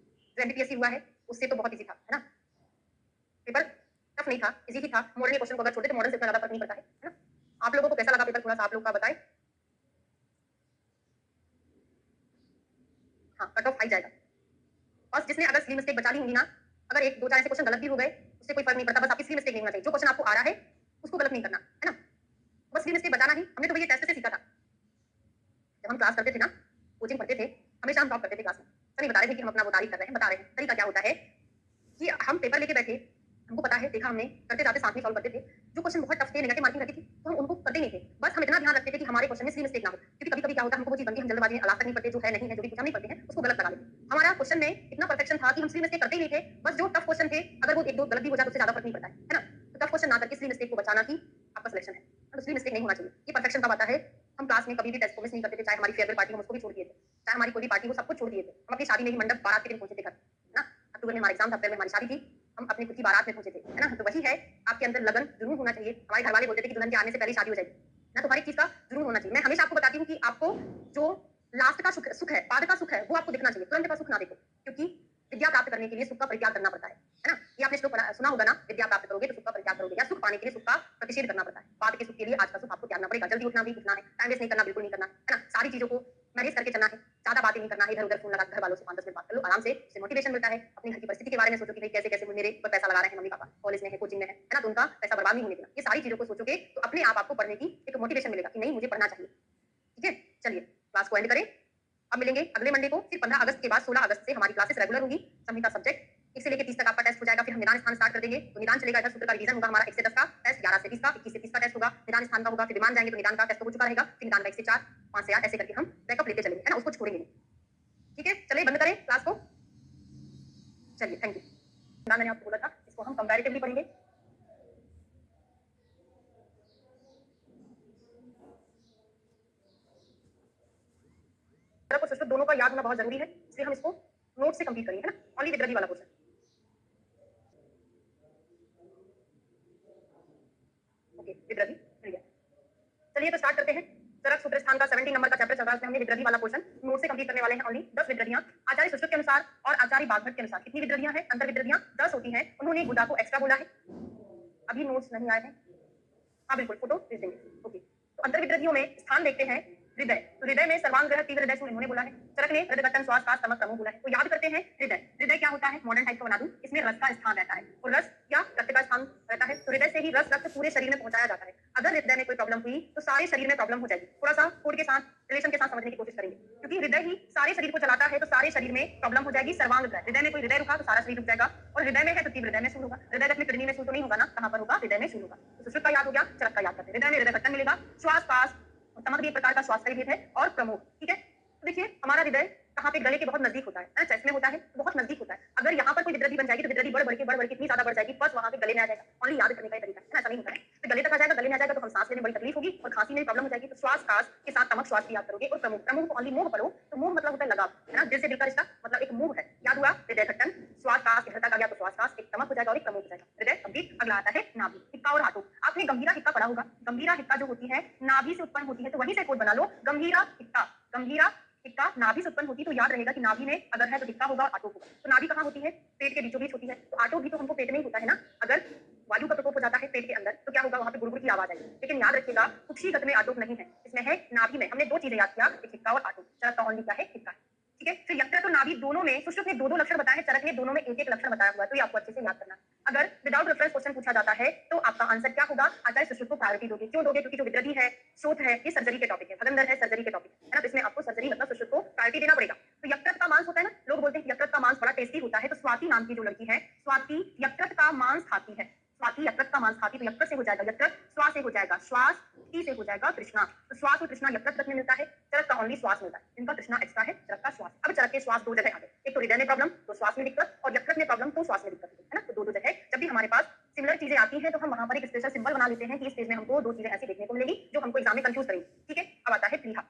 जो एमपीएससी हुआ है उससे तो बहुत इजी था, है ना? पेपर टफ नहीं था, इजी ही था। मॉडर्न के क्वेश्चन को अगर छोड़ते तो मॉडर्न से इतना ज्यादा फर्क नहीं पड़ता है ना। आप लोगों को कैसा लगा पेपर, थोड़ा सा आप लोग का बताएं। हाँ, कट ऑफ हाई जाएगा। और जिसने अगर सिली मिस्टेक बचा ली होंगी ना, अगर एक दो चार ऐसे क्वेश्चन गलत भी हो गए, उससे कोई फर्क नहीं पड़ता, बस आपकी सिली मिस्टेक नहीं होना चाहिए। जो क्वेश्चन आपको आ रहा है उसको गलत नहीं करना है ना, बस सिली मिस्टेक बचाना ही। हमने तो भैया टेस्ट से सीखा था, जब हम क्लास करते थे ना, कोचिंग पढ़ते थे, हमेशा हम टॉप करते थे क्लास में। सर ये बता रहे थे कि हम अपना वो तारीफ कर रहे हैं, बता रहे हैं। तरीका क्या होता है कि हम पेपर लेके बैठे, हमको पता है, देखा हमने, करते जाते साथ में सॉल्व करते थे। जो क्वेश्चन बहुत टफ थे, नेगेटिव मार्किंग रहती थी, तो हम उनको करते नहीं थे। बस हम इतना ध्यान रखते थे कि हमारे क्वेश्चन में सिली मिस्टेक ना हो, क्योंकि कभी कभी क्या होता है, हमको वो चीज बनती है, हम जल्दबाजी में अलाप तक नहीं पढ़ते, जो है नहीं है, जो भी पूछा नहीं पढ़ते हैं, उसको गलत लगा लेते। हमारा क्वेश्चन में इतना परफेक्शन था कि हम सिली मिस्टेक करते ही नहीं थे। बस जो टफ क्वेश्चन थे, अगर वो एक दो गलत भी हो जाए तो उससे ज्यादा फर्क नहीं पड़ता है ना। तो टफ क्वेश्चन ना करके सिली मिस्टेक को बचाना ही आपका सिलेक्शन है, तो सिली मिस्टेक नहीं होना चाहिए। ये परफेक्शन कब आता है, हम क्लास में कभी भी टेस्ट को मिस नहीं करते थे, चाहे हमारी फेवरेट पार्टी हो, उसको भी छोड़ दिए थे, चाहे हमारी कोई भी पार्टी हो, सब कुछ छोड़ दिए थे। हम अपनी शादी में ही मंडप बारात के दिन पहुंचे थे घर ना। अक्टूबर में हमारा एग्जाम था, अप्रैल में हमारी शादी थी, हम अपनी खुद की बारात में पहुंचे थे, है ना। तो वही है, आपके अंदर लगन जुनून होना चाहिए। हमारे घर वाले बोलते थे कि दुल्हन के आने से पहले शादी हो जाएगी ना, तो हर एक चीज का जुनून होना चाहिए। मैं हमेशा आपको बताती हूँ कि आपको जो लास्ट का सुख है, बाद का सुख है, वो आपको दिखना चाहिए, तुरंत का सुख ना देखो, क्योंकि विद्या प्राप्त करने के लिए सुख का परित्याग करना पड़ता है ना। ये आपने श्लोक सुना होगा ना, विद्या प्राप्त करोगे तो सुख का परित्याग करोगे, या सुख पाने के लिए सुख का प्रतिषेध करना पड़ता है। बाद के सुख के लिए आज का सुख आपको त्यागना पड़ेगा। जल्दी उठना भी उठना है, टाइम वेस्ट नहीं करना, बिल्कुल नहीं करना है ना। सारी चीजों को मैनेज करके चलना है, ज्यादा बातें नहीं करना है, इधर उधर फोन लगा घर वालों से 5-10 मिनट बात कर लो आराम से, उससे मोटिवेशन मिलता है। अपनी घर की परिस्थिति के बारे में सोचो कि भाई कैसे कैसे मेरे पर पैसा लगा रहे हैं मम्मी पापा, कॉलेज में है, कोचिंग में है ना, तो उनका पैसा बर्बाद नहीं होने देना। ये सारी चीजों को सोचोगे तो अपने आप आपको पढ़ने की एक मोटिवेशन मिलेगा कि नहीं मुझे पढ़ना चाहिए। ठीक है, चलिए क्लास को एंड करें। अब मिलेंगे अगले मंडे को, फिर 15 अगस्त के बाद 16 अगस्त से हमारी क्लासेस रेगुलर होगी। संहिता सब्जेक्ट 1 से लेकर 30 तक आपका टेस्ट हो जाएगा, फिर हम निदान स्थान स्टार्ट कर देंगे। तो निदान चलेगा, इधर सूत्र का रिवीजन होगा हमारा 1 से 10 का टेस्ट, 11 से 20 का, 21 से 30 का टेस्ट होगा, निदान स्थान का होगा, फिर विमान जाएंगे तो निदान का टेस्ट हो चुका रहेगा, फिर निदान का 1 से 4, 5 से 8 ऐसे करके हम बैकअप लेते चलेंगे, है ना, उसको छोड़ेंगे नहीं। ठीक है, चलिए बंद करें क्लास को। चलिए थैंक यू। मैंने आपको बोला था इसको हम कंपैरेटिवली पढ़ेंगे। दोनों का याद होना बहुत जरूरी है, इसलिए हम इसको नोट से कंप्लीट करेंगे, है ना। ओनली विद्यार्थी वाला क्वेश्चन। ओके, विद्यार्थी मिल गया। चलिए तो स्टार्ट करते हैं। चरक सूत्र स्थान का 17 नंबर का चैप्टर चल रहा है, उसमें हमने विद्यार्थी वाला क्वेश्चन नोट से कंप्लीट करने वाले हैं। ओनली 10 विद्यार्थियां आचार्य सुश्रुत के अनुसार और आचार्य बागभट्ट के अनुसार कितनी विद्यार्थियां हैं, अंतर विद्यार्थियां 10 होती हैं। उन्होंने गुदा को एक्स्ट्रा बोला है, अभी नोट्स नहीं आए हैं। हाँ बिल्कुल, फोटो भेज देंगे। ओके, तो अंतर विद्यार्थियों में स्थान देखते हैं हृदय, तो हृदय में सर्वांग ग्रह तीव्र हृदय इन्होंने बोला है। चरक ने हृदयघट्टन श्वास कास स्तमक प्रमुख बोला है। तो याद करते हैं हृदय, हृदय क्या होता है, मॉडर्न टाइप का बना दूं, इसमें रस का स्थान रहता है, और रस या रक्त का स्थान रहता है। तो हृदय से ही रस रक्त पूरे शरीर में पहुंचाया जाता है। अगर हृदय में कोई प्रॉब्लम हुई तो सारे शरीर में प्रॉब्लम हो जाएगी। थोड़ा सा कोड के साथ रिलेशन के साथ समझने की कोशिश करेंगे, क्योंकि हृदय ही सारे शरीर को चलाता है, तो सारे शरीर में प्रॉब्लम हो जाएगी। सर्वांग ग्रह, हृदय में कोई हृदय रुका तो सारा शरीर रुक जाएगा, और हृदय में है तो तीव्र हृदय में शूल होगा। हृदय में किडनी में शूल तो नहीं होगा ना, कहां पर होगा, हृदय में शूल होगा। तो सुश्रुत का याद हो गया, चरक का याद करते हैं। हृदय में हृदयघट्टन मिलेगा, श्वास कास स्तमक भी एक प्रकार का श्वास का ही भेद है, और प्रमुख। ठीक है, तो देखिए हमारा हृदय कहाँ पे, गले के बहुत नजदीक होता है, चेस्ट में होता है, तो बहुत नजदीक होता है। अगर यहाँ पर कोई विद्यार्थी बन जाएगी तो विद्यार्थी बढ़ बढ़ के इतनी ज्यादा बढ़ जाएगी, बस वहां पे गले में आ जाएगा। ओनली याद करने का तरीका है ना, ऐसा नहीं होता है। तो गले तक आ जाएगा, गले में आ जाएगा तो हम सांस लेने में बड़ी तकलीफ होगी और खांसी में प्रॉब्लम हो जाएगी। तो श्वास कास के साथ तमक श्वास की याद करोगे, और प्रमुख, प्रमुख को ओनली मुंह पढ़ो। तो मुंह मतलब होता है लगाव, है ना, दिल से दिल का रिश्ता, मतलब एक मुंह है। याद हुआ, हृदयघट्टन श्वास कास, हृदय का गया तो श्वास कास, एक तमक हो जाएगा और एक प्रमुख हो जाएगा। हृदय कंप्लीट। अगला आता है नाभि, हिक्का और हाथों। आपने गंभीरा हिक्का पढ़ा होगा, गंभीरा हिक्का जो होती है नाभि से उत्पन्न होती है, तो वहीं से कोड बना लो, गंभीरा हिक्का। गंभीरा हिक्का नाभि से उत्पन्न होती, तो याद रहेगा कि नाभि में अगर है तो हिक्का होगा और आटो होगा। तो नाभि कहाँ होती है, पेट के बीचों बीच होती है, तो आटो भी तो हमको पेट में ही होता है ना। अगर वायु का प्रकोप हो जाता है पेट के अंदर तो क्या होगा, वहां पे गुड़गुड़ की आवाज आएगी। लेकिन याद रखिएगा कुक्षिगत में आटोप नहीं है, इसमें है नाभि में। हमने दो चीजें याद किया, एक हिक्का और आटो। चरक का ओनली क्या है, हिक्का। ठीक है, फिर यकृत और नाभि दोनों में सुश्रुत ने दो लक्षण बताए हैं, चरक ने दोनों में एक लक्षण बताया हुआ है, तो ये आपको अच्छे से याद करना। अगर विदाउट रेफरेंस क्वेश्चन पूछा जाता है तो आपका आंसर क्या होगा, आचार्य सुश्रुत को प्रायोरिटी दोगे। क्यों दोगे, क्योंकि जो विद्यार्थी है, शोध है, ये सर्जरी के टॉपिक है, भगंदर है, सर्जरी के टॉपिक है ना, तो इसमें आपको सर्जरी मतलब सुश्रुत को प्रायोरिटी देना पड़ेगा। तो यकृत का मांस होता है ना, लोग बोलते हैं यकृत का मांस बड़ा टेस्टी होता है, तो स्वाति नाम की जो लड़की है, स्वाति यकृत का मांस खाती है। स्वाति यकृत का मांस खाती, तो यकृत से हो जाएगा यकृत, श्वास से हो जाएगा श्वास, टी से हो जाएगा तृष्णा। तो श्वास और तृष्णा यकृत तक में मिलता है, चरक का ओनली श्वास मिलता है, इनका तृष्णा एक्स्ट्रा है, चरक का श्वास। अब चरक के श्वास दो जगह आ गए, एक तो हृदय में प्रॉब्लम तो श्वास में दिक्कत, और यकृत में प्रॉब्लम तो श्वास में दिक्कत है ना। तो दो जगह जब भी हमारे पास सिमिलर चीजें आती हैं तो हम वहां पर एक स्पेशल सिंबल बना लेते हैं कि इस पेज में हमको दो चीजें ऐसी देखने को मिलेगी जो हमको एग्जाम में कंफ्यूज करेंगी। ठीक है, अब आता है प्लीहा।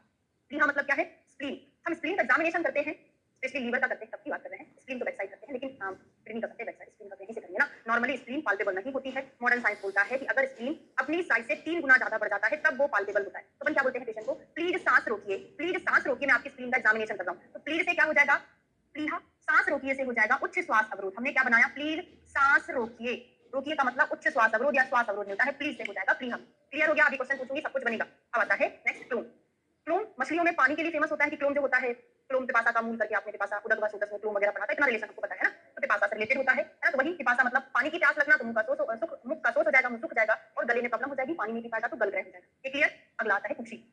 प्लीहा मतलब क्या है, स्प्लीन। हम स्प्लीन का एग्जामिनेशन करते हैं, स्पेशली लीवर का करते हैं, तब की बात कर रहे हैं। स्प्लीन तो वेबसाइट करते हैं, लेकिन किडनी का करते हैं वेबसाइट, स्प्लीन का कहीं से करेंगे ना। नॉर्मली स्प्लीन पाल्पेबल नहीं होती है, मॉडर्न साइंस बोलता है कि अगर स्प्लीन अपनी साइज से 3 गुना ज्यादा बढ़ जाता है तब वो पाल्पेबल होता है। तो अपन क्या बोलते हैं पेशेंट को, प्लीज सांस रोकिए, प्लीज सांस रोकिए, मैं आपकी स्प्लीन का एग्जामिनेशन कर रहा हूँ। तो प्लीज से क्या हो जाएगा, प्लीहा, सांस रोकिए से हो जाएगा उच्च श्वास अवरोध। हमने क्या बनाया, प्लीज सांस रोकिए, रोकिए का मतलब उच्च श्वास अवरोध या श्वास अवरोध मिलता है, प्लीज से हो जाएगा, प्ली हम क्लियर हो गया। अभी क्वेश्चन पूछूंगी, सब कुछ बनेगा। अब आता है नेक्स्ट क्लोम। क्लोम मछलियों में पानी के लिए फेमस होता है कि क्लोम जो होता है, क्लोम पिपासा का मूल करके आपने पिपासा उदक वसुदस में क्लोम वगैरह पढ़ा था, इतना रिलेशन आपको पता है ना। तो पिपासा से रिलेटेड होता है ना। तो वही पिपासा मतलब पानी की प्यास लगना, तो मुंह का सोच मुख का सोच हो जाएगा, मुंह सूख जाएगा और गले में प्रॉब्लम हो जाएगी, पानी नहीं पी पाएगा तो गल ग्रह हो जाएगा। ये क्लियर। अगला आता है कुक्षी।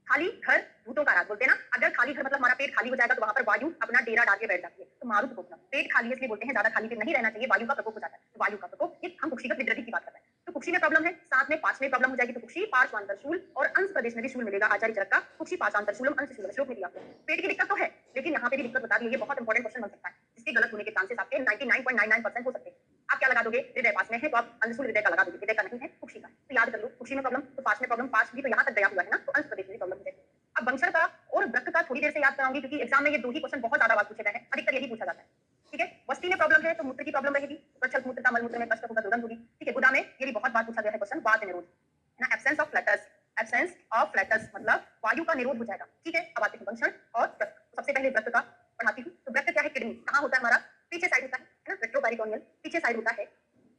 खाली घर भूतों का राज बोलते हैं ना। अगर खाली घर मतलब हमारा पेट खाली हो जाएगा तो वहां पर वायु अपना डेरा डाल के बैठ जाती है, तो मारुत प्रकोप। पेट खाली इसलिए बोलते हैं, ज्यादा खाली पेट नहीं रहना चाहिए, वायु का प्रकोप हो जाता है। तो वायु का प्रकोप, ये हम कुक्षिगत विद्रथी की बात कर रहे हैं। तो कुक्षी में प्रॉब्लम है, साथ में पांच में प्रॉब्लम हो जाएगी। तो कुक्षी पार्श्वांतर शूल और अंश प्रदेश में भी शूल मिलेगा। आचार्य चरक का कुक्षी पार्श्वांतर शूलम अंश शूल श्लोक में दिया। पेट की दिक्कत तो है, लेकिन यहाँ पे भी दिक्कत बता दी है। ये बहुत इंपॉर्टेंट क्वेश्चन बन सकता है, इसके गलत होने के चांसेस आपके 99.99% हो सकते हैं। आप क्या लगा दोगे, हृदय पास में है तो आप अंशूल हृदय का लगा दोगे, हृदय का नहीं है, कुक्षी का। तो याद कर लो, कुक्षी में प्रॉब्लम तो पास में प्रॉब्लम, पास भी तो यहाँ तक गया हुआ है ना, तो अंश प्रदेश में प्रॉब्लम हो जाएगी। अब वंशर का और वृक्क का थोड़ी देर से याद कराऊंगी, क्योंकि एग्जाम में ये दो ही क्वेश्चन बहुत ज्यादा बात पूछे गए हैं, अधिकतर यही पूछा जाता है। ठीक है। वस्ती में प्रॉब्लम है तो मूत्र की प्रॉब्लम रहेगी, प्रच्छल मूत्र का मलमूत्र में कष्ट होगा, दुर्गंध होगी। ठीक है। गुदा में ये भी बहुत बात पूछा गया है क्वेश्चन, वात निरोध है ना, absence of flats. Absence of flats मतलब वायु का निरोध हो जाएगा। ठीक है। अब आते हैं वंशर और वृक्क। सबसे पहले वृक्क का पढ़ाती हूँ। तो वृक्क क्या है, किडनी कहाँ होता है हमारा, पीछे साइड होता है ना, रेट्रोपेरिटोनियल पीछे साइड होता है।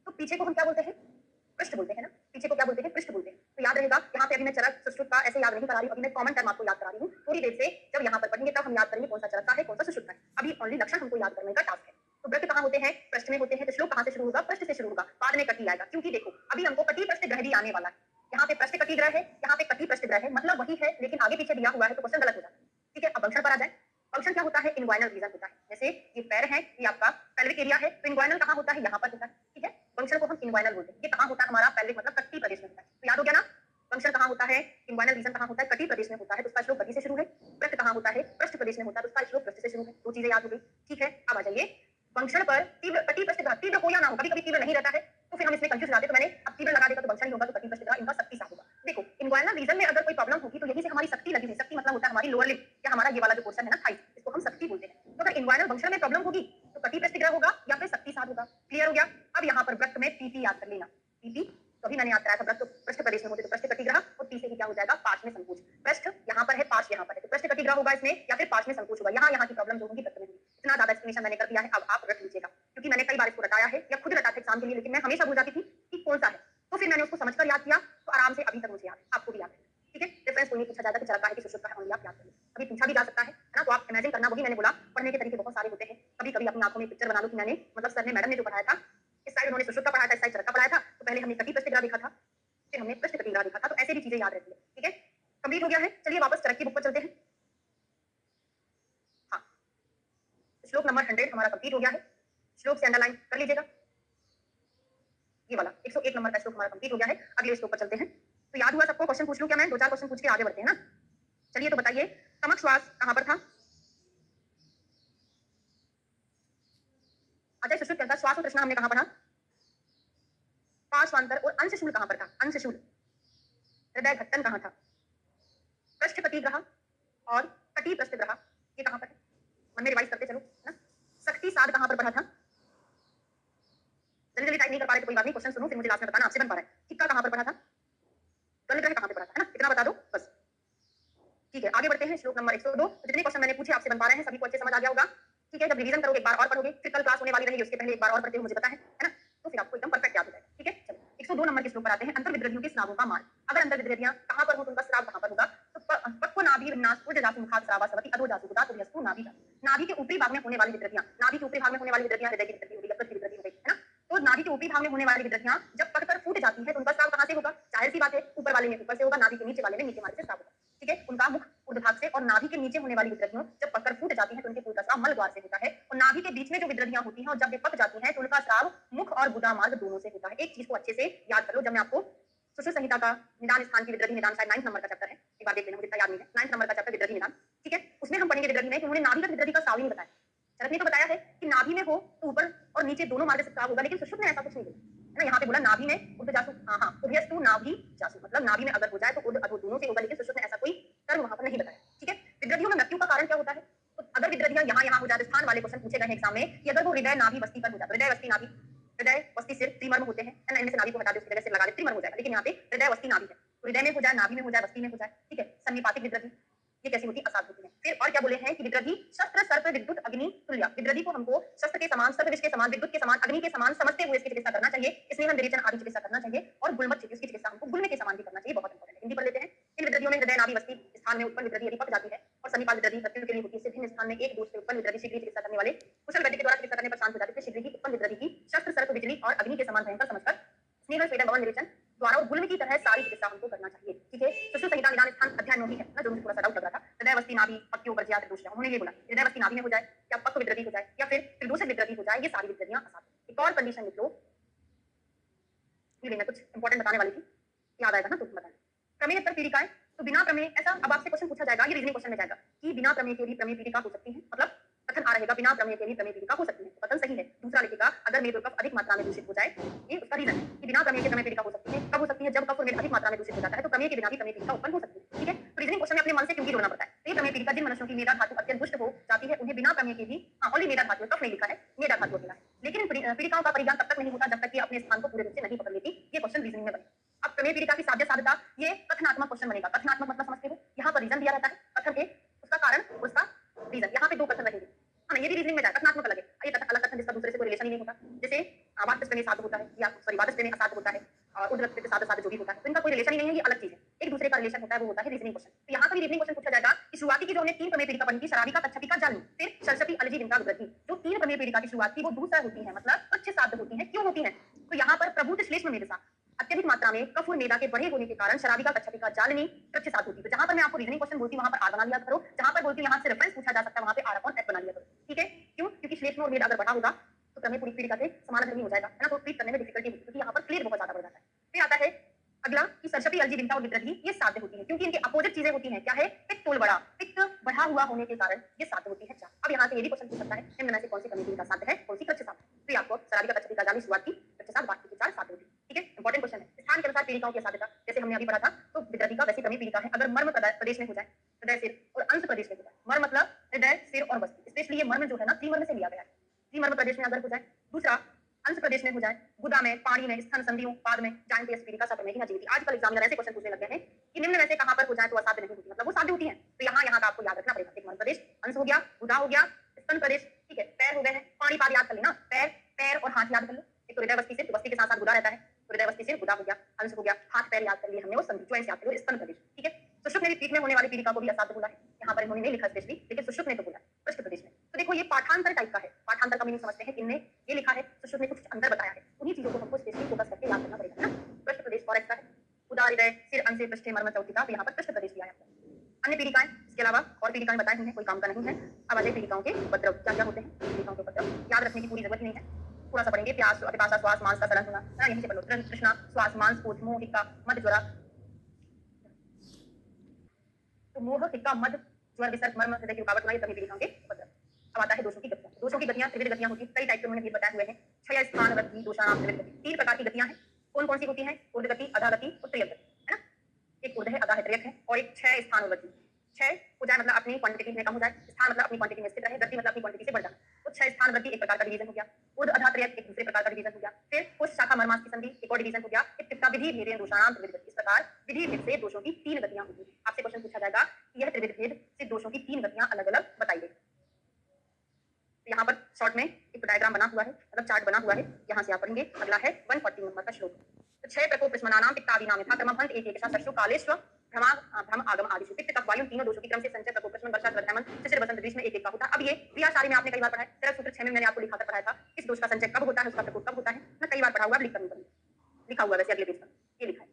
तो पीछे को हम क्या बोलते हैं, पृष्ठ बोलते हैं ना। पीछे को क्या बोलते हैं, पृष्ठ बोलते हैं। तो याद रहेगा, यहाँ पे अभी मैं चरक सुश्रुत का ऐसे याद नहीं करा रही हूँ, अभी मैं कॉमन टर्म आपको याद करा रही हूँ। थोड़ी देर से जब यहाँ पर पढ़ेंगे तब हम याद करेंगे कौन सा चरक का है, कौन सा सुश्रुत का है। अभी ओनली लक्षण हमको याद करने का टास्क है। तो वृक्क कहाँ होते हैं, पृष्ठ में होते हैं। तो श्लोक कहाँ से शुरू होगा, पृष्ठ से शुरू होगा, बाद में कटी आएगा। क्योंकि देखो अभी हमको कटी पृष्ठ ग्रह भी आने वाला है। यहाँ पे पृष्ठ कटी ग्रह है, यहाँ पे कटी पृष्ठ ग्रह है, मतलब वही है लेकिन आगे पीछे दिया हुआ है तो क्वेश्चन गलत हो जाता है। ठीक है। अब वंशर पर आ जाए। फंक्शन क्या होता है, इनग्वाइनल रीजन होता है। जैसे ये पैर है, ये आपका पेल्विक एरिया है, तो इनग्वाइनल कहाँ होता है, यहाँ पर होता है। ठीक है। फंक्शन को हम इनग्वाइनल बोलते हैं। ये कहाँ होता है हमारा, पेल्विक मतलब कटी प्रदेश में होता है। तो याद हो गया ना, फंक्शन कहाँ होता है, इनग्वाइनल रीजन कहाँ होता है, कटी प्रदेश में होता है, तो उसका श्लोक कटी से शुरू है। वृक्क कहाँ होता है, पृष्ठ प्रदेश में होता है, तो उसका श्लोक पृष्ठ से शुरू है। दो चीजें याद हो गई। ठीक है। अब आ जाइए फंक्शन पर। तीव्र कटी पृष्ठ ग्रह तीव्र हो या ना हो, कभी कभी तीव्र नहीं रहता है तो फिर हम इसमें कंफ्यूज जाते हैं। तो मैंने अब तीव्र लगा देगा तो वंशा ही होगा, तो कटी पृष्ठ ग्रह इनका शक्ति साथ होगा। देखो इनग्वाइनल रीजन में अगर कोई प्रॉब्लम होगी तो यहीं से हमारी शक्ति लगी है। शक्ति मतलब होता है हमारी लोअर लिप या हमारा ये वाला जो पोर्शन है ना, थाई, इसको हम शक्ति बोलते हैं। तो अगर इनग्वाइनल वंशा में प्रॉब्लम होगी तो कटी पृष्ठ ग्रह होगा या फिर शक्ति साथ होगा। क्लियर हो गया। अब यहाँ पर वृक्क में पीपी याद कर लेना। पीपी तो अभी मैंने याद कराया था, वृक्क पृष्ठ प्रदेश में होते तो पृष्ठ कटी ग्रह, और पी से क्या हो जाएगा, पार्श्व में संकोच। पृष्ठ यहाँ पर है, पार्श्व यहाँ पर है, तो पृष्ठ कटी ग्रह होगा इसमें या फिर पार्श्व में संकोच होगा। यहाँ की प्रॉब्लम जो होगी वृक्क में होगी। इतना ज्यादा एक्सप्लेनेशन मैंने कर दिया है, अब आप रट लीजिएगा, क्योंकि मैंने कई बार इसको रटाया है या खुद रटा था एग्जाम के लिए, लेकिन मैं हमेशा भूल जाती थी कि कौन सा है। तो फिर मैंने उसको समझकर याद किया, तो आराम से अभी तक मुझे याद है, आपको भी याद है। ठीक है। डिफरेंस कोई नहीं पूछा जाता कि चरका है कि सुश्रुत का है, आप याद करिए। अभी पूछा भी जा सकता है ना, तो आप इमेजिन करना। वही मैंने बोला, पढ़ने के तरीके बहुत सारे होते हैं। कभी कभी अपनी आंखों में पिक्चर बना लो कि मैंने मतलब सर ने मैडम ने जो पढ़ाया था, इस साइड उन्होंने सुश्रुत का पढ़ाया था, इस साइड चरका पढ़ाया था, तो पहले हमने कटी पृष्ठ ग्रह देखा था, फिर हमने पृष्ठ कटी ग्रह देखा था, तो ऐसे भी चीजें याद रहती है। ठीक है। कंप्लीट हो गया है। चलिए वापस चरक की बुक पर चलते हैं। हाँ, श्लोक नंबर 100 हमारा कंप्लीट हो गया है। श्लोक से अंडरलाइन कर लीजिएगा। ये वाला 101 नंबर का श्लोक हमारा कंप्लीट हो गया है। अगले श्लोक पर चलते हैं। तो याद हुआ सबको, क्वेश्चन पूछ लूं क्या मैं, दो चार क्वेश्चन पूछ के आगे बढ़ते हैं ना। चलिए तो बताइए, तमक श्वास कहां पर था, अजय सुश्रुत के अंदर श्वास और तृष्णा हमने कहां पढ़ा, पार्श्वांतर और अंशशूल कहां पर था, अंशशूल। हृदय घट्टन कहां था, पृष्ठ कटी ग्रह और कटी पृष्ठ ग्रह, ये कहां पर है, मन में रिवाइज करते चलो ना। शक्ति साध कहां पर पढ़ा था, जल्दी जल्दी टाइप नहीं कर पा रहे तो कोई बात नहीं, क्वेश्चन सुनो फिर मुझे लास्ट में बताना आपसे बन पा रहा है। टिक्का कहां पर पढ़ा था, गल ग्रह कहां पे पढ़ा था, है ना, इतना बता दो बस। ठीक है। आगे बढ़ते हैं। श्लोक नंबर 102। जितने क्वेश्चन मैंने पूछे आपसे बन पा रहे हैं, सभी को अच्छे समझ आ गया होगा। ठीक है। जब रिवीजन करोगे एक बार और पढ़ोगे, फिर कल क्लास होने वाली रहेगी, उसके पहले एक बार और पढ़ते हो, मुझे पता है ना, तो फिर आपको एकदम परफेक्ट याद हो जाएगा। ठीक है। चलो 102 नंबर के श्लोक पर आते हैं। अंतर विद्रधियों के स्रावों का मान। अगर अंतर विद्रधियां कहां पर हो तो उनका स्राव कहां पर होगा, तो पक्व नाभि विन्यास ऊर्ज जासु मुखात स्रावा सवति अधो जासु गुदा तुभ्यस्तु नाभि जासु। नाभि के ऊपरी भाग में होने वाली विद्रधियां, नाभि के ऊपरी भाग में होने वाली विद्रधियां हृदय की विद्रधि हो गई, यकृत की विद्रधि हो गई, है ना। तो नाभि के ऊपरी भाग में होने वाली विद्रधियां जब पककर फूट जाती है तो उनका स्राव कहां से होगा, जाहिर सी बात है ऊपर वाले में ऊपर से होगा, नाभि के नीचे वाले में नीचे वाले से स्राव होगा। ठीक है। उनका मुख ऊर्ध्व भाग से, और नाभि के नीचे होने वाली विद्रधियों जब पककर फूट जाती हैं तो उनके फूल का स्राव मल द्वार से होता है, और नाभि के बीच में जो विद्रधियां होती हैं और जब वे पक जाती हैं तो उनका स्राव मुख और गुदा मार्ग दोनों से होता है। एक चीज को अच्छे से याद कर लो, जब मैं आपको सुश्रुत संहिता का निदान स्थान की विद्रधि निदान, शायद 9 नंबर का चैप्टर है, एक बार देख लेना, मुझे इतना याद नहीं है, 9 नंबर का चैप्टर विद्रधि निदान। ठीक है। उसमें हम पढ़ेंगे विद्रधि में कि उन्होंने नाभि का विद्रधि का स्राव ही नहीं बताया। चरक ने तो बताया है कि नाभि में हो तो ऊपर और नीचे दोनों मार्ग से स्राव होगा, लेकिन सुश्रुत ने ऐसा कुछ नहीं बोला है ना। यहाँ पे बोला नाभि में उर्ध्व जासु, हाँ उभयस्तु नाभि जासु, मतलब नाभि में अगर हो जाए तो उर्ध्व अधो दोनों से होगा, लेकिन सुश्रुत ने ऐसा कोई कर्म वहां पर नहीं बताया। ठीक है। विद्रधियों में मृत्यु का कारण क्या होता है, तो अगर विद्रधियां यहाँ हो जाए, स्थान वाले क्वेश्चन पूछे गए एग्जाम में कि अगर वो हृदय नाभि वस्ती पर हो जाए, हृदय वस्ती नाभि, हृदय वस्ती सिर त्रिमर्म होते हैं, है ना, इनमें से नाभि को हटा दे उसकी जगह सिर लगा दे, त्रिमर्म हो जाएगा, लेकिन यहाँ पे हृदय वस्ती नाभि है, तो हृदय में हो जाए, नाभि में हो जाए, वस्ती में हो जाए। ठीक है। सन्निपातिक विद्रधि ये कैसी होती है, असाध होती है। फिर और क्या बोले हैं कि विद्रधी शस्त्र सर्प विद्युत अग्नि तुल्य। विद्रधी को हमको शस्त्र के समान, सर्प विष के समान, विद्युत के समान, अग्नि के समान समझते हुए इसकी चिकित्सा करना चाहिए। स्नेह विरेचन आदि चिकित्सा करना चाहिए और गुल्मत इसकी चिकित्सा हमको गुल्मे के समान भी करना चाहिए। बहुत इंपॉर्टेंट है। हिंदी पढ़ लेते हैं। इन विद्रधियों में हृदय नाभि वस्ती स्थान में उत्पन्न विद्रधी यदि पक जाती है और समीपाल विद्रधी मृत्यु के लिए होती है, भिन्न स्थान में एक दोष से उत्पन्न विद्रधी शीघ्र ही चिकित्सा करने वाले कुशल वैद्य के द्वारा चिकित्सा करने पर शांत हो जाती है। शीघ्र ही उत्पन्न विद्रधी की शस्त्र सर्प बिजली और अग्नि के समान भयंकर समझकर स्नेह स्वेदन भवन निरीक्षण द्वारा और गुल्म की तरह सारी चिकित्सा हमको करना चाहिए। ठीक है। सुश्रुत संहिता निदान स्थान अध्याय 9 ही है ना, जो मुझे थोड़ा सा डाउट लग रहा था। हृदयवस्ती नाभि पक्की वर्ज्यात दोष है, उन्होंने ये बोला हृदयवस्ती नाभि में हो जाए या पक्क विद्रधी हो जाए या फिर त्रिदोषित विद्रधी हो जाए, ये सारी विद्रधियां असाध्य। एक और कंडीशन लिख लो, ये मैं कुछ इंपॉर्टेंट बताने वाली थी, याद आएगा ना तो बताएं। प्रमेय पीड़िकाएं, तो बिना प्रमेय, ऐसा अब आपसे क्वेश्चन पूछा जाएगा, ये रीजनिंग क्वेश्चन में जाएगा कि बिना प्रमेय के भी प्रमेय पीड़िका हो सकती है, मतलब कथन आ रहेगा बिना प्रमेय के भी प्रमेय पीड़िका हो सकती है, कथन सही है। दूसरा लिखेगा अगर मेद और कफ अधिक मात्रा में दूषित हो जाए, ये उसका रीजन है कि बिना प्रमेय के प्रमेय पीड़िका हो सकती है। कब हो सकती है? जब कफ और मेद अधिक मात्रा में दूषित हो जाता है, तो प्रमेय के बिना भी प्रमेय पीड़िका उत्पन्न हो सकती है। ठीक है। तो रीजनिंग क्वेश्चन में अपने मन से क्योंकि जोड़ना पड़ता है। तो ये प्रमेय पीड़िका जिन मनुष्यों की मेदा धातु अत्यंत दुष्ट हो जाती है, उन्हें बिना प्रमेय के भी, ऑनली मेदा धातु, कफ नहीं लिखा है, मेदा धातु लिखा है, लेकिन पीड़िकाओं का परिज्ञान तब तक नहीं होता जब तक कि अपने स्थान को पूरे रूप से नहीं पकड़ लेती। ये क्वेश्चन रीजनिंग में बने। अब प्रमेय पीड़िका की साध्य साधता, ये कथनात्मक क्वेश्चन बनेगा। कथनात्मक मतलब समझते हो, यहाँ पर रीजन दिया रहता है, कथन है, उसका कारण, उसका रीजन। यहाँ पे दो कथन रहेंगे, हाँ ये भी रीजनिंग में जाएगा। कथनात्मक अलग है, ये कथन अलग कथन जिसका दूसरे से कोई रिलेशन ही नहीं होता, जैसे वाक्य साध होता है या सॉरी वादस्थ में असाध होता है और उद्धृत साध साध जो भी होता है, तो इनका कोई रिलेशन ही नहीं है, ये अलग चीज है। एक दूसरे का रिलेशन होता है, वो होता है रीजनिंग क्वेश्चन। तो यहाँ पर भी रीजनिंग क्वेश्चन पूछा जाएगा कि शुरुआती की जो हमने तीन प्रमेय पीड़िका पढ़ी थी, शराबिका, तक्षपिका, जालनी, फिर सरस्वती, अलजी, विंता, विद्रधी, जो तीन प्रमेय पीड़िका की शुरुआत थी वो दूसरा होती है, मतलब तुच्छ साध्य होती है। क्यों होती है? तो यहाँ पर प्रभुत श्लेष्म मेधसा, अत्यधिक मात्रा में कफ और मेदा के बढ़े होने के कारण शराबिका, तक्षपिका, जालनी तुच्छ साध्य होती है। तो जहां पर मैं आपको रीजनिंग क्वेश्चन बोलती हूं वहां पर आर बना लिया करो, जहां पर बोलती हूं यहां से रेफरेंस पूछा जा सकता है वहां पे आर अपॉन एफ बना लिया करो। ठीक है। क्यों? क्योंकि श्लेष्म और मेद अगर बढ़ा होगा तो प्रमेय पूरी पीड़िका से समानधर्मी हो जाएगा, है ना, तो ट्रीट करने में डिफिकल्टी होगी, क्योंकि यहाँ पर क्लियर बहुत ज्यादा बढ़ जाता है। फिर आता है अगला कि सरस्वती, अलजी, विंता और विद्रधी ये साध्य होती है, क्योंकि इनके अपोजिट चीजें होती हैं। क्या है? पित्त तोल बड़ा, पित्त बढ़ा हुआ होने के कारण ये साध्य होती है। चार। अब यहाँ से ये भी क्वेश्चन पूछ सकता है निम्न में से कौन सी प्रमेय पीड़िका साध्य है, कौन सी कृच्छ साध्य। तो ये आपको शराबिका, तक्षपिका, जालनी शुरुआत की, कृच्छ साध्य बाकी की चार साध्य होती है। ठीक है। इंपॉर्टेंट क्वेश्चन है। स्थान के अनुसार पीड़िकाओं की साध्यता, जैसे हमने अभी पढ़ा था, तो विद्रधी का वैसी प्रमेय पीड़िका है अगर मर्म प्रदेश में हो जाए, हृदय, सिर और अंश प्रदेश में हो जाए। मर्म मतलब हृदय, सिर और वस्ती, स्पेशली ये मर्म जो है ना त्रिमर्म से लिया गया है, त्रिमर्म प्रदेश में अगर हो जाए। दूसरा अंश प्रदेश में हो जाए, गुदा में, पानी में, स्तन, संधियों, पाद में, जाइंट पीड़िका सब प्रमेय जीवित। आजकल एग्जामिनर ऐसे क्वेश्चन पूछने लग गए हैं कि निम्न में से कहां पर हो जाए तो असाध्य नहीं होती, मतलब वो साध्य होती है। तो यहाँ का आपको याद रखना पड़ेगा। एक मर्म प्रदेश, अंश हो गया, गुदा हो गया, स्तन प्रदेश, ठीक है, पैर हो गए हैं, पानी पाद याद कर लेना, पैर, पैर और हाथ याद कर लो। एक तो हृदयवस्ती से, वस्ती के साथ साथ गुदा रहता है, हृदयवस्ती से गुदा हो गया, अंश हो गया, हाथ पैर याद कर लिए हमने, वो संधि ज्वाइंट्स याद कर लो, स्तन प्रदेश। ठीक है। सुश्रुत ने भी पीठ में होने वाली पीड़िका को भी असाध्य बोला है, यहाँ पर इन्होंने नहीं लिखा स्पेशली, लेकिन सुश्रुत ने तो बोला है पृष्ठ प्रदेश में। तो देखो ये पाठांतर टाइप का है, पाठांतर का मीनिंग समझते हैं, इनने ये लिखा है, सुश्रुत ने कुछ अंदर बताया है, उन्हीं चीजों को हमको स्पेशली फोकस करके याद करना पड़ेगा ना। पृष्ठ प्रदेश फॉरेस्ट का है, गुदा, हृदय, सिर, अंश, पृष्ठ, मर्म, चौथिका, तो यहाँ पर पृष्ठ प्रदेश लिया है। अन्य पीड़िकाएं, इसके अलावा और पीड़िकाएं बताई हुई हैं, कोई काम का नहीं है। अब आते पीड़िकाओं के उपद्रव, क्या क्या होते हैं पीड़िकाओं के उपद्रव, याद रखने की पूरी जरूरत नहीं है, थोड़ा सा पढ़ेंगे। प्यास, पिपासा, श्वास, मांस का सड़न होना, यहीं से पढ़ लो। तृष्णा, श्वास, मांस, कोष, मोह, हिक्का, मद, ज्वरा, तो मोह, हिक्का, मद, ज्वर, विसर्ग, मर्म, हृदय की रुकावट होना, ये सभी पीड़िकाओं के उपद्रव। अब आता है दोषों की गतियां। दोषों की गतियां त्रिविध गतियां होती है, कई टाइप के उन्होंने बताए हुए हैं। क्षय, स्थान, वृद्धि, दोषाणाम, त्रिविध गति, तीन प्रकार की गतियां हैं। कौन कौन सी होती हैं? ऊर्ध्व गति, अधः गति और त्रियक गति, है ना। एक ऊर्ध्व है, अधः है, त्रियक है, और एक क्षय, स्थान और वृद्धि। क्षय हो जाए मतलब अपनी क्वांटिटी में कम हो जाए, स्थान मतलब अपनी क्वांटिटी में स्थिर रहे, वृद्धि मतलब अपनी क्वांटिटी से बढ़ जाना। तो क्षय, स्थान, वृद्धि एक प्रकार का डिवीजन हो गया, ऊर्ध्व, अधः, त्रियक एक दूसरे प्रकार का डिवीजन हो गया। फिर कोश, शाखा, मर्मांश की संधि एक और डिवीजन हो गया। एक पित्ता, विधि, भेद, दोषाणाम, त्रिविध गति। इस प्रकार विधि भेद से दोषों की तीन गतियां होती हैं। आपसे क्वेश्चन पूछा जाएगा कि यह त्रिविध भेद से दोषों की तीन गतियां अलग अलग बताई गई। यहाँ पर शॉर्ट में एक डायग्राम बना हुआ है, मतलब चार्ट बना हुआ है, यहाँ से आप पढ़ेंगे। अगला है 140 नंबर का श्लोक। तो छह प्रकोप प्रश्मनानाम पित्तादीनाम यथा क्रमः एक एक सरसु कालेश्व भ्रम आगम आदि। पित्त, कफ, वायु तीनों दोषों के क्रम से संचय, प्रकोप, प्रश्मन, वर्षा, हेमंत, शिशिर, वसंत, ग्रीष्म एक एक का होता है। अब ये क्रियाशाली में आपने कई बार पढ़ा है, चरक सूत्र 6 में मैंने आपको लिखा कर पढ़ाया था, इस दोष का संचय कब होता है, उसका प्रकोप कब होता है, मैं कई बार पढ़ा हुआ, लिख कर लिखा हुआ वैसे अगले पेज पर ये लिखा है,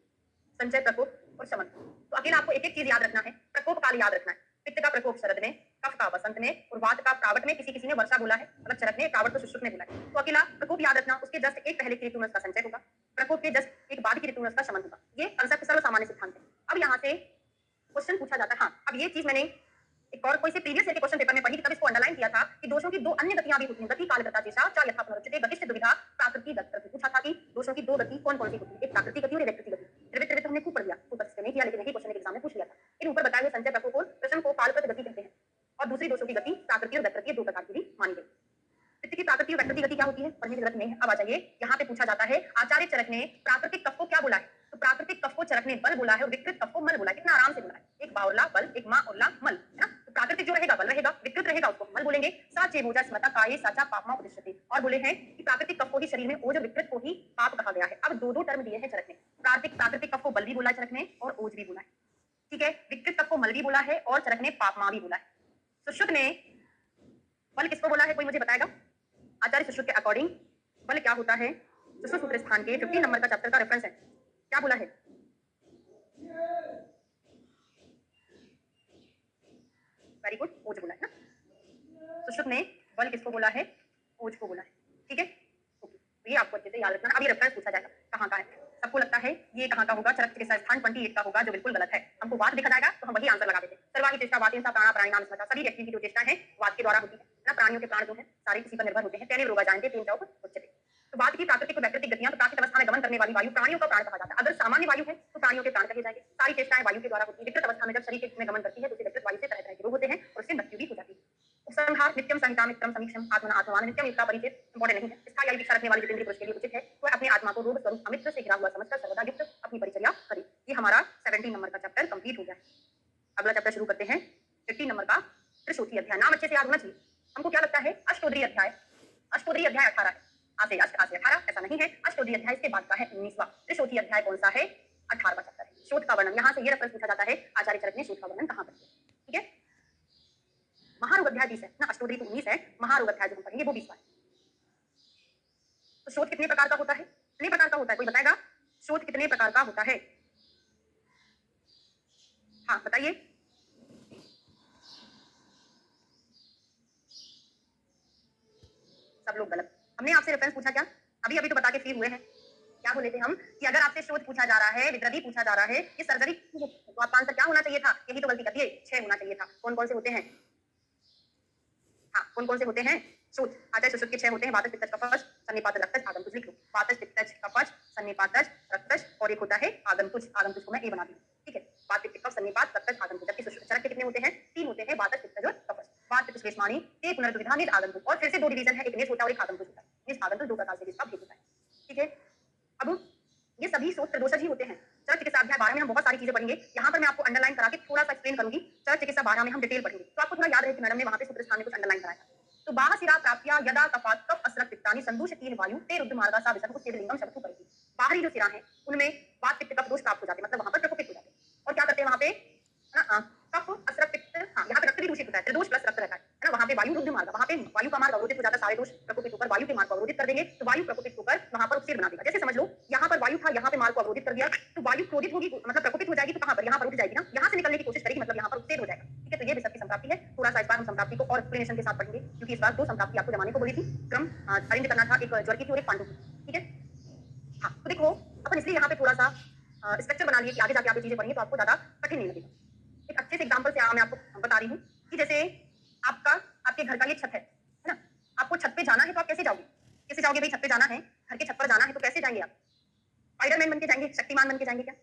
संचय, प्रकोप और शमन। तो अकेला आपको एक एक चीज याद रखना है। प्रकोप काल याद रखना है, पित्त का प्रकोप शरद में, कफ का वसंत में और वात का कावट में। किसी ने वर्षा बोला है, मतलब चरक ने, कावट तो शुष्क ने बोला है। तो अकेला प्रकोप याद रखना, उसके जस्ट एक पहले की ऋतु में उसका संचय होगा, प्रकोप के जस्ट एक बाद की ऋतु में उसका शमन होगा। ये कंसेप्ट सर्व सामान्य सिद्धांत है। अब यहाँ से क्वेश्चन पूछा जाता है, हाँ अब ये चीज मैंने एक और कोई से प्रीवियस ईयर के क्वेश्चन पेपर में पढ़ी थी, तब इसको अंडरलाइन किया था कि दोषों की दो अन्य गतियां भी होती हैं, गति काल गता जैसा चा यथा पुनरुच्यते गतिश्च दुविधा प्राकृतिक गति। पूछा था कि दोषों की दो गति कौन कौन सी होती है, एक प्राकृतिक गति और एक व्यक्तिगत गति। त्रिविध त्रिविध हमने खूब पढ़ लिया, फोकस नहीं किया, लेकिन यही क्वेश्चन एग्जाम में पूछ लिया था। इन ऊपर बताए हुए संचय, प्रकोप और प्रश्न को कालप्रत गति कहते हैं, और दूसरी दोषों की गति प्राकृतिक और व्यक्तिगत दो प्रकार की भी मानी गई। पित्त की प्राकृतिक और व्यक्तिगत गति क्या होती है, पढ़ने की जरूरत नहीं है। अब आ जाइए, यहाँ पे पूछा जाता है आचार्य चरक ने प्राकृतिक कफ को क्या बोला है, तो प्राकृतिक कफ को चरक ने बल बोला है और विकृत कफ को मल बोला है। कितना आराम से बोला है, एक बा और ला बल, एक मा और ला मल, है ना। प्राकृतिक जो रहेगा बल रहेगा, विकृत रहेगा उसको मल बोलेंगे। साचे भोजा स्मृता काये साचा पापमा उपदिश्यते। और बोले हैं कि प्राकृतिक कफ को ही शरीर में ओज और विकृत को ही पाप कहा गया है। अब दो टर्म दिए हैं चरक ने। प्राकृतिक कफ को बल भी बोला चरक ने और ओज भी बोला है। ठीक है, विकृत कफ को मल भी बोला है और चरक ने पापमा भी बोला है। सुश्रुत ने बल किसको बोला है, कोई मुझे बताएगा? आचार्य सुश्रुत के अकॉर्डिंग बल क्या होता है? सुश्रुत सूत्र स्थान के 15 नंबर का चैप्टर का रेफरेंस है। क्या बोला है? वेरी गुड, ओज बोला है ना। सुश्रुत ने बल किसको बोला है? ओज को बोला है। ठीक है, ओके, तो ये आपको अच्छे से याद रखना। अभी रेफरेंस पूछा जाएगा कहाँ का है। सबको लगता है ये कहाँ का होगा? चरक चिकित्सा स्थान 28 का होगा, जो बिल्कुल गलत है। हमको वात दिखा जाएगा तो हम वही आंसर लगा देते। सर्वाही चेष्टा वातेन सा प्राणा प्राणिनाम स्मृता। सभी व्यक्ति की जो चेष्टा है वात के द्वारा होती है ना। प्राणियों के प्राण जो है सारे इसी पर निर्भर होते हैं। तेने रोगा जानते तीन चौक उच्चते। तो बात की प्राकृतिक और वैकृतिक गतियां, तो प्राकृतिक अवस्था में गमन करने वाली वायु प्राणियों का प्राण कहा जाता है। अगर सामान्य वायु है तो प्राणियों के प्राण कहे जाएंगे। सारी चेष्टाएं वायु के द्वारा होती है। विकृत अवस्था में जब शरीर में गमन करती है तो उसे विकृत वायु से तरह तरह के रोग होते हैं और उससे मृत्यु भी हो जाती है। उपसंहार नित्यम संहिता मित्रम समीक्षम आत्मना आत्मान। नित्यम इसका परिचय इंपॉर्टेंट नहीं है। स्थायी आयु इच्छा रखने वाले जितेंद्रिय पुरुष के लिए उचित है तो अपने आत्मा को रोग स्वरूप अमित्र से घिरा हुआ समझकर सर्वदा युक्त अपनी परिचर्या करे। ये हमारा 17 नंबर का चैप्टर कंप्लीट हो गया। अगला चैप्टर शुरू करते हैं 15 नंबर का त्रिशोथी अध्याय। नाम अच्छे से याद होना चाहिए। हमको क्या लगता है? अष्टोदरी अध्याय। अष्टोदरी अध्याय 18 है। आसे अष्ट आसे 18 ऐसा नहीं है। अष्टोदरी अध्याय इसके बाद का है 19वां। त्रिशोथी अध्याय कौन सा है? 18वां चैप्टर है। शोध का वर्णन। यहाँ से ये रेफरेंस पूछा जाता है आचार्य चरक ने शोध का वर्णन कहाँ पर किया। ठीक है, महारोग अध्याय 20 है ना। अष्टोदरी तो 19 है। महारोग अध्याय जो हम पढ़ेंगे वो 20वां है। तो शोध कितने प्रकार का होता है? कितने प्रकार का होता है, कोई बताएगा? शोध कितने प्रकार का होता है? हाँ बताइए। सब लोग गलत। हमने आपसे रेफरेंस पूछा क्या? अभी अभी तो बता के फ्री हुए हैं। क्या बोले थे हम कि अगर आपसे शोध पूछा जा रहा है, विद्रदी पूछा जा रहा है, ये सर्जरी, तो आपका आंसर क्या होना चाहिए था? यही तो गलती करती है, 6 होना चाहिए था। कौन कौन से होते हैं? हाँ, कौन कौन से होते हैं? शोध आचार्य सुश्रुत के 6 होते हैं। वातज पित्तज कफज सन्निपातज रक्तज आगंतुज। लिख लो, वातज पित्तज कफज सन्निपातज रक्तज और एक होता है आगंतुज। आगंतुज को मैं ए बना दी। ठीक है, वात पित्त कफ सन्निपात रक्तज आगंतुज। जबकि सुश्रुत चरक के कितने होते हैं? 3 होते हैं, वातज पित्तज और कफज। वात पित्त श्लेष्माणि ते पुनर्द्विधा निज आगंतुज। और फिर से 2 डिवीजन है, एक निज होता है और एक आगंतुज होता है। निज आगंतुज 2 प्रकार से इसका भेद होता है। ठीक है, अब ये सभी शोध प्रदोषज ही होते हैं। चरक चिकित्सा अध्याय 12 में हम बहुत सारी चीजें पढ़ेंगे। यहाँ पर मैं आपको अंडरलाइन करा के थोड़ा सा एक्सप्लेन करूंगी। चरक चिकित्सा 12 में हम डिटेल पढ़ेंगे तो आपको थोड़ा याद रहे कि मैडम ने वहां पे सूत्र स्थान में कुछ अंडरलाइन कराया। तो बाह सिरा प्राप्तिया यदा कपात कफ असरक पित्तानि संदूषितीह वायु ते रुद्ध मार्गा सा विसर्ग उच्चेद लिंगम शब्द करेगी। बाहरी जो सिरा है उनमें वात पित्त कफ दोष प्राप्त हो जाते हैं, मतलब वहां पर प्रकोपित हो जाते हैं। और क्या करते हैं वहां पे? कफ असरक पित्त, हाँ यहाँ पे रक्त भी दूषित होता है, त्रिदोष प्लस रक्त रहता है ना। वहां पे वायु रुद्ध मार्ग, वहां पे वायु का मार्ग अवरोधित हो जाता है। सारे दोष प्रकोपित होकर वायु के मार्ग को अवरोधित कर देंगे तो वायु प्रकोपित होकर वहां पर उपसेद बना देगा। जैसे समझ लो यहाँ पर वायु था, यहाँ पे मार्ग को अवरोधित कर दिया तो वायु क्रोधित होगी, मतलब प्रकोपित हो जाएगी। तो कहां पर? यहाँ पर उठ जाएगी ना, यहाँ से निकलने की कोशिश करेगी, मतलब यहाँ पर उपसेद हो जाएगा। ठीक है, तो ये विसर्ग की संप्राप्ति है। थोड़ा सा इस बार हम संप्राप्ति को और एक्सप्लेनेशन के साथ पढ़ेंगे क्योंकि इस बार 2 संप्राप्ति आपको जमाने को बोली थी। क्रम अरेंज करना था, एक ज्वर की थी और एक पांडु की। ठीक है, हाँ तो देखो अपन इसलिए यहाँ पे थोड़ा सा स्ट्रक्चर बना लिए कि आगे जाके आप ये चीजें पढ़ेंगे तो आपको ज्यादा कठिन नहीं लगेगा। एक अच्छे से एग्जांपल से मैं आपको बता रही हूँ कि जैसे आपके घर का ये छत है ना। आपको छत पे जाना है तो आप कैसे जाओगे? कैसे जाओगे भाई? छत पे जाना है, घर के छत पर जाना है तो कैसे जाएंगे आप? स्पाइडरमैन बन के जाएंगे? शक्तिमान बन के जाएंगे क्या?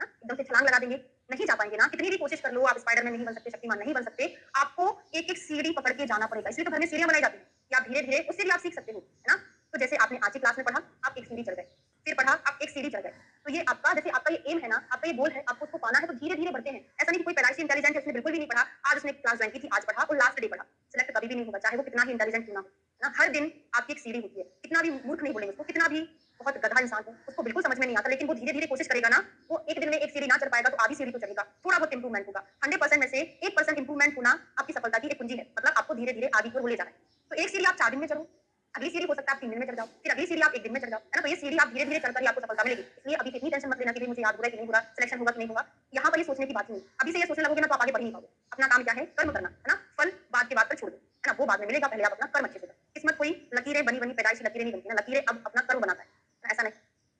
हाँ, एकदम से छलांग लगा देंगे? नहीं जा पाएंगे ना। कितनी भी कोशिश कर लो आप स्पाइडरमैन नहीं बन सकते, शक्तिमान नहीं बन सकते। आपको एक एक सीढ़ी पकड़ के जाना पड़ेगा। इसलिए तो घर में सीढ़ियां बनाई जाती है कि आप धीरे धीरे उससे भी आप सीख सकते हो, है ना। तो जैसे आपने आज की क्लास में पढ़ा, आप एक सीढ़ी चढ़ गए, फिर पढ़ा आप एक सीढ़ी चढ़ गए। तो ये आपका, जैसे आपका ये एम है ना, आपका ये गोल है, आपको उसको पाना है तो धीरे धीरे बढ़ते हैं। ऐसा नहीं कि कोई पैराइज इंटेलिजेंट है, उसने बिल्कुल भी नहीं पढ़ा, आज उसने क्लास ज्वाइन की थी, आज पढ़ा और लास्ट डे पढ़ा। सिलेक्ट कभी भी नहीं होगा, चाहे वो कितना ही इंटेलिजेंट क्यों ना हो ना। हर दिन आपकी एक सीढ़ी होती है। कितना भी मूर्ख नहीं बोलेंगे उसको, कितना भी बहुत गधा इंसान हो, उसको बिल्कुल समझ में नहीं आता, लेकिन वो धीरे धीरे कोशिश करेगा ना। वो एक दिन में एक सीढ़ी ना चढ़ पाएगा तो आधी सीढ़ी तो चढ़ेगा, थोड़ा बहुत इंप्रूवमेंट होगा। 100% में से 1% इंप्रूवमेंट होना आपकी सफलता की एक कुंजी है। मतलब आपको धीरे धीरे आगे की ओर ले जाना है। तो एक सीढ़ी आप 4 दिन में चढ़ो, अगली सीढ़ी हो सकता है आप 3 दिन में चढ़ जाओ, फिर अगली सीढ़ी आप 1 दिन में चढ़ जाओ, है ना। तो ये सीढ़ी आप धीरे धीरे चढ़कर ही आपको सफलता मिलेगी। इसलिए अभी इतनी टेंशन मत लेना कि मुझे याद हो रहा है कि नहीं हो रहा, सिलेक्शन होगा कि नहीं होगा। यहाँ पर ये सोचने की बात नहीं। अभी से ये सोचने लगोगे ना तो आप आगे बढ़ ही नहीं पाओगे। अपना काम क्या है? कर्म करना, है ना। फल बाद के बाद पर छोड़ दो, है ना, वो बाद में मिलेगा। पहले आप अपना कर्म अच्छे से करो। किस्मत कोई लकीरें बनी बनी पैदाइशी लकीरें नहीं बनती ना। लकीरें अब अपना कर्म बनाता है, ऐसा नहीं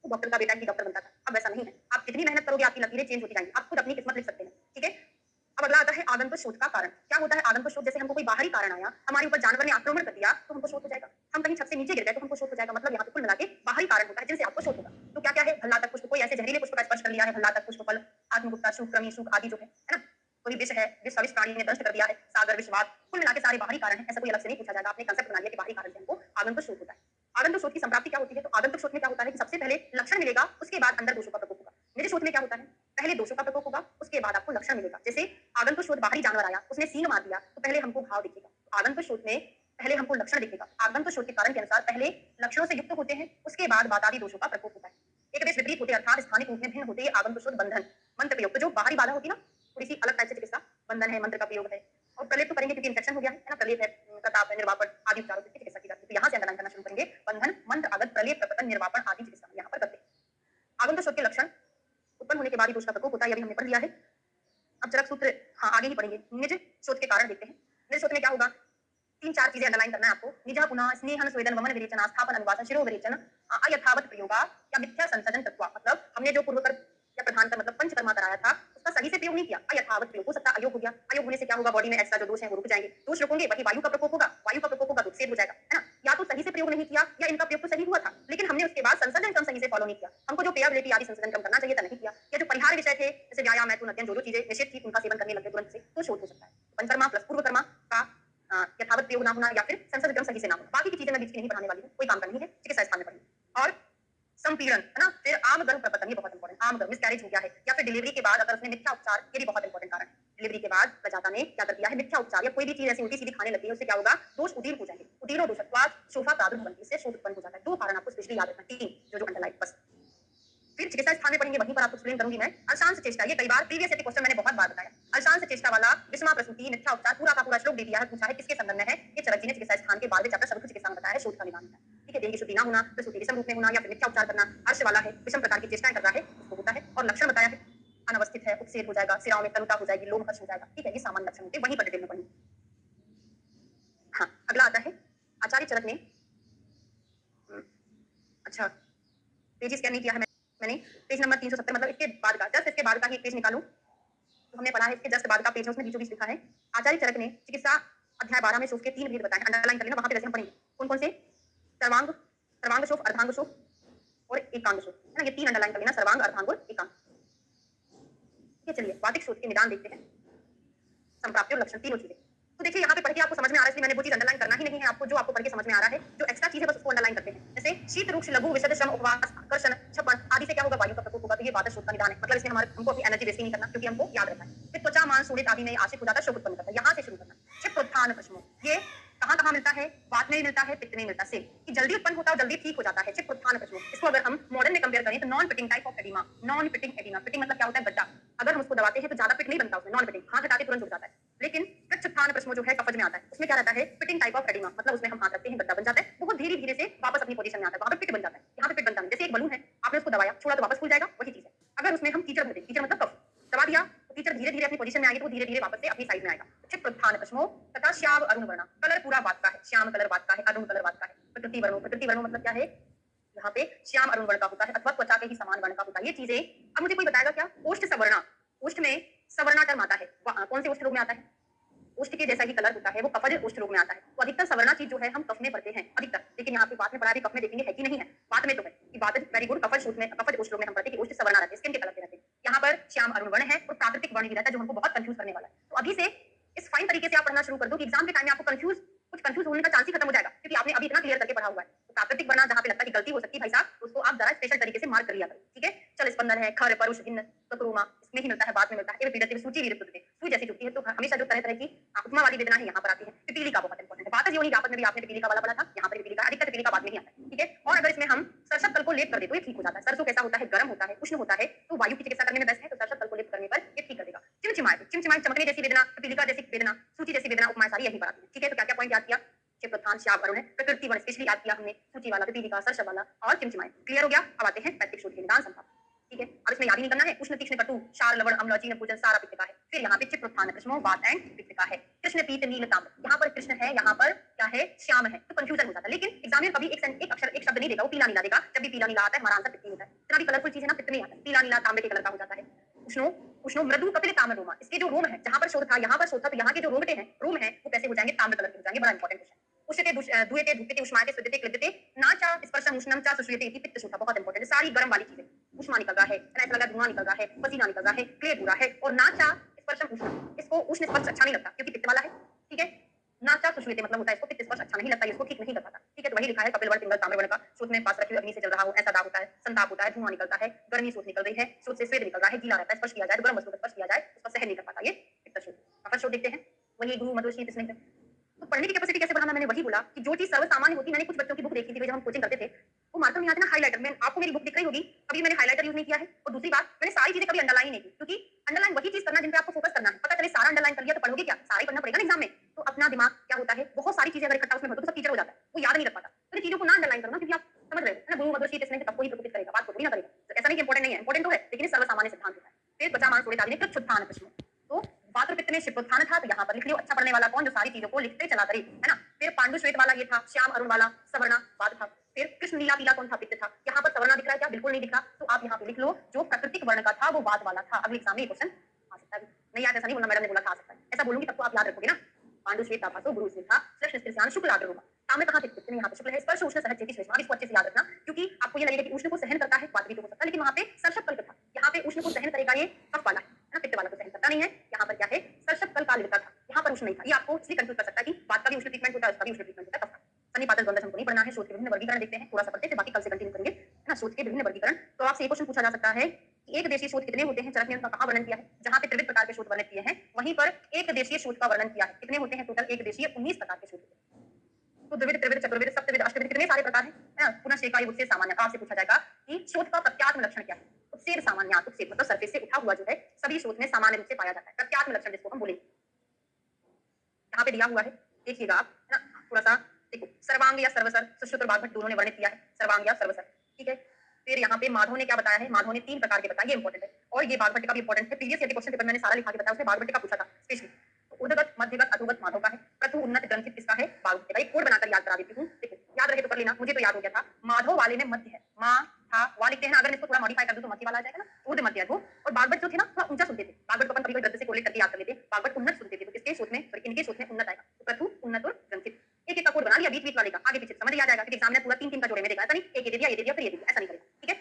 तो डॉक्टर का बेटा ही डॉक्टर बनता था, अब वैसा नहीं है। आप जितनी मेहनत करोगे आपकी लकीरें चेंज होती जाएंगी। आप खुद अपनी किस्मत लिख सकते हैं। ठीक है, अब अगला आता है आगंतुक शोध का कारण। क्या होता है आगंतुक शोध? जैसे हमको कोई बाहरी कारण आया, हमारे ऊपर जानवर ने आक्रमण कर दिया तो हमको शोध हो जाएगा। हम कहीं छत से नीचे गिर गए तो हमको शोध हो जाएगा। मतलब यहाँ पे कुल मिला के बाहरी कारण होता है जिनसे आपको शोध होगा। तो क्या क्या है? भल्लातक पुष्प, कोई ऐसे जहरीले पुष्प का स्पर्श कर लिया है, भल्लातक पुष्प, फल, आत्मगुप्ता, शुक्रमी, सुख आदि जो है ना। कोई विष है, विष सविष प्राणी ने दंश कर दिया है, सागर विषवात, कुल मिला के सारे बाहरी कारण है। ऐसा कोई अलग से नहीं पूछा जाएगा। आपने कंसेप्ट बना लिया कि बाहरी कारण से हमको आगंतुक शोध होता है। आगंतुक शोध की संप्राप्ति क्या होती है? तो आगंतुक शोध में क्या होता है कि सबसे पहले लक्षण मिलेगा, उसके बाद अंदर दोषों का प्रकोप होगा। मेरे शोध में क्या होता है? पहले दोषों का प्रकोप होगा, उसके बाद आपको लक्षण मिलेगा। जैसे आगंतुक शोध बाहरी जानवर आया, उसने सींग मार दिया, तो पहले हमको घाव दिखेगा। आगंतुक शोध में पहले हमको लक्षण दिखेगा। आगंतुक शोध के कारण के अनुसार पहले लक्षणों से युक्त होते हैं, उसके बाद वातादि दोषों का प्रकोप होता है। एक देश विपरीत होते अर्थात स्थानिक रूप में भिन्न होते, ये आगंतुक शोध बंधन मंत्र प्रयोग। तो जो बाहरी बाधा होती है ना, थोड़ी सी अलग टाइप से चिकित्सा बंधन है, मंत्र का प्रयोग है। और प्रलेप तो करेंगे क्योंकि इन्फेक्शन हो गया है ना, प्रलेप है, कताप है, निर्वापन आदि उपचारों से चिकित्सा की जाती है। तो यहाँ से अंडरलाइन करना शुरू करेंगे, बंधन मंत्र आगत प्रलेप प्रपतन निर्वापन आदि चिकित्सा यहाँ पर करते हैं। आगंतुक शोध के लक्षण उत्पन्न होने के बाद ही दोष का प्रकोप होता है, अभी हमने पढ़ लिया है। अब चरक सूत्र हाँ आगे ही पढ़ेंगे। निज शोध के कारण देखते हैं। निज शोध में क्या होगा, तीन चार चीजें अंडरलाइन करना है आपको। निजः पुनः स्नेहन स्वेदन वमन विरेचन स्थापन अनुवासन शिरो विरेचन अयथावत प्रयोगा या मिथ्या संसर्जन तत्व। मतलब हमने जो पूर्वकर या प्रधानकर मतलब पंचकर्मा कराया था, उसका सही से प्रयोग नहीं किया, अयथावत प्रयोग हो सकता है अयोग हो गया। अयोग होने से क्या होगा, बॉडी में एक्स्ट्रा जो दोष है वो रुक जाएंगे। दोष रुकेंगे, वही वायु का प्रकोप होगा, वायु का प्रकोप होगा तो हो जाएगा, है ना। या तो सही से प्रयोग नहीं किया या इनका प्रयोग तो सही हुआ था, लेकिन हमने उसके बाद संसर्जन क्रम सही से फॉलो नहीं किया। हमको जो पेयबिलिटी आदि संसर्जन क्रम करना चाहिए था नहीं किया, या जो परिहार विषय थे जैसे व्यायाम मैथुन अध्ययन जो चीजें निषेध थी उनका सेवन करने लगे तुरंत से, तो शोध हो सकता है। पंचकर्मा प्लस पूर्वकर्मा का यथावत प्रयोग ना होना या फिर संसर्जन क्रम सही से ना होना। बाकी की चीजें मैं बीच की नहीं बढ़ाने वाली हूँ, कोई काम का नहीं है, चिकित्सा स्थान में पढ़ेंगे। और संपीड़न है ना, फिर आम गर्भ प्रपतन, ये बहुत इंपॉर्टेंट, आम गर्भ मिसकैरेज हो गया है या फिर डिलीवरी के बाद अगर उसने मिथ्या उपचार, ये भी बहुत इंपॉर्टेंट कारण है। डिलीवरी के बाद प्रजाता ने क्या कर दिया है, मिथ्या उपचार या कोई भी चीज ऐसी उल्टी सीधी खाने लगी है, उससे क्या होगा, दोष उदीर हो जाएंगे। उदीरो दोषत्वात् शोभा प्रादुर्भवन्ति, इससे शोध उत्पन्न हो जाता है। दो कारण आपको स्पेशली याद रखना, तीन जो अंडरलाइन बस। फिर चिकित्सा स्थान में पढ़ेंगे, वहीं पर आपको एक्सप्लेन करूंगी मैं। अल्शांश चेष्टा, ये कई बार प्रीवियस क्वेश्चन मैंने बहुत बार बताया। अल्शांश चेष्टा वाला विषमा प्रसूति मिथ्या उपचार पूरा का पूरा श्लोक दे दिया है, पूछा है किसके संदर्भ में है। ये चरक जी ने चिकित्सा स्थान के बाद में चैप्टर सर्वोच्च चिकित्सा में बताया है, शोध का निदान होता है। ठीक है, देह की शुद्धि ना होना, प्रसूति विषम रूप में होना या फिर मिथ्या उपचार करना, अर्श वाला है, विषम प्रकार की चेष्टाएं कर रहा है, उसको होता है। और लक्षण बताया है, अनवस्थित है, उपसेद हो जाएगा, सिराओं में तनुता हो जाएगी, लोम हर्ष हो जाएगा। ठीक है, ये सामान्य लक्षण होते हैं, वहीं पर डिटेल में पढ़ेंगे। हाँ, अगला आता है आचार्य चरक ने, अच्छा पेज स्कैन नहीं किया है मैंने, पेज नंबर 370, मतलब इसके बाद का, जस्ट इसके बाद का ही पेज निकालू तो हमने पढ़ा है, इसके जस्ट बाद का पेज है, उसमें बीचों बीच लिखा है आचार्य चरक ने चिकित्सा अध्याय 12 में शोफ के 3 भेद बताए, अंडरलाइन कर लेना, वहां पे जैसे हम पढ़ेंगे कौन कौन से, सर्वांग, सर्वांग शोफ, अर्धांग शोफ और एकांग शोफ, है ना। ये 3 अंडरलाइन कर लेना, सर्वांग, अर्धांग और एकांग। ठीक है, चलिए वादिक शोध के निदान देखते हैं, संप्राप्ति और लक्षण, तीनों चीजें। तो देखिए यहाँ पे पढ़ के आपको समझ में आ रहा है, इसलिए मैंने वो चीज अंडरलाइन करना ही नहीं है आपको, जो आपको पढ़ के समझ में आ रहा है, जो एक्स्ट्रा चीज है बस उसको अंडरलाइन करते हैं। जैसे शीत रूक्ष लघु विशद श्रम उपवास आकर्षण छपन आदि से क्या होगा, वायु का प्रकोप होगा, तो ये वातज शोध का निदान है। मतलब इसमें हमारे हमको अपनी एनर्जी वेस्ट नहीं करना, क्योंकि हमको याद रखना है। फिर त्वचा मांस सूड़ित आदि में आशिक हो जाता है, शोक उत्पन्न करता है, यहाँ से शुरू करना। क्षिप्त उत्थान पश्चिमों, ये कहाँ कहाँ मिलता है, वात में भी मिलता है, पित्त में मिलता है, सेम कि जल्दी उत्पन्न होता है और जल्दी ठीक हो जाता है। क्षिप्त उत्थान पश्चिमों, इसको अगर हम मॉडर्न में कंपेयर करें तो non fitting type of oedema, non fitting oedema, fitting मतलब क्या होता है, गड्ढा। अगर हम उसको दबाते हैं तो ज्यादा फिट नहीं बनता उसमें, नॉन फिटिंग, हाथ हटाते तुरंत जुड़ जाता है। लेकिन प्रच्छत्थान प्रश्न जो है कफज में आता है, उसमें क्या रहता है, फिटिंग टाइप ऑफ एडिमा, मतलब उसमें हम हाथ रखते हैं गड्ढा बन जाता है, बहुत धीरे धीरे से वापस अपनी पोजीशन में आता है, वहां पे फिट बन जाता है। यहाँ पे फिट बनता नहीं, जैसे एक बलून है, आपने उसको दबाया छोड़ा तो वापस खुल जाएगा, वही चीज है। अगर उसमें हम कीचड़ भर दें, कीचड़ मतलब कफ, दबा दिया तो कीचड़ धीरे धीरे अपनी पोजीशन में आएगी, तो धीरे धीरे वापस से अपनी साइड में आएगा। क्षिप्त उत्थान पश्चिमों तथा श्याम अरुण वर्णा, कलर पूरा बात का है, श्याम कलर बात का है, अरुण कलर बात का है। प्रकृति वर्णो, प्रकृति वर्णो मतलब क्या है, यहाँ पे श्याम अरुण वर्ण का होता है अथवा त्वचा के ही समान वर्ण का होता है, ये चीजें। अब मुझे कोई बताएगा क्या, ओष्ठ सवर्णा, ओष्ठ में सवर्णा टर्म आता है, कौन से ओष्ठ रोग में आता है, ओष्ठ के जैसा ही कलर होता है, वो कफज ओष्ठ रोग में आता है। तो अधिकतर सवर्णा चीज जो है हम कफ में पढ़ते हैं अधिकतर, लेकिन यहाँ पे बात में पढ़ा है, कफ में देखेंगे है कि नहीं है, बात में तो है कि बात वेरी गुड, कफज ओष्ठ में, कफज ओष्ठ रोग में हम पढ़ते हैं कि ओष्ठ सवर्णा रहते हैं, स्किन के कलर के रहते हैं। यहाँ पर श्याम अरुण वर्ण है और प्राकृतिक वर्ण भी रहता है, जो हमको बहुत कंफ्यूज करने वाला है। तो अभी से इस फाइन तरीके से आप पढ़ना शुरू कर दो कि एग्जाम के टाइम में आपको कंफ्यूज होने का चांस ही खत्म हो जाएगा, क्योंकि आपने अभी इतना क्लियर करके पढ़ा हुआ है। तो प्राकृतिक वर्ण जहाँ पे लगता है कि गलती हो सकती है भाई साहब, तो उसको आप जरा स्पेशल तरीके से मार्क कर लिया करो। ठीक है, चल स्पंदन है, खर परुष भिन्न ककरुमा, इसमें ही मिलता है, बाद में मिलता है। ये पीड़ित सूची विरुद्ध सुई जैसी चुटकी है, तो हमेशा जो तरह तरह की उपमा वाली वेदना है यहाँ पर आती है। पिपीली का बहुत इंपॉर्टेंट है, बात योनि व्यापक में भी आपने पिपीली का वाला पढ़ा था, यहाँ पर पिपीली का, अधिकतर पिपीली का बाद में ही आता है। ठीक है, और अगर इसमें हम सरसत तल को लेप कर दे तो ये ठीक हो जाता है। सरसों कैसा होता है, गर्म होता है, उष्ण होता है, तो वायु की चिकित्सा करने में बेस्ट है, तो सरसत तल को लेप करने पर ये ठीक कर देगा। चिमचिमाए, चिमचिमाए चमकने जैसी वेदना, पिपीलिका जैसी वेदना, सूची जैसी वेदना, उपमाएं सारी यहीं पर आती है। ठीक है, तो क्या क्या पॉइंट याद किया, चिप्रथान श्याम अरुण है, प्रकृति वर्ण स्पेशली याद किया हमने, सूची वाला, पिपीलिका, सरसत वाला और चिमचिमाए, क्लियर हो गया। अब आते हैं पैतृक शोध के निदान संभाव। ठीक है, अब इसमें याद ही नहीं करना है, उष्ण तीक्ष्ण कटु क्षार लवण अम्ल अजीर्ण पूजन सारा पित्त का है। फिर यहाँ पे चिप्रथान कृष्णो वात एंड पित्त का है, कृष्ण पीत नील ताम्र, यहाँ पर कृष्ण है, यहाँ पर क्या है, श्याम है, तो कंफ्यूजन हो जाता है। लेकिन एग्जामिनर कभी एक अक्षर एक शब्द नहीं देगा, वो पीला नीला देगा। जब भी पीला नीला आता है हमारा आंसर पित्ती होता है, इतना भी कलरफुल चीज है ना, पित्त नहीं आता है, पीला नीला तांबे के कलर का हो जाता है। उष्णो उष्णो मृदु कपिल ताम्र रोमा, इसके जो रोम है, जहां पर शोध था यहाँ पर शोध था, तो यहाँ के जो रोमटे हैं, रोम है, वो कैसे हो जाएंगे, ताम्र कलर के हो जाएंगे। बड़ा इंपॉर्टेंट क्वेश्चन। उष्णते दुयते धूपते उष्माते सुदते क्लिदते नाचा स्पर्शम उष्णम चा सुश्रूयते इति पित्त शोधा, बहुत इंपॉर्टेंट है, सारी गर्म वाली चीजें। उष्मा निकल रहा है, ऐसा लगा धुआं निकल रहा है, पसीना निकल रहा है, क्ले पूरा है, और नाचा स्पर्शम उष्णम, इसको उष्ण स्पर्श अच्छा नहीं लगता क्योंकि पित्त वाला है। ठीक है, नाचा सुश्रूयते मतलब होता है इसको पित्त स्पर्श अच्छा नहीं लगता, इसको ठीक नहीं कर पाता। ठीक है, तो वही लिखा है कपिल वर्ण पिंगल ताम्रवर्ण का शोथ में पास रखी हुई अग्नि से जल रहा हो, ऐसा दाग होता है, संताप होता है, धुआं निकलता है, गर्मी शोथ निकल रही है, शोथ से स्वेद निकल रहा है, गीला रहता है, स्पर्श किया जाए तो गर्म वस्तु को स्पर्श किया जाए उसका सहन नहीं कर पाता, ये पित्त शोथ। कफन शोथ देखते हैं, वही गुरु मधुर शीत स्निग्ध। तो पढ़ने की कैपेसिटी कैसे बढ़ाना, मैंने वही बोला कि जो चीज सर्वसामान्य होती, मैंने कुछ बच्चों की बुक देखी थी जब हम कोचिंग करते थे, वो मार्कर में आते ना हाइलाइटर में, आपको मेरी बुक दिख रही होगी, कभी मैंने हाइलाइटर यूज नहीं किया है, और दूसरी बात मैंने सारी चीजें कभी अंडरलाइन नहीं की, क्योंकि अंडरलाइन वही चीज करना जिन पे आपको फोकस करना है। पता चले सारा अंडरलाइन कर लिया तो पढ़ोगे क्या, सारा ही पढ़ना पड़ेगा ना एग्जाम में। तो अपना दिमाग क्या होता है, बहुत सारी चीजें अगर इकट्ठा उसमें हो तो सब टीचर हो जाता है, वो याद नहीं रख पाता। तो इन चीजों को ना अंडरलाइन करना, क्योंकि आप समझ रहे हो ना, गुरु मधुर शीत स्निग्ध सबको ही प्रकोपित करेगा, बात को थोड़ी ना करेगा। तो ऐसा नहीं कि इंपॉर्टेंट नहीं है, इंपॉर्टेंट तो है, लेकिन ये सर्वसामान्य सिद्धांत होता है। फिर बचा मान थोड़े ने कृच्छ्रुत्थान प्रश्न, तो वात्र पित्त में शिप्रोत्थान था, तो यहाँ पर लिख लियो। अच्छा पढ़ने वाला कौन, जो सारी चीजों को लिखते चला करे, है ना। फिर पांडु श्वेत वाला ये था, श्याम अरुण वाला सवर्णा वाद था। फिर कृष्ण नीला पीला कौन था, पित्त था। यहाँ पर सवर्णा दिख रहा है क्या, बिल्कुल नहीं दिख रहा, तो आप यहाँ पे लिख लो जो प्राकृतिक वर्ण का था वो वाद वाला था। अगले एग्जाम में ये क्वेश्चन आ सकता है, नहीं आता ऐसा नहीं बोलना, मैडम ने बोला था आ सकता है, ऐसा बोलूंगी तब तो आप याद रखोगे ना। पांडु श्वेत था, गुरु से था, श्लेष स्त्रीयान शुक्ल आग्र होगा। ताम्र कहाँ थे, पित्त में, यहाँ पे शुक्ल है। स्पर्श उष्ण सहज चेति श्लेष्मा, इसको अच्छे से याद रखना, क्योंकि आपको ये लगेगा कि उष्ण को सहन करता है, वात भी तो हो सकता है, लेकिन वहाँ पे सर्षप कल्प था, यहाँ पे उष्ण को सहन करेगा ये कफ वाला है ना, पित्त वाला को सहन करता नहीं है। यहाँ पर क्या है, सर्षप कल काल लिखा था, यहाँ पर उष्ण नहीं था। ये आपको इसलिए कंफ्यूज कर सकता है कि बात का भी उष्ण ट्रीटमेंट होता है, उसका भी उष्ण ट्रीटमेंट होता है, कफ का। सन्निपातन द्वंद्व हमको नहीं पढ़ना है, शोध के विभिन्न वर्गीकरण देखते हैं, थोड़ा सा पढ़ते हैं, बाकी कल से कंटिन्यू करेंगे, है ना। शोध के विभिन्न वर्गीकरण, तो आपसे एक क्वेश्चन पूछा जा सकता है कि एक देशीय शोध कितने होते हैं, चरक ने उनका कहाँ वर्णन किया है। जहाँ पे त्रिविध प्रकार के शोध वर्णित किए हैं, वहीं पर एक देशीय शोध का वर्णन किया है। कितने होते हैं टोटल, एक देशीय 19 प्रकार के शोध होते हैं। तो द्विविध, त्रिविध, चतुर्विध, सप्तविध, अष्टविध, कितने सारे प्रकार हैं, है ना। पुनः शेखाई उत्सेद सामान्य, आपसे पूछा जाएगा कि शोध का प्रत्यात्म लक्षण क्या है। उत्सेद सामान्य, उत्सेद मतलब सरफेस से उठा हुआ जो है, सभी शोध में सामान्य रूप से पाया जाता है। प्रत्यात्म लक्षण जिसको हम बोलेंगे, यहाँ पे दिया हुआ है, देखिएगा आप, है ना। थोड़ा सा देखो, सर्वांग या सर्वसर, सुश्रुत और बागभट्ट दोनों ने वर्णित किया है, सर्वांग या सर्वसर, ठीक है। फिर यहाँ पे माधव ने क्या बताया है, माधव ने 3 प्रकार के बताया, ये इंपॉर्टेंट है, और ये बागभट्ट का भी इंपॉर्टेंट है। प्रीवियस ईयर क्वेश्चन पेपर मैंने सारा लिखा के बताया, उसमें बागभट्ट का पूछा था स्पेशली। उर्धगत, मध्यगत, अधोगत माधव का है, प्रथु उन्नत ग्रंथित किसका है, बागभट्ट का। एक कोड बनाकर याद करा देती हूँ, देखो याद रहे तो कर लेना, मुझे तो याद हो गया था। माधव वाले में मध्य है, माँ था वा लिखते हैं ना, अगर मैं इसको थोड़ा मॉडिफाई कर दूं तो मध्य वाला आ जाएगा ना, ऊर्ध मध्य अधो। और बागभट्ट जो थे ना थोड़ा ऊंचा सुनते थे, बागभट्ट को अपन कभी गद्य से कोलेट करके याद कर लेते हैं, बागभट्ट उन्नत सुनते थे, तो किसके शोध में, इनके शोध में उन्नत आएगा, तो प्रथु उन्नत और ग्रंथित। एक एक का कोड बना लिया, बीच बीच वाले का आगे पीछे समझ आ जाएगा, कि एग्जाम में पूरा 3 का जोड़े में देखा था नहीं, एक ये दे दिया, ये दे दिया, फिर ये दे दिया, ऐसा नहीं करेगा, ठीक है।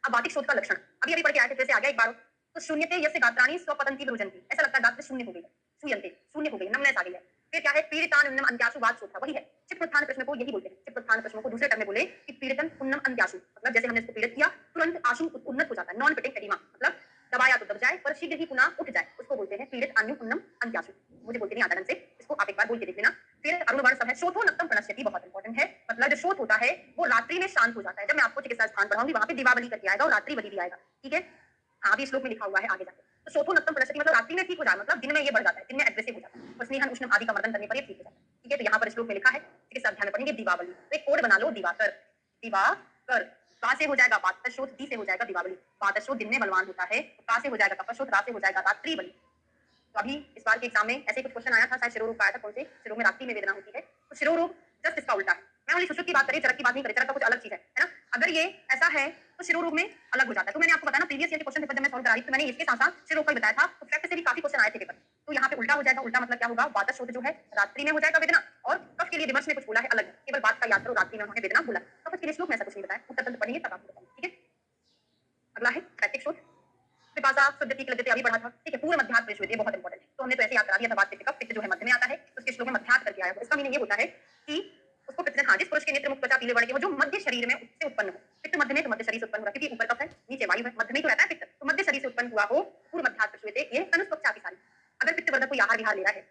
अब बातिक शोध का लक्षण अभी अभी पढ़ के आए थे, जैसे आ गया एक बार, तो शून्यते यस्य गात्राणि स्वपतंती विरुजन्ति, ऐसा लगता है गात्र शून्य हो गई है, शून्यते शून्य हो गई, नम्नस आ गई है। फिर क्या है, पीड़ितान उन्नम अंत्याशु वाद शोध था, वही है। चित्तप्रधान प्रश्न को यही बोलते हैं, चित्तप्रधान प्रश्न को दूसरे टर्म में बोले कि पीड़ितन उन्नम अंत्याशु, मतलब जैसे हमने इसको पीड़ित किया तुरंत आशु उन्नत हो जाता है, नॉन पिटिंग एडिमा, मतलब दबाया तो दब जाए पर शीघ्र ही पुनः उठ जाए, उसको बोलते हैं पीड़ित अन्यु उन्नम अंत्याशु। मुझे बोलते नहीं आता ढंग से, इसको आप एक बार बोल के देख लेना। फिर अरुण वर्ण सब है, शोथो नक्तम प्रणश्यति, बहुत इंपॉर्टेंट है, मतलब जो शोथ होता है वो रात्रि में शांत हो जाता है। जब मैं आपको चिकित्सा स्थान पढ़ाऊंगी वहां पे दीपावली करके आएगा और रात्रि बली भी आएगा, ठीक है। हाँ भी श्लोक में लिखा हुआ है आगे जाके, तो शोथो नक्तम प्रणश्यति मतलब रात्रि में ठीक हो जाए, मतलब दिन में ये बढ़ जाता है, दिन में एग्रेसिव हो जाता है, और स्नेहन उष्णम आदि का मर्दन करने पर ये ठीक हो जाता है, ठीक है। तो यहाँ पर श्लोक में लिखा है, चिकित्सा अध्ययन में पढ़ेंगे दीपावली, तो एक कोड बना लो, दिवाकर, दिवाकर, का से हो जाएगा पातशोथ, दी से हो जाएगा दिवावली, पातशोथ दिन में बलवान होता है, का से हो जाएगा कपशोथ, रा से हो जाएगा रात्रि बली। तो अभी इस बार के एग्जाम में ऐसे कुछ क्वेश्चन आया था, शायद शिरोरोग का आया था, कौन से शिरोग में रात्रि में वेदना होती है, तो शिरोरोग जस्ट इसका उल्टा है। मैं ओनली सुश्रुत की बात करी, चरक की बात नहीं करी, चरक का कुछ अलग चीज है ना। अगर ये ऐसा है तो शिरोरोग में अलग हो जाता है। तो मैंने आपको बताया ना प्रीवियस ईयर के क्वेश्चन पेपर जब मैं सॉल्व करा रही, तो मैंने इसके साथ साथ शिरोरोग का बताया था, तो फैक्ट से भी काफी क्वेश्चन आए थे पेपर। तो यहाँ पे उल्टा हो जाएगा, उल्टा मतलब क्या होगा, वातशोथ जो है रात्रि में हो जाएगा वेदना, और कफ के लिए विमर्श में कुछ बोला है अलग, केवल बात का याद करो, रात्रि में उन्होंने वेदना बोला, कफ के लिए श्लोक में ऐसा कुछ नहीं बताया, उत्तर तंत्र पढ़ेंगे तब आपको बताएंगे, ठीक है। अगला है पैतिक शोध, पिपासा शुद्धति की लज्जते अभी पढ़ा था, ठीक है। पूर्व मध्यात प्रश्न ये बहुत इंपॉर्टेंट है, तो हमने तो ऐसे याद करा दिया था। बात पित्त का, पित्त जो है मध्य में आता है, उसके श्लोक में मध्यात करके आया, इसका मीनिंग ये होता है कि उसको पित्त, हाँ, जिस पुरुष के नेत्र मुक्त त्वचा पीले वर्ण के हो, जो मध्य शरीर में उससे उत्पन्न हो, पित्त मध्य में तो मध्य शरीर से उत्पन्न हुआ, क्योंकि ऊपर कफ है नीचे वायु है, मध्य में तो रहता है पित्त, तो मध्य शरीर से उत्पन्न हुआ हो, पूर्व मध्यात प्रश्न ये तनुज त्वचा की सारी। अगर पित्त वर्धक कोई आहार विहार ले रहा है,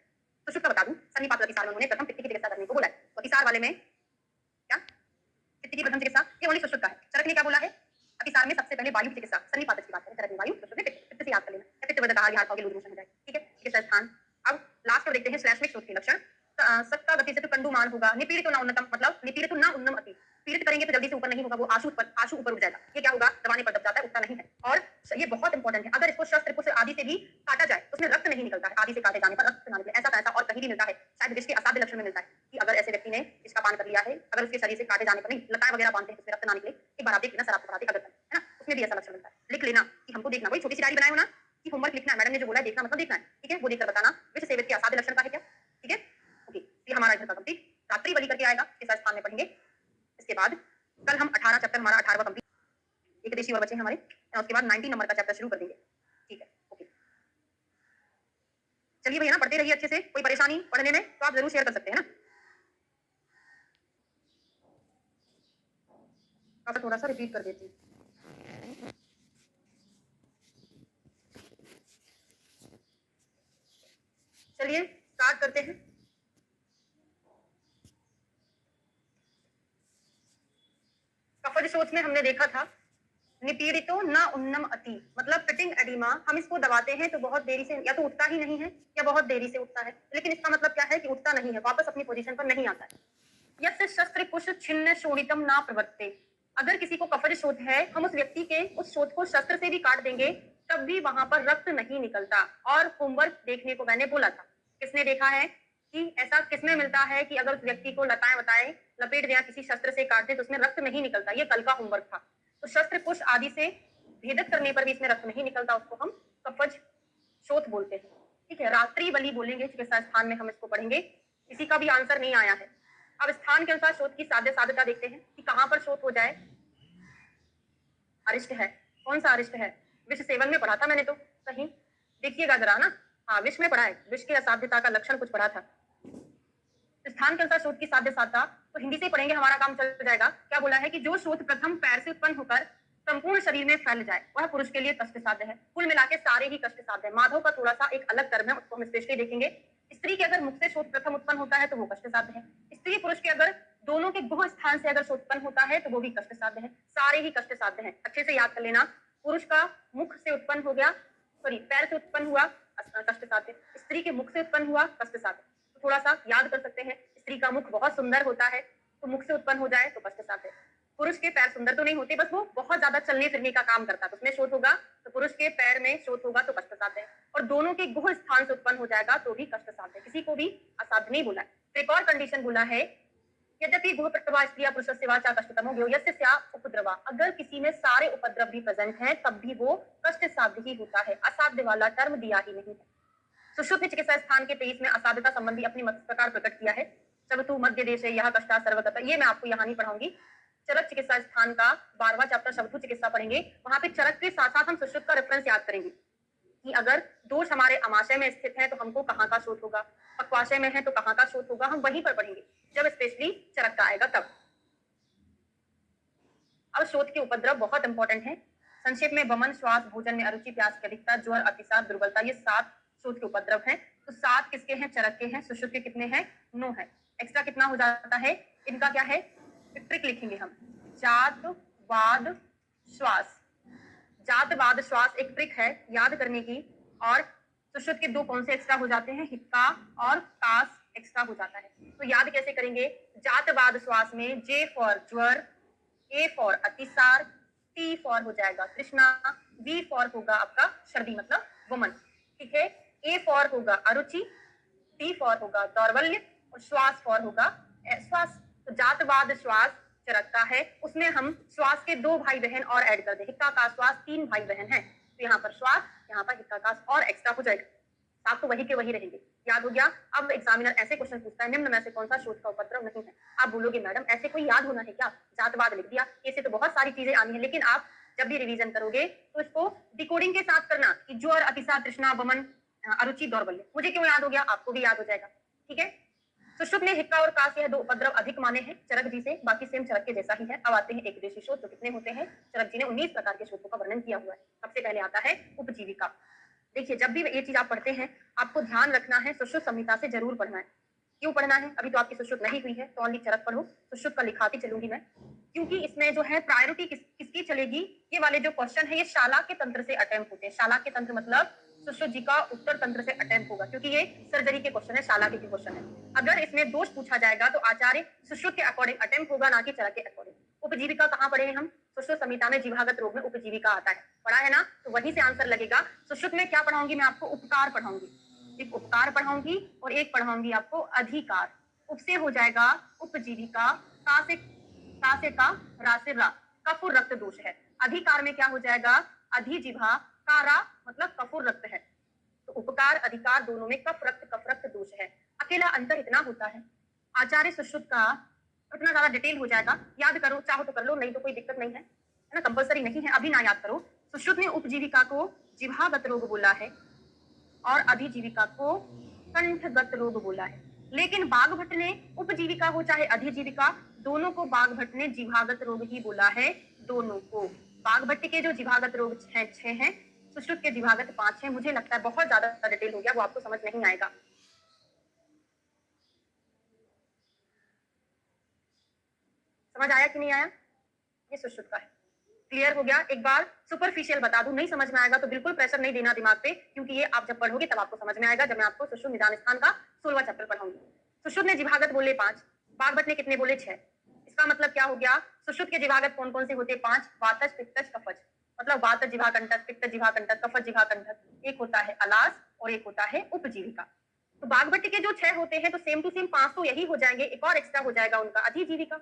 तो शुक्र बता दूं, सन्निपात अतिसार में उन्होंने प्रथम पित्त की चिकित्सा करने को बोला है। तो अतिसार वाले में क्या, पित्त की प्रथम चिकित्सा ये ओनली सुश्रुत का है। चरक ने क्या बोला है, अतिसार में सबसे पहले वायु की चिकित्सा, सन्निपात की बात करें, चरक में वायु, सुश्रुत में पित्त, पित्त से याद कर लेना, पित्त वर्धक आहार विहार खाओगे लूज मोशन हो जाएगा, ठीक है। चिकित्सा स्थान अब लास्ट में देखते हैं श्लेष्मिक शोथ के लक्षण। सत्ता गति से तो कंडुमान होगा, निपीड़ित ना उन्नतम, मतलब निपीड़ित ना उन्नम अति, पीड़ित करेंगे तो जल्दी से ऊपर नहीं होगा, वो आशु ऊपर उठ जाएगा, ये क्या होगा, दबाने पर दब जाता है, उठता नहीं है। और ये बहुत इंपॉर्टेंट है, अगर इसको शस्त्र कुछ आदि से भी काटा जाए तो उसमें रक्त नहीं निकलता है, आदि से काटे जाने पर रक्त ना निकले, ऐसा पैसा और कहीं भी मिलता है, शायद विष के असाध्य लक्षण में मिलता है कि अगर ऐसे व्यक्ति ने इसका पान कर लिया है, अगर उसके शरीर से काटे जाने पर, नहीं लताएं वगैरह बांधते हैं उसमें रक्त ना निकले, एक बार आप देख लेना शराब पकड़ाते अगर, है ना, उसमें भी ऐसा लक्षण मिलता है। लिख लेना कि हमको देखना, वही छोटी सी डायरी बनाए हो ना कि होमवर्क लिखना है, मैडम ने जो बोला है देखना मतलब देखना है, ठीक है, वो देखकर बताना विष सेवित के असाध्य लक्षण का है क्या, ठीक है। ओके, ये हमारा इधर का कंप्लीट, रात्रि बलि करके आएगा, इस स्थान में पढ़ेंगे। इसके बाद कल हम 18 चैप्टर, हमारा 18वां कंप्लीट, एक देशी और बचे हैं हमारे, उसके बाद 19 नंबर का चैप्टर शुरू कर देंगे, ठीक है। ओके, चलिए भैया ना, पढ़ते रहिए अच्छे से, कोई परेशानी पढ़ने में तो आप जरूर शेयर कर सकते हैं ना। अब थोड़ा सा रिपीट कर देती हूँ। चलिए स्टार्ट करते हैं। कफज शोथ में हमने देखा था निपीड़ितो न उन्नम अति, मतलब फिटिंग एडिमा, हम इसको दबाते हैं तो बहुत देरी से या तो उठता ही नहीं है या बहुत देरी से उठता है, लेकिन इसका मतलब क्या है कि उठता नहीं है, वापस अपनी पोजीशन पर नहीं आता है। यस्य शस्त्र कुश छिन्न शोणितम ना प्रवर्ते, अगर किसी को कफज शोथ है, हम उस व्यक्ति के उस शोथ को शस्त्र से भी काट देंगे तब भी वहां पर रक्त नहीं निकलता। और होमवर्क देखने को मैंने बोला था, किसने देखा है कि ऐसा किसमें मिलता है कि अगर उस व्यक्ति को लताएं बताएं लपेट दिया किसी शस्त्र से काट दे तो उसमें रक्त नहीं निकलता, ये कल का होमवर्क था। तो शस्त्र कुश आदि से भेदक करने पर भी इसमें रक्त नहीं निकलता, उसको हम कफज शोथ बोलते हैं। ठीक है, रात्रि बलि बोलेंगे, चिकित्सा स्थान में हम इसको पढ़ेंगे। किसी का भी आंसर नहीं आया है। अब स्थान के अनुसार शोथ की साध्य साध्यता देखते हैं कि कहां पर शोथ हो जाए। अरिष्ट है, कौन सा अरिष्ट है? विष सेवन में पढ़ा था मैंने तो कहीं, देखिएगा जरा ना। हाँ, विष में पढ़ा है, विष की असाध्यता का लक्षण कुछ पढ़ा था। स्थान के अनुसार शोथ की साध्य साध्यता तो हिंदी से पढ़ेंगे, हमारा काम चल जाएगा। क्या बोला है कि जो शोथ प्रथम पैर से उत्पन्न होकर संपूर्ण शरीर में फैल जाए वह पुरुष के लिए कष्ट साध्य है। कुल मिलाके सारे ही कष्ट साध्य है। माधव का थोड़ा सा एक अलग टर्म है, उसको हम स्पेशली देखेंगे। स्त्री के अगर मुख से शोथ प्रथम उत्पन्न होता है तो वो कष्ट साध्य है। स्त्री पुरुष के अगर दोनों के गुह स्थान से अगर शोथ उत्पन्न होता है तो वो भी कष्ट साध्य है। सारे ही कष्ट साध्य है, अच्छे से याद कर लेना। पुरुष का मुख से उत्पन्न हो गया, सॉरी पैर से उत्पन्न हुआ कष्ट साध्य, स्त्री के मुख से उत्पन्न हुआ कष्ट साध्य। तो थोड़ा सा याद कर सकते हैं, स्त्री का मुख बहुत सुंदर होता है तो मुख से उत्पन्न हो जाए तो कष्ट साध्य है। पुरुष के पैर सुंदर तो नहीं होते, बस वो बहुत ज्यादा चलने फिरने का काम करता है तो उसमें शोथ होगा, तो पुरुष के पैर में शोथ होगा तो कष्ट साध्य है। और दोनों के गुह स्थान से उत्पन्न हो जाएगा तो भी कष्ट साध्य है, किसी को भी असाध्य नहीं बोला है। एक और कंडीशन बोला है, यद्यपि गुह प्रत्यवा स्त्रिया पुरुष से वाचा कष्टतमो ज्ञो यस्य स्या उपद्रवा, अगर किसी में सारे उपद्रव भी प्रेजेंट हैं तब भी वो कष्ट साध्य ही होता है, असाध्य वाला टर्म दिया ही नहीं है। सुश्रुत ने चिकित्सा स्थान के 23 में असाध्यता संबंधी अपनी मत प्रकार प्रकट किया है। चवतु मध्य देश है, यह कष्टा सर्वगत, ये मैं आपको यहाँ नहीं पढ़ाऊंगी। चरक चिकित्सा स्थान का 12वां चैप्टर शवथु चिकित्सा पढ़ेंगे, वहां पे चरक के साथ साथ हम सुश्रुत का रेफरेंस याद करेंगे कि अगर दोष हमारे अमाशय में स्थित है तो हमको कहाँ का शोथ होगा, पक्वाशय में है तो कहाँ का शोथ होगा, हम वहीं पर पढ़ेंगे जब स्पेशली चरक का आएगा तब। अब शोथ के उपद्रव बहुत इंपॉर्टेंट है। संक्षेप में वमन, श्वास, भोजन में अरुचि, प्यास की अधिकता, ज्वर, अतिसार, दुर्बलता, ये 7 शोथ के उपद्रव हैं। तो 7 किसके हैं? चरक के हैं। सुश्रुत के कितने हैं? 9 है। एक्स्ट्रा कितना हो जाता है इनका? क्या है? ट्रिक लिखेंगे हम, जात वाद श्वास। जात वाद श्वास एक ट्रिक है याद करने की। और सुश्रुत के 2 कौन से एक्स्ट्रा हो जाते हैं? हिक्का और कास एक्स्ट्रा हो जाता है। तो याद कैसे करेंगे? जात वाद श्वास में जे फॉर ज्वर, ए फॉर अतिसार, टी फॉर हो जाएगा तृष्णा, बी फॉर होगा आपका सर्दी मतलब वमन, ठीक है। ए फॉर होगा अरुचि, टी फॉर होगा दौर्बल्य और श्वास फॉर होगा श्वास। तो जातवाद श्वास चरक का है, उसमें हम श्वास के 2 भाई बहन और ऐड कर दे, हिक्का का श्वास 3 भाई बहन है, तो यहाँ पर श्वास, यहाँ पर हिक्का का और एक्स्ट्रा हो जाएगा। आप तो वही के वही रहेंगे, याद हो गया। अब एग्जामिनर ऐसे क्वेश्चन पूछता है, निम्न में से कौन सा शोथ का उपद्रव नहीं है? आप बोलोगे मैडम ऐसे कोई याद होना है क्या? जातवाद लिख दिया, ऐसे तो बहुत सारी चीजें आनी है, लेकिन आप जब भी रिवीजन करोगे तो इसको डिकोडिंग के साथ करना कि ज्वर, अतिसार, तृष्णा, वमन, अरुचि, दौर्बल्य। मुझे क्यों याद हो गया, आपको भी याद हो जाएगा, ठीक है। सुश्रुत ने हिक्का और कास यह 2 उपद्रव अधिक माने हैं चरक जी से, बाकी सेम चरक के जैसा ही है। अब आते हैं एक देशी शोथ, तो कितने होते हैं? चरक जी ने 19 प्रकार के शोथों का वर्णन किया हुआ है। सबसे पहले आता है उपजीविका। देखिए जब भी ये चीज आप पढ़ते हैं आपको ध्यान रखना है, सुश्रुत संहिता से जरूर पढ़ना है। क्यों पढ़ना है? अभी तो आपकी सुश्रुत नहीं हुई है तो ओनली चरक पढ़ो, सुश्रुत का लिखाती चलूंगी मैं, क्योंकि इसमें जो है प्रायोरिटी किसकी चलेगी। ये वाले जो क्वेश्चन है ये शाला के तंत्र से अटेम्प्ट होते हैं। शाला के तंत्र मतलब सुश्रुत जी का उत्तर तंत्र से अटेम्प्ट होगा, क्योंकि ये सर्जरी के क्वेश्चन है, शाला के क्वेश्चन है। अगर इसमें दोष पूछा जाएगा तो आचार्य सुश्रुत के अकॉर्डिंग अटेम्प्ट होगा, ना कि चरक के अकॉर्डिंग। उपजीविका कहाँ पढ़े हैं हम? सुश्रुत संहिता में जीवागत रोग में उपजीविका आता है, पढ़ा है ना, तो वहीं से आंसर लगेगा। सुश्रुत में क्या पढ़ाऊंगी मैं आपको? उपकार पढ़ाऊंगी, एक उपकार पढ़ाऊंगी और एक पढ़ाऊंगी आपको अधिकार। उप से हो जाएगा उपजीविका, का से का, रा से रा, कफुर रक्त दोष है। अधिकार में क्या हो जाएगा? अधिजिह्वा, कारा मतलब कफुर रक्त है। तो उपकार अधिकार दोनों में कफ रक्त दोष है। अकेला अंतर इतना होता है, आचार्य सुश्रुत का इतना ज्यादा डिटेल हो जाएगा, याद करो चाहो तो कर लो, नहीं तो कोई दिक्कत नहीं है ना, कंपलसरी नहीं है, अभी ना याद करो। सुश्रुत ने उपजीविका को जिह्वागत रोग बोला है और अधिजीविका को कंठगत रोग बोला है। लेकिन बाघभट्ट ने उपजीविका हो चाहे अधिजीविका, दोनों को बाघभट्ट ने जीवागत रोग ही बोला है, दोनों को। बाघभट्ट के जो जीवागत रोग छह हैं, सुश्रुत के जीवागत 5 हैं। मुझे लगता है बहुत ज्यादा डिटेल हो गया, वो आपको समझ नहीं आएगा। समझ आया कि नहीं आया? ये सुश्रुत का है। क्लियर हो गया? एक बार सुपरफिशियल बता दूं, नहीं समझ में आएगा तो बिल्कुल प्रेशर नहीं देना दिमाग पे, क्योंकि ये आप जब पढ़ोगे तब आपको समझ में आएगा, जब मैं आपको सुश्रुत निदान स्थान का 16वां चैप्टर पढ़ाऊंगी। सुश्रुत ने जीवागत बोले 5, बाघभट्ट ने कितने बोले 6। इसका मतलब क्या हो गया? सुश्रुत के जीवागत कौन कौन से होते? 5। वातज, पित्तज, कफज। मतलब वातज जीवाकंटक, पित्त जीवाकंटक, कफज जीवाकंटक। एक होता है अलास और एक होता है उपजीविका। तो बाघभट्ट के जो 6 होते हैं तो सेम टू सेम 5 तो यही हो जाएंगे, एक और एक्स्ट्रा हो जाएगा उनका अधिजीविका।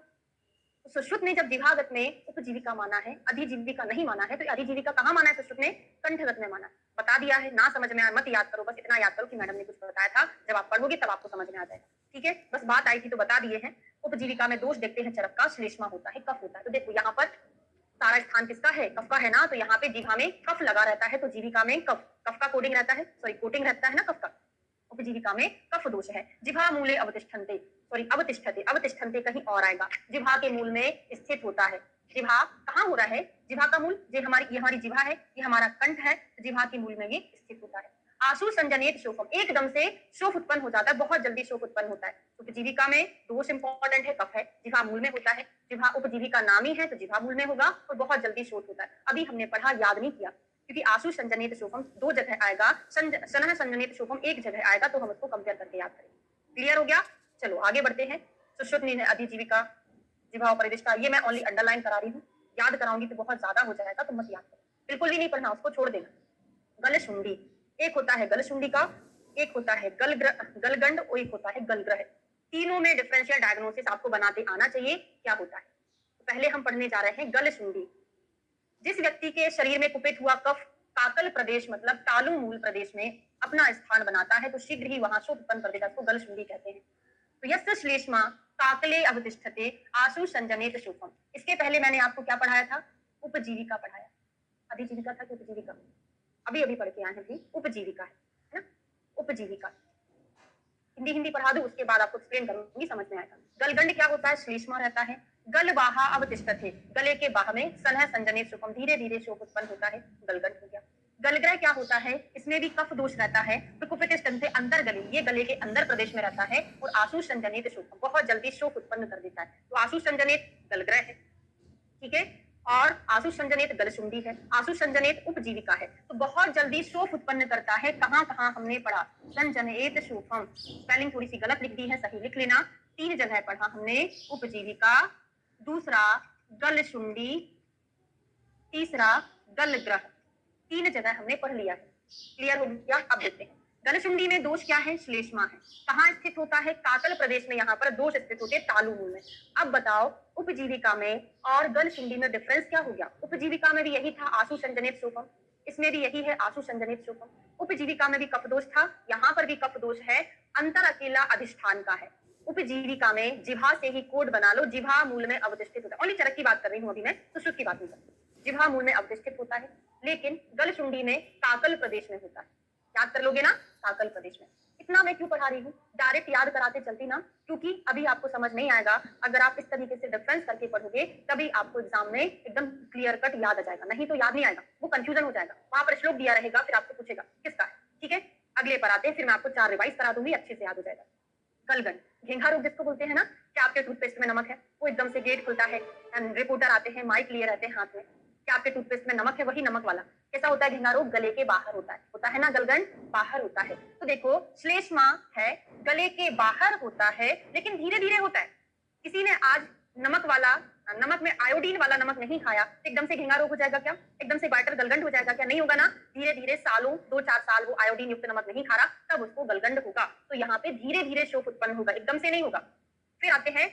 तो सुश्रुत ने जब जीवागत में उपजीविका माना है, अधिजीविका नहीं माना है, तो अधिजीविका कहाँ माना है? सुश्रुत ने कंठगत में माना है। बता दिया है, ना समझ में आया मत याद करो, बस इतना याद करो कि मैडम ने कुछ बताया था, जब आप पढ़ोगे तब आपको समझ में आ जाएगा। ठीक है, बस बात आई थी तो बता दिए हैं। उपजीविका में दोष देखते हैं चरक का, श्लेष्मा होता है, कफ होता है। तो देखो यहाँ पर सारा स्थान किसका है? कफ का है ना, तो यहाँ पे जीवा में कफ लगा रहता है, तो जीविका में कफ, कफ का कोडिंग रहता है, सॉरी कोटिंग रहता है ना कफ का। उपजीविका में कफ दोष है। जिह्वा मूले अवतिष्ठन्ते, सॉरी अवतिष्ठते, अवतिष्ठन्ते कहीं और आएगा, जिह्वा के मूल में स्थित होता है। जिह्वा कहाँ हो रहा है? जिह्वा का मूल, ये हमारी जिह्वा है, ये हमारा कंठ है, तो जिह्वा के मूल में ये स्थित होता है। आशु संजनित शोफम, एकदम से शोफ उत्पन्न हो जाता है, बहुत जल्दी शोफ उत्पन्न होता है। उपजीविका में दोष इंपॉर्टेंट है, कफ है, जिह्वा मूल में होता है। जिह्वा उपजीविका नाम ही है तो जिह्वा मूल में होगा और बहुत जल्दी शोफ होता है। अभी हमने पढ़ा, याद नहीं किया, क्योंकि आशु संजनित शोफम 2 जगह आएगा, सनह संजनित शोफम 1 जगह आएगा, तो हम उसको कंपेयर करके याद करेंगे। क्लियर हो गया? चलो आगे बढ़ते हैं। सुश्रुत अधिजीविका, जिह्वा परिदिष्टा, ये मैं ओनली अंडरलाइन करा रही हूँ, याद कराऊंगी तो बहुत ज्यादा हो जाएगा, तो मत याद करो, बिल्कुल भी नहीं पढ़ना, उसको छोड़ देना। गलशुंडी, एक होता है गलशुंडी का, एक होता है गलगंड और एक होता है गलग्रह। तीनों में डिफरेंशियल डायग्नोसिस आपको बनाते आना चाहिए क्या होता है। तो पहले हम पढ़ने जा रहे हैं गलशुंडी। जिस व्यक्ति के शरीर में कुपित हुआ कफ काकल प्रदेश मतलब तालु मूल प्रदेश में अपना स्थान बनाता है, तो शीघ्र ही वहां शोथ उत्पन्न कर देता है, उसको गलशुंडी कहते हैं। तो यस्य श्लेष्मा काकले अवतिष्ठते आशु संजनेत शोफम। इसके पहले मैंने आपको क्या पढ़ाया था? उपजीविका पढ़ाया। अधिजीविका था कि उपजीविका? अभी अभी पढ़ के आए हैं भी, उपजीविका है ना, उपजीविका। हिंदी हिंदी पढ़ा दूं, उसके बाद आपको एक्सप्लेन करूंगी, समझ में आएगा। गलगंड क्या होता है? श्लेष्मा रहता है। गल बाहा अवतिष्ठते, गले के बाह में सनह संजनित शोफम, धीरे धीरे शोफ उत्पन्न होता है, गलगंड हो गया। गलग्रह क्या होता है? इसमें भी कफ दोष रहता है, प्रकुपित स्तन से अंतर गले, ये गले के अंदर प्रदेश में रहता है, और आशु संजनित शोफम, बहुत जल्दी शोफ उत्पन्न कर देता है, तो आशु संजनित गलग्रह है। ठीक है, और आशु संजनित गलशुंडी है, आशु संजनित उपजीविका है, तो बहुत जल्दी शोफ उत्पन्न करता है। कहां कहां हमने पढ़ा? संजनित शोफम, स्पेलिंग थोड़ी सी गलत लिख दी है, सही लिख लेना। 3 जगह पढ़ा हमने, उपजीविका, दूसरा गलशुंडी, तीसरा गलग्रह, 3 जगह हमने पढ़ लिया है। क्लियर हो गया? अब देखते हैं गलशुंडी में दोष क्या है? श्लेष्मा है। कहाँ स्थित होता है? काकल प्रदेश में, यहाँ पर दोष स्थित होते हैं तालु मूल में। अब बताओ उपजीविका में और गलशुंडी में डिफरेंस क्या हो गया? उपजीविका में भी यही था, आशु संजनित शोफम, इसमें भी यही है, आशु संजनित शोफम। उपजीविका में भी कफ दोष था, यहाँ पर भी कफ दोष है, अंतर अकेला अधिष्ठान का है। उपजीविका में जिह्वा से ही कोड बना लो, जिह्वा मूल में अवतिष्ठित होता है। ओनली चरक की बात कर रही हूँ अभी मैं, सुश्रुत की बात नहीं कर रही। जिह्वा मूल में अवतिष्ठित होता है, लेकिन गलशुंडी में काकल प्रदेश में होता है। याद कर लोगे ना? काकल प्रदेश में। इतना मैं क्यों पढ़ा रही हूँ? डायरेक्ट याद कराते चलती ना, क्योंकि अभी आपको समझ नहीं आएगा। अगर आप इस तरीके से डिफरेंस करके पढ़ोगे तभी आपको एग्जाम में एकदम क्लियर कट याद आ जाएगा, नहीं तो याद नहीं आएगा, वो कंफ्यूजन हो जाएगा। वहां पर श्लोक दिया रहेगा, फिर आपको पूछेगा किसका है। ठीक है, अगले पर आते हैं, फिर मैं आपको 4 रिवाइज करा दूंगी, अच्छे से याद हो जाएगा। गलगंड, घेंघा रोग जिसको बोलते हैं ना, क्या आपके टूथपेस्ट में नमक है, वो एकदम से गेट खुलता है, रिपोर्टर आते हैं, माइक लिए रहते हैं हाथ में, क्या आपके टूथपेस्ट में नमक है? वही नमक वाला। कैसा होता है घेंघा रोग? गले के बाहर होता है ना, गलगंड बाहर होता है। तो देखो श्लेष्मा है, गले के बाहर होता है, लेकिन धीरे धीरे होता है। किसी ने आज नमक वाला, नमक में आयोडीन वाला नमक नहीं खाया, एकदम से घेंघा रोग हो जाएगा क्या? एकदम से वाइटर गलगंड हो जाएगा क्या? नहीं होगा ना। धीरे धीरे सालों, 2-4 साल वो आयोडीन युक्त नमक नहीं खा रहा, तब उसको गलगंड होगा। तो यहाँ पे धीरे धीरे शोफ उत्पन्न होगा, एकदम से नहीं होगा। फिर आते हैं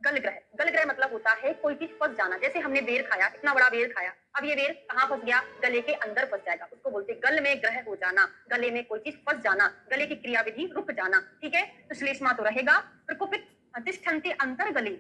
गलग्रह। गलग्रह मतलब होता है कोई चीज फंस जाना, जैसे हमने बेर खाया, इतना बड़ा बेर खाया, अब ये बेर कहाँ फंस गया? गले के अंदर फंस जाएगा, उसको बोलते हैं गल में ग्रह हो जाना, गले में कोई चीज फंस जाना, गले की क्रियाविधि रुक जाना। ठीक है, तो श्लेष्मा तो रहेगा। प्रकोपित तिष्ठन्ते अंतर गले,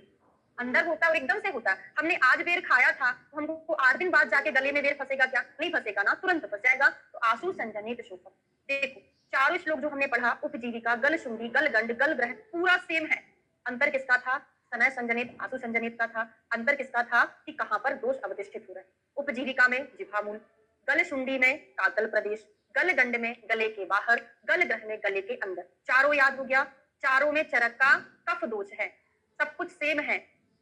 अंदर होता है और एकदम से होता है। हमने आज बेर खाया था, तो हमको 8 दिन बाद जाके गले में बेर फंसेगा क्या? नहीं फंसेगा ना, तुरंत फंस जाएगा। तो आशु संजनित शोफम, देखो चारों श्लोक जो हमने पढ़ा, उपजीविका, गलशुंडी, गलगंड, गलग्रह, पूरा सेम है। अंतर किसका था? सनय संजनित, आसु संजनित का था। अंतर किसका था कि कहां पर दोष अवतिष्ठित हो रहे हैं। उपजीविका में जिह्वामूल, गलशुंडी में कातल प्रदेश, गलगंड में गले के बाहर, गलग्रह में गले के अंदर। चारों याद हो गया। चारों में चरक का कफ दोष है, सब कुछ सेम है।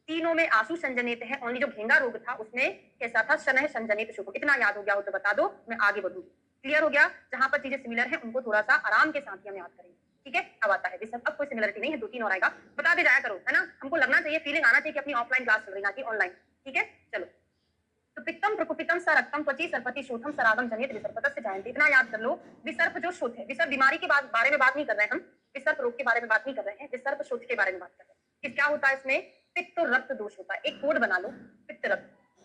तीनों में आंसू संजनित है, ओनली जो घेंगा रोग था उसमें कैसा था? शनह संजनित शुभ। इतना याद हो गया हो तो बता दो, मैं आगे बढ़ूंगी। क्लियर हो गया? जहां पर चीजें सिमिलर है उनको थोड़ा सा आराम के साथ ही हम याद करेंगे। ठीक है, अब आता है विसर्ग। अब कोई सिमिलरिटी नहीं है, 2-3 और आएगा, बता दे जाया करो, है ना। हमको लगना चाहिए, फीलिंग आना चाहिए कि अपनी ऑफलाइन क्लास चल रही ना कि ऑनलाइन। ठीक है, चलो। तो पित्तम प्रकुपितम सरक्तम त्वची सर्पति शोथम सरागम जनित विसर्पतस्य जायन्ते। इतना याद कर लो। विसर्प जो शोथ है, विसर्प बीमारी के बारे में बात नहीं कर रहे हैं हम, विसर्प रोग के बारे में बात नहीं कर रहे हैं, विसर्प शोथ के बारे में बात कर रहे हैं कि क्या होता है इसमें? पित्त और रक्त दोष होता है। एक कोड बना लो,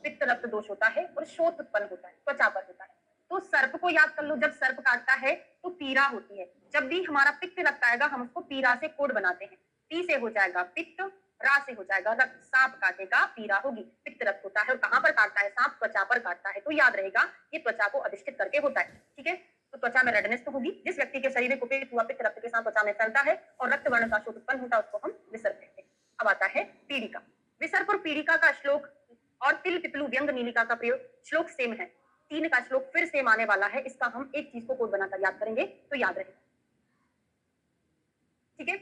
पित्त रक्त दोष होता है और शोथ उत्पन्न होता है, त्वचा पर होता है। तो सर्प को याद कर लो, जब सर्प काटता है तो पीड़ा होती है। जब भी हमारा पित्त रक्त आएगा हम उसको पीड़ा से कोड बनाते हैं। पी से हो जाएगा पित्त, रा से हो जाएगा रक्त। सांप काटेगा, पीड़ा होगी। पित्त रक्त होता है और कहां पर काटता है? सांप त्वचा पर काटता है। तो याद रहेगा ये त्वचा को अधिष्ठित करके होता है। ठीक है, तो त्वचा में रेडनेस तो होगी। जिस व्यक्ति के शरीर में कुपित हुआ पित्त रक्त के साथ त्वचा में फैलता है और रक्त वर्ण का शोथ उत्पन्न होता है, उसको हम विसर्प कहते हैं। अब आता है पीड़िका। विसर्प और पीड़िका का श्लोक और तिल पिपलू व्यंग नीलिका का प्रयोग श्लोक सेम है। 3 का श्लोक फिर सेम आने वाला है। इसका हम एक चीज को कोड बनाकर याद करेंगे तो याद रहेगा। ठीक है,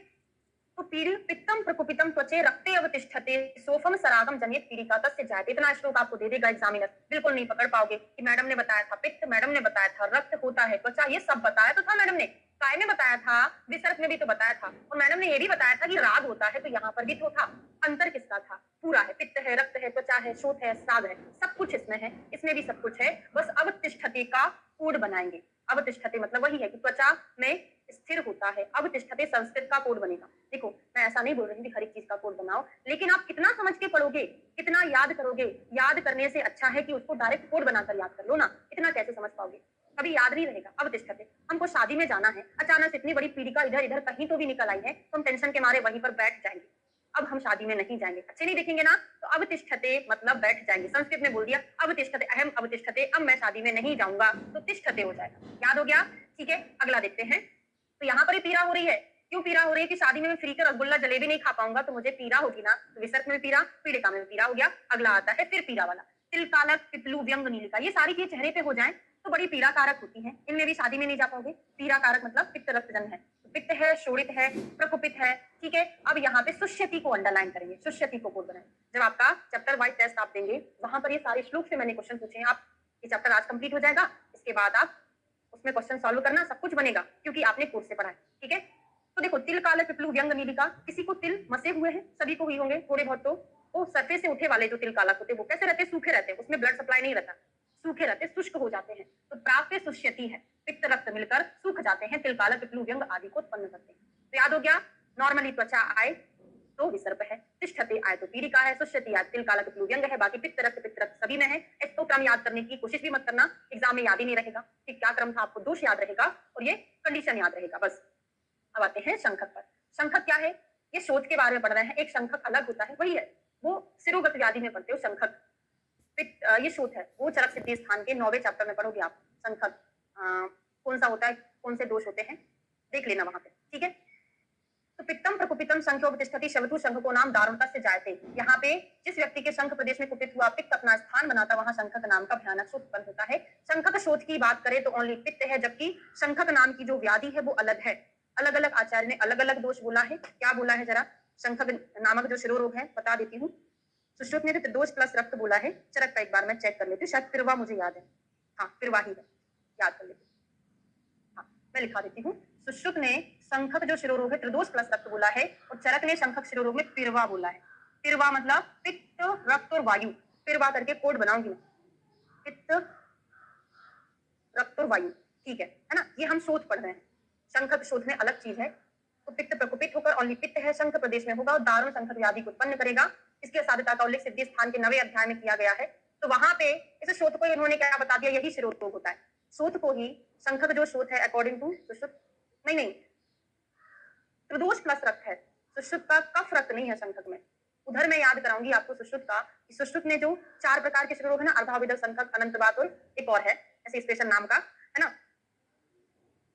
तो पीड़ी पित्तम प्रकुपितम त्वचे रक्ते अवतिष्ठते सोफम सरागम जनित पीड़िका तस्य जायते। इतना श्लोक आपको दे देगा एग्जामिनर। बिल्कुल नहीं पकड़ पाओगे कि मैडम ने बताया था पित्त, मैडम ने बताया था रक्त होता है, त्वचा, ये सब बताया तो था मैडम ने, काय में बताया था, विसर्प में भी तो बताया था, और मैडम ने ये भी बताया था कि राग होता है, तो यहाँ पर भी तो था। अंतर किसका था? पूरा है, पित्त है, रक्त है, त्वचा है, शोथ है, श्राद्ध है, सब कुछ इसमें है, इसमें भी सब कुछ है। बस अवतिष्ठते का कोड बनाएंगे। अवतिष्ठते मतलब वही है कि त्वचा में स्थिर होता है। अवतिष्ठते संस्कृत का कोड बनेगा। देखो, मैं ऐसा नहीं बोल रही कि हर एक चीज का कोड बनाओ, लेकिन आप कितना समझ के पढ़ोगे, कितना याद करोगे। याद करने से अच्छा है कि उसको डायरेक्ट कोड बनाकर याद कर लो ना। इतना कैसे समझ पाओगे? कभी याद नहीं रहेगा। अवतिष्ठते, हमको शादी में जाना है, अचानक से इतनी बड़ी पीड़िका इधर इधर कहीं तो भी निकल आई है, तो हम टेंशन के मारे वहीं पर बैठ जाएंगे। अब हम शादी में नहीं जाएंगे, अच्छे नहीं दिखेंगे ना, तो अवतिष्ठते मतलब बैठ जाएंगे। संस्कृत में बोल दिया अवतिष्ठते, अहम अवतिष्ठते, अब मैं शादी में नहीं जाऊंगा, तो तिष्ठते हो जाएगा। याद हो गया? ठीक है, अगला देखते हैं। तो यहाँ पर ही पीड़ा हो रही है। क्यों पीड़ा हो रही है? कि शादी में मैं फ्री का रसगुल्ला जलेबी नहीं खा पाऊंगा, तो मुझे पीड़ा होगी ना। तो विसर्प में पीड़ा, पीड़िका में पीड़ा हो गया। अगला आता है फिर पीड़ा वाला, तिल कालक, पिपलू, व्यंग नीलिका। ये सारी चीज चेहरे पे हो जाए तो बड़ी पीड़ा कारक होती है। इनमें भी शादी में नहीं जा पाओगे। पीड़ा कारक मतलब पित्त रक्तजन है, पित्त है, शोणित है, प्रकोपित है। ठीक है, अब यहाँ पे सुष्यति को अंडरलाइन करेंगे, सुष्यति को कोड बनाएंगे। जब आपका चैप्टर वाइज टेस्ट आप देंगे, वहां पर ये सारे श्लोक से मैंने क्वेश्चन पूछे हैं। आप ये चैप्टर आज कंप्लीट हो जाएगा, इसके बाद आप उसमें क्वेश्चन सॉल्व करना, सब कुछ बनेगा क्योंकि आपने कोर्स से पढ़ा है। ठीक है, तो देखो, तिल कालक, पिपलू, व्यंग नीलिका। किसी को तिल मसे हुए हैं, सभी को ही होंगे थोड़े बहुत। तो वो सरफेस से उठे वाले जो तिल कालक होते हैं वो कैसे रहते? सूखे रहते हैं, उसमें ब्लड सप्लाई नहीं रहता, सूखे रहते, शुष्क हो जाते हैं। तो प्राप्य सुष्यति है, पित्त रक्त मिलकर सूख जाते हैं, तिल कालक, पिपलू, व्यंग आदि को उत्पन्न करते हैं। तो याद हो गया, नॉर्मली त्वचा आए तो विसर्प है, तिष्ठते आए तो पीड़िका है, सुष्यति आए तिल कालक, पिपलू, व्यंग है, बाकी पित्त रक्त सभी में है। इसको क्रम याद करने की कोशिश भी मत करना, एग्जाम में याद ही नहीं रहेगा कि क्या क्रम था। आपको दोष याद रहेगा और ये कंडीशन याद रहेगा बस। अब आते हैं शंखक पर। शंखक क्या है? ये शोथ के बारे में पढ़ रहे हैं। एक शंखक अलग होता है, वही है, वो सिरोगत व्याधि में पढ़ते हो शंखक। ये शोथ है, वो चरक सिद्धि स्थान के 9वें चैप्टर में पढ़ोगे आप। शंखक कौन सा होता है, कौन से दोष होते हैं, देख लेना वहां पे। ठीक है, तो पित्तम प्रकुपितम संख्योपतिष्ठति शवतु शंखको नाम दारुणता से जायते। यहाँ पे जिस व्यक्ति के शंख प्रदेश में कुपित हुआ, पित्त अपना स्थान बनाता, वहां शंखक नाम का भयानक शोथ उत्पन्न होता है। शंखक शोथ की बात करें तो ओनली पित्त है, जबकि शंखक नाम की जो व्याधि है वो अलग है। अलग अलग आचार्य ने अलग अलग दोष बोला है। क्या बोला है जरा? शंखक नामक जो शिरोरोग है बता देती हूँ। सुश्रुत ने तो दोष प्लस रक्त बोला है। चरक का एक बार मैं चेक कर लेती हूँ, शायद फिरवा मुझे याद है। हाँ, फिरवा ही है, याद कर लेती हूँ। हाँ, मैं लिखा देती हूँ। सुश्रुत ने शंखक जो शिरोरोग है त्रिदोष प्लस रक्त बोला है, और चरक ने शंखक शिरोरोग में पिरवा बोला है। पिरवा मतलब पित्त, रक्त और वायु। पिरवा करके कोड बनाऊंगी मैं, पित्त, रक्त और वायु। ठीक है ना? ये हम शोध पढ़ रहे हैं। शंखक शोध में अलग चीज है। तो पित्त प्रकोपित होकर ओनली पित्त है, शंख प्रदेश में होगा और दारुण शंखक व्याधि को उत्पन्न करेगा। इसकी असाध्यता का उल्लेख सिद्धि स्थान के 9वें अध्याय में किया गया है। तो वहां पे इस शोध को इन्होंने क्या बता दिया? यही शिरोध रोग होता है। शोध को ही शंखक जो शोध है अकॉर्डिंग टू सुश्रुत, नहीं, त्रिदोष प्लस रक्त है। सुश्रुत का कफ रक्त नहीं है शंखक में। उधर मैं याद कराऊंगी आपको सुश्रुत का। सुश्रुत ने जो 4 प्रकार के शिरोरोग है ना, अर्धाविदक, शंखक, अनंतवात और एक और है ऐसे स्पेशल नाम का, है ना।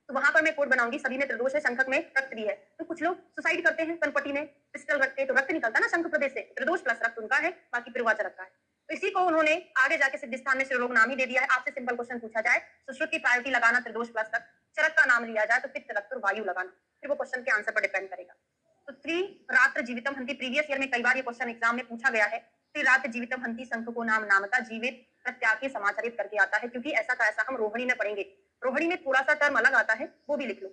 तो वहां पर मैं कोड बनाऊंगी, सभी में त्रिदोष है, शंखक में रक्त भी है। तो कुछ लोग सुसाइड करते हैं, कनपटी में पिस्टल रखते हैं तो रक्त निकलता है ना शंख प्रदेश से, त्रिदोष प्लस रक्त उनका है, बाकी पूर्वाचा रखा है। तो इसी को उन्होंने आगे जाके सिद्ध स्थान में शिवरोग नाम ही दे दिया है। आपसे सिंपल क्वेश्चन पूछा जाए, सुश्रुत की प्रायोरिटी लगाना त्रिदोष प्लस रक्त, चरक का नाम लिया जाए तो पित्त रक्त और वायु लगाना, फिर वो क्वेश्चन के आंसर पर डिपेंड करेगा। तो त्रिरात्र जीवितम हंति, प्रीवियस ईयर में कई बार ये क्वेश्चन एग्जाम में पूछा गया है। त्रिरात्र जीवितम हंति शंख को नाम नामता जीवित प्रत्याकी समाचारित करके आता है, क्योंकि ऐसा का ऐसा हम रोहिणी में पढ़ेंगे। रोहिणी में थोड़ा सा टर्म अलग आता है, वो भी लिख लो।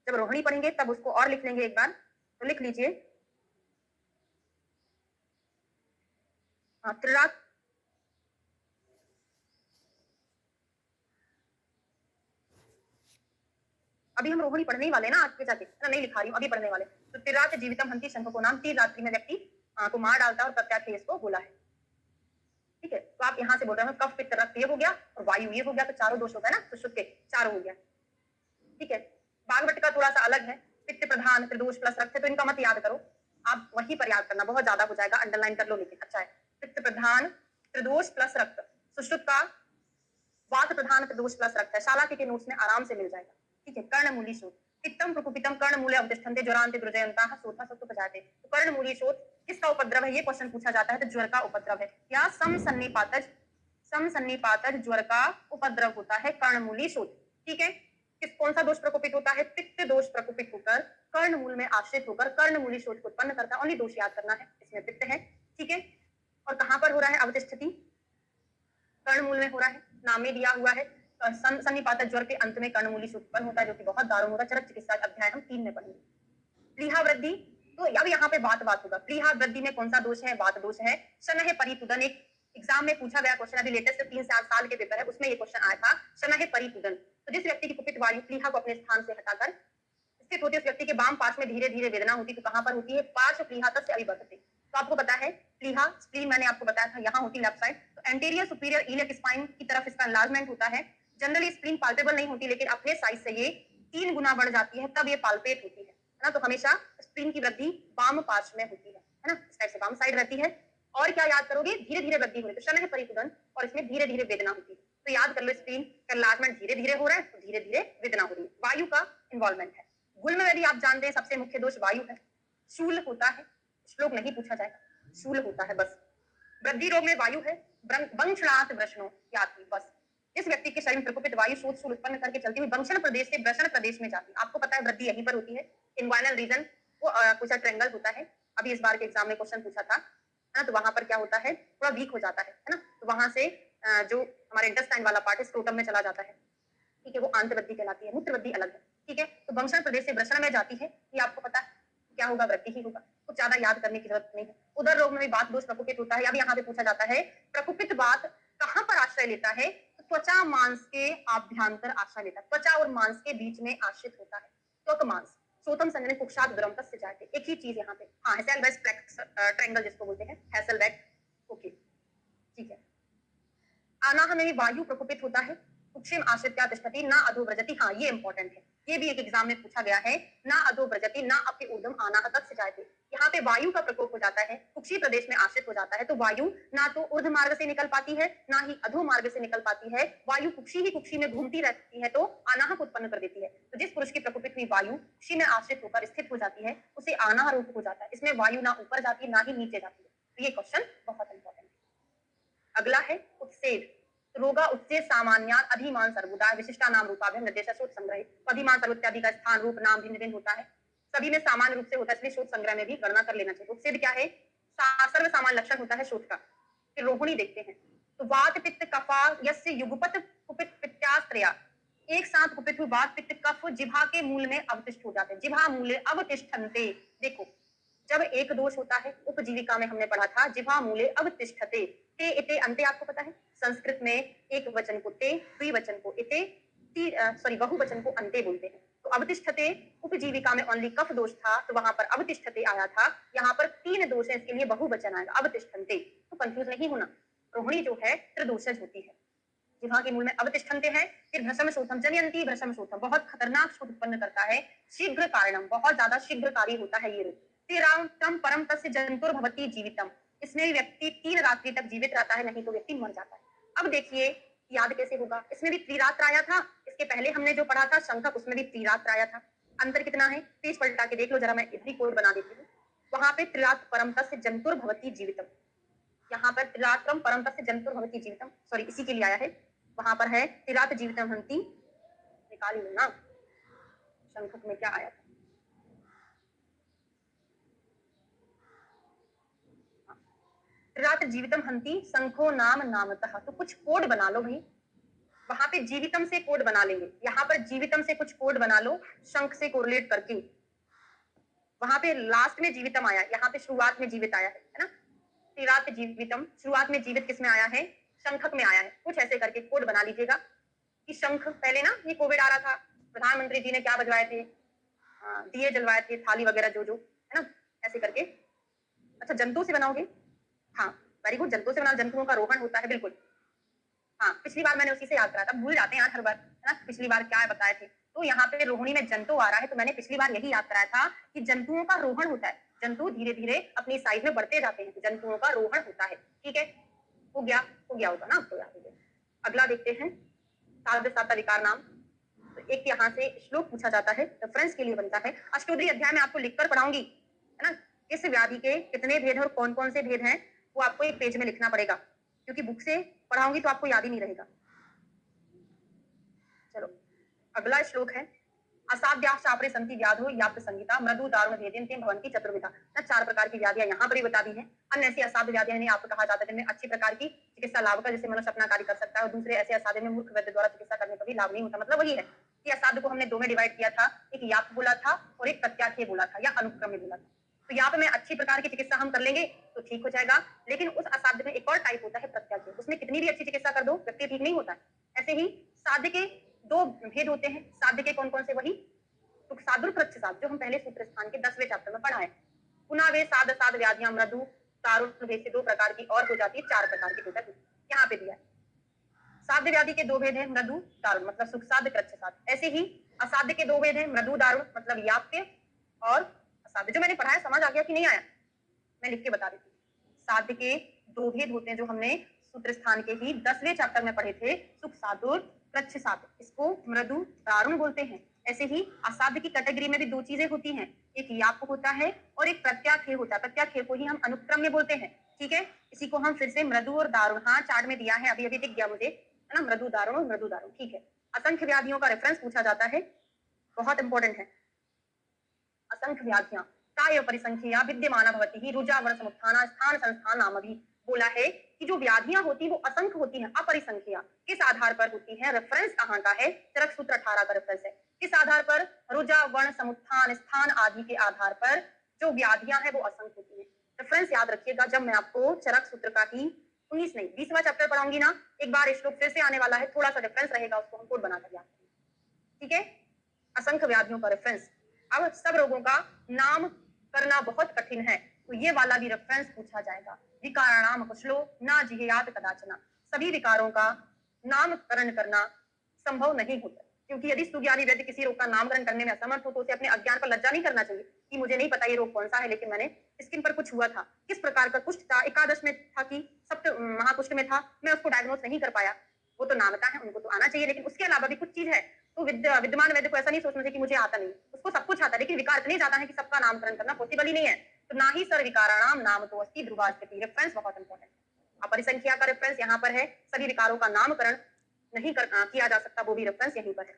जब रोहिणी पढ़ेंगे तब उसको और लिख लेंगे एक बार, तो लिख लीजिए त्रिरात्र अभी हम रोहिणी पढ़ने ही वाले ना आगे जाके, नहीं लिखा रही हूँ, अभी पढ़ने वाले। तो त्रिरात्र जीवितम हंति शंख को नाम, तीन रात्रि में व्यक्ति को मार डालता है और प्रत्याख्य इसको बोला है। ठीक है, तो आप यहाँ से बोल रहे हैं कफ पित्त रक्त ये हो गया और वायु ये हो गया, तो चारों दोष होता है ना, तो शुद्ध के चारों हो गया। ठीक है, बागवट का थोड़ा सा अलग है, पित्त प्रधान त्रिदोष प्लस रक्त है, तो इनका मत याद करो, आप वहीं पर याद करना, बहुत ज्यादा हो जाएगा, अंडरलाइन कर लो लेकिन अच्छा है। पित्त प्रधान त्रिदोष प्लस रक्त, सुश्रुत का वात प्रधान त्रिदोष प्लस रक्त है, शाला के नोट्स में आराम से मिल जाएगा। ठीक है, कर्णमूली शोध, पित्तम प्रकुपितम कर्णमूले अवतिष्ठन्ते ज्वरान्ते दुर्जयन्ताः सोथा सत्तु पचाते। तो कर्णमूली शोध किसका उपद्रव है, ये क्वेश्चन पूछा जाता है, तो ज्वर का उपद्रव है, या समसन्निपातज ज्वर का उपद्रव होता है कर्णमूली शोध। ठीक है, किस कौन सा दोष प्रकोपित होता है, पित्त दोष प्रकोपित होकर कर्णमूल में आश्रित होकर कर्णमूली शोध को उत्पन्न करता है। ओनली दोष याद करना है, इसमें पित्त है। ठीक है, और कहां पर हो रहा है अवतिष्ठति, कर्णमूल में हो रहा है, नाम में दिया हुआ है। सन्निपात ज्वर के अंत में कर्णमूली शोध उत्पन्न होता है, जो कि बहुत दारुण होगा, चरक चिकित्सा अध्याय हम 3 में पढ़ेंगे। प्लीहा वृद्धि, तो अब यहाँ पे बात होगा, प्लीहा वृद्धि में कौन सा दोष है, बात दोष है। शनह परिपुदन, एक एग्जाम में पूछा गया क्वेश्चन, अभी लेटेस्ट 3 साल के पेपर है, उसमें ये क्वेश्चन आया था, शनह परिपुदन। तो जिस व्यक्ति की कुपित वायु प्लीहा को अपने स्थान से हटाकर स्थित होती है, उस व्यक्ति के वाम पार्श्व में धीरे धीरे वेदना होती है, तो कहां पर होती है, पार्श्व प्लीहा तक से अभिवर्तते। तो आपको पता है प्लीहा स्प्लीन मैंने आपको बताया था यहाँ होती लेफ्ट साइड, तो एंटीरियर सुपीरियर इलियक स्पाइन की तरफ इसका एनलार्जमेंट होता है। जनरली स्प्लीन पाल्पेबल नहीं होती, लेकिन अपने साइज से ये 3 गुना बढ़ जाती है, तब ये पाल्पेट होती है ना। तो हमेशा स्प्लीन की वृद्धि वाम पार्श्व में होती है ना, इस टाइप से वाम साइड रहती है। और क्या याद करोगे, धीरे धीरे वृद्धि हो रही है, तो शनह परिपुदन, और इसमें धीरे धीरे वेदना होती है। तो याद कर लो, स्प्लीन का एनलार्जमेंट धीरे धीरे हो रहा है, तो धीरे धीरे वेदना हो रही है, वायु का इन्वॉल्वमेंट है। गुल्म यदि आप जानते हैं सबसे मुख्य दोष वायु है, शूल होता है, श्लोक नहीं पूछा जाएगा, शूल होता है बस। वृद्धि रोग में वायु है, वंशणात वृषणों याद की बस। इस व्यक्ति के शरीर में प्रकोपित वायु शोध शूल उत्पन्न करके चलती हुई वंशन प्रदेश से वृषण प्रदेश में जाती है। आपको पता है वृद्धि यहीं पर होती है, इन्वाइनल रीजन वो कुछ ट्रायंगल होता है, अभी इस बार के एग्जाम में क्वेश्चन पूछा था ना, तो वहां पर क्या होता है, थोड़ा वीक हो जाता है ना, तो वहां से जो हमारे इंटेस्टाइन वाला पार्ट है स्क्रोटम में चला जाता है। ठीक है, वो आंतवृद्धि कहलाती है, मूत्रवृद्धि अलग है। ठीक है, तो वंशन प्रदेश से वृषण में जाती है, ये आपको पता है क्या होगा, वृद्धि ही होगा, कुछ ज्यादा याद करने की जरूरत नहीं है। उदर रोग में भी बात दोष प्रकोपित होता है, अब यहाँ पे पूछा जाता है प्रकोपित बात कहां पर आश्रय लेता है, तो त्वचा मांस के आभ्यंतर आश्रय लेता है, त्वचा और मांस के बीच में आश्रित होता है। त्वक मांस सोतम संजन कुक्षात दुरम से जाते, एक ही चीज यहाँ पे, हाँ हेसेलवेस्ट ट्रायंगल जिसको बोलते हैं, हेसेलवेस्ट। ओके ठीक है, आनाह में भी वायु प्रकोपित होता है, कुक्षेम आश्रित्या तिष्ठति ना अधोव्रजति, हाँ ये इंपॉर्टेंट है, ये भी एक एग्जाम में पूछा गया है, ना अधोव्रजति ना अपने ऊर्ध्वम आनाह तक से जाते। यहाँ पे वायु का प्रकोप हो जाता है, कुक्षी प्रदेश में आश्रित हो जाता है, तो वायु ना तो ऊर्ध्व मार्ग से निकल पाती है, ना ही अधो मार्ग से निकल पाती है, वायु कुक्षी ही कुक्षी में घूमती रहती है, तो आनाह को उत्पन्न कर देती है। तो जिस पुरुष की प्रकोपित हुई वायु कुक्षी में आश्रित होकर स्थित हो जाती है, उसे आनाह रूप हो जाता है, इसमें वायु ना ऊपर जाती है ना ही नीचे जाती है। तो ये क्वेश्चन बहुत इंपॉर्टेंट है। अगला है उत्सेद, रोगा उत्सेद सामान्यात अधिमान सर्वोदय विशिष्टा नाम रूपाभ्याम निर्देश शोध संग्रह। अधिमान सर्वोत्यादि का स्थान रूप नाम भिन्न भिन्न होता है, सभी में सामान्य रूप से होता है, इसलिए शोध संग्रह में भी गणना कर लेना चाहिए। उत्सेद क्या है, सर्व सामान्य लक्षण होता है शोध का। फिर रोहिणी देखते हैं, तो वात पित्त कफा यस्य युगपत कुपित पित्तास्त्रया, एक साथ कुपित हुई वात पित्त कफ जिह्वा के मूल में अवतिष्ठ हो जाते हैं, जिह्वा मूले अवतिष्ठन्ते। देखो जब एक दोष होता है, उपजीविका में हमने पढ़ा था जिह्वा मूले अवतिष्ठते, ते इते अंते आपको पता है, संस्कृत में एक वचन को ते, द्विवचन को इते, बहुवचन को अंते बोलते हैं। तो अवतिष्ठते उपजीविका में ओनली कफ दोष था, तो वहां पर अवतिष्ठते आया था, यहाँ पर 3 दोष है, इसके लिए बहुवचन आएगा अवतिष्ठन्ते, तो कंफ्यूज नहीं होना। रोहिणी जो है त्रिदोषज होती है, जिह्वा के मूल में अवतिष्ठन्ते है। फिर भ्रशम शोथम जनयंती, भ्रशम शोथम बहुत खतरनाक शोथ उत्पन्न करता है, शीघ्र कारणम बहुत ज्यादा शीघ्रकारी होता है ये रोग। तम परम तस्य जंतुर भवति जीवितम, इसमें व्यक्ति 3 रात्रि तक जीवित रहता है, नहीं तो व्यक्ति मर जाता है। अब देखिए याद कैसे होगा, इसमें भी त्रिरात्र आया था, इसके पहले हमने जो पढ़ा था शंखक, उसमें भी त्रिरात्र आया था। अंतर कितना है पेज पलटा के देख लो जरा, मैं इधर ही कोड बना देती हूँ। वहां पे त्रिरात्र परम तस्य जंतुर भवति जीवितम, यहाँ पर त्रिरात्रम परम तस्य जंतुर भवति जीवितम, सॉरी इसी के लिए आया है। वहां पर है त्रिरात्र जीवितम हंति, निकाल लो ना शंखक में क्या आया था। त्रिरात्र जीवितम हंति शंखो नाम नामतः, तो कुछ कोड बना लो भाई। वहां पे जीवितम से कोड बना लेंगे, यहाँ पर जीवितम से कुछ कोड बना लो शंख से कोरिलेट करके। वहां पे लास्ट में जीवितम आया, यहाँ पे शुरुआत में जीवित आया है ना। त्रिरात्र जीवितम, शुरुआत में जीवित किसमें आया है, शंखक में आया है। कुछ ऐसे करके कोड बना लीजिएगा कि शंख, पहले ना ये कोविड आ रहा था, प्रधानमंत्री जी ने क्या बजवाए थे, दिए जलवाए थे, थाली वगैरह जो जो है ना, ऐसे करके। अच्छा जंतु से बनाओगे, हाँ वेरी गुड, जंतु से बनाओ, जंतुओं का रोहन होता है, बिल्कुल। हाँ पिछली बार मैंने उसी से याद करा था, भूल जाते हैं यार हर बार, है ना। पिछली बार क्या बताए थे, तो यहाँ पे रोहिणी में जंतु आ रहा है, तो मैंने पिछली बार यही याद कराया था कि जंतुओं का रोहन होता है। जंतु धीरे धीरे अपनी साइज में बढ़ते जाते हैं, जंतुओं का रोहन होता है। ठीक है, हो गया होगा ना, आपको याद हो गया। अगला देखते हैं साध साता विकार नाम। तो एक यहाँ से श्लोक पूछा जाता है, रेफरेंस के लिए बनता है। अष्टोत्तरी अध्याय में आपको लिखकर पढ़ाऊंगी, है ना। इस व्याधि के कितने भेद और कौन कौन से भेद हैं वो आपको एक पेज में लिखना पड़ेगा, क्योंकि बुक से पढ़ाऊंगी तो आपको याद ही नहीं रहेगा। चलो अगला श्लोक है असाध्या शापरे संति व्याधो याप्त संगीता मृदु दारुण भेदेन ते भवंती चतुर्विधा ना। 4 प्रकार की व्याधियां यहाँ पर ही बता दी हैं। अन्य ऐसी असाध्य व्याधियां नहीं आपको कहा जाता है जिनमें अच्छी प्रकार की चिकित्सा लाभ का, जैसे मनुष्य अपना कार्य कर सकता है, और दूसरे ऐसे असाध्य में मूर्ख वैद्य द्वारा चिकित्सा करने का भी लाभ नहीं होता। मतलब वही है कि असाध्य को हमने 2 में डिवाइड किया था, एक याप बोला था और एक प्रत्याख्य बोला था या अनुक्रम में बोला था। तो यहाँ पे मैं अच्छी प्रकार की चिकित्सा हम कर लेंगे तो ठीक हो जाएगा, लेकिन उस असाध्य में एक और टाइप होता है प्रत्याख्य, उसमें कितनी भी अच्छी चिकित्सा कर दो व्यक्ति ठीक नहीं होता है। ऐसे ही साध्य के 2 भेद होते हैं। साध्य के कौन कौन से, वही साधुर प्रत्यसाद जो हम पहले सूत्र स्थान के 10वें चैप्टर में पढ़ा है। पुनः वे साध साध व्याधियां मृदु दारुण भेद से 2 प्रकार की और हो जाती है, 4 प्रकार की टोटल यहाँ पे दिया है। साध्य व्याधि के 2 भेद हैं, मृदु दारुण मतलब सुख साध्य कृच्छ साध्य। ऐसे ही असाध्य के 2 भेद हैं, मृदु दारुण मतलब याप्य और असाध्य। जो मैंने पढ़ाया समझ आ गया कि नहीं आया, मैं लिख के बता देती हूँ। साध्य के 2 भेद होते हैं जो हमने सूत्र स्थान के ही 10वें चैप्टर में पढ़े थे, सुख साधुर कृच्छ साध्य, इसको मृदु दारुण बोलते हैं। ऐसे ही असाध्य की कैटेगरी में भी 2 चीजें होती हैं, एक याप होता है और एक प्रत्याख्य होता है। प्रत्याख्य को ही हम अनुक्रम में बोलते हैं। ठीक है, इसी को हम फिर से मृदु और दारुण, हाँ चार्ट में दिया है, अभी अभी दिख गया मुझे, है ना, मृदु दारुण और मृदु दारुण। ठीक है, असंख्य व्याधियों का रेफरेंस पूछा जाता है, बहुत इंपॉर्टेंट है। असंख्य व्याधियां काय परिसंख्या विद्यमान भवति ही रुजावण समुत्थाना स्थान संस्थान नाम भी बोला है कि जो व्याधियां होती वो असंख्य होती हैं, अपरिसंख्या। किस आधार पर होती है, रेफरेंस कहाँ का है, चरक सूत्र 18 का रेफरेंस है। किस आधार पर, रुजा वर्ण समुत्थान स्थान आदि के आधार पर जो व्याधियां हैं वो असंख्य होती है। रेफरेंस याद रखिएगा, जब मैं आपको चरक सूत्र का ही 19 नहीं 20वां चैप्टर पढ़ाऊंगी ना, एक बार श्लोक फिर से आने वाला है, थोड़ा सा डिफरेंस रहेगा, उसको हम कोड बना कर याद करेंगे। ठीक है, असंख्य व्याधियों का रेफरेंस। अब सब रोगों का नाम करना बहुत कठिन है, तो ये वाला भी रेफरेंस पूछा जाएगा। विकाराणाम कुशलो ना जिहेयात कदाचना, सभी विकारों का नामकरण करना संभव नहीं होता, क्योंकि यदि सुज्ञानी वैद्य किसी रोग का नामकरण करने में असमर्थ हो तो उसे अपने अज्ञान पर लज्जा नहीं करना चाहिए कि मुझे नहीं पता ये रोग कौन सा है, लेकिन मैंने स्किन पर कुछ हुआ था, किस प्रकार का कुष्ठ था, एकादश में था कि सप्त महाकुष्ठ में था, मैं उसको डायग्नोज नहीं कर पाया। वो तो नामता है, उनको तो आना चाहिए, लेकिन उसके अलावा भी कुछ चीज है। तो विद्यमान वैद्य को ऐसा नहीं सोचना चाहिए कि मुझे आता नहीं, उसको सब कुछ आता है, लेकिन विकार इतने ज्यादा है कि सबका नामकरण करना पॉसिबल ही नहीं है। तो ना ही सर विकाराणाम नाम तो अस्ति ध्रुवा स्थिति, रेफरेंस बहुत इंपॉर्टेंट है। अपरिसंख्या का रेफरेंस यहाँ पर है, सभी विकारों का नामकरण नहीं किया जा सकता, वो भी रेफरेंस यहीं पर है।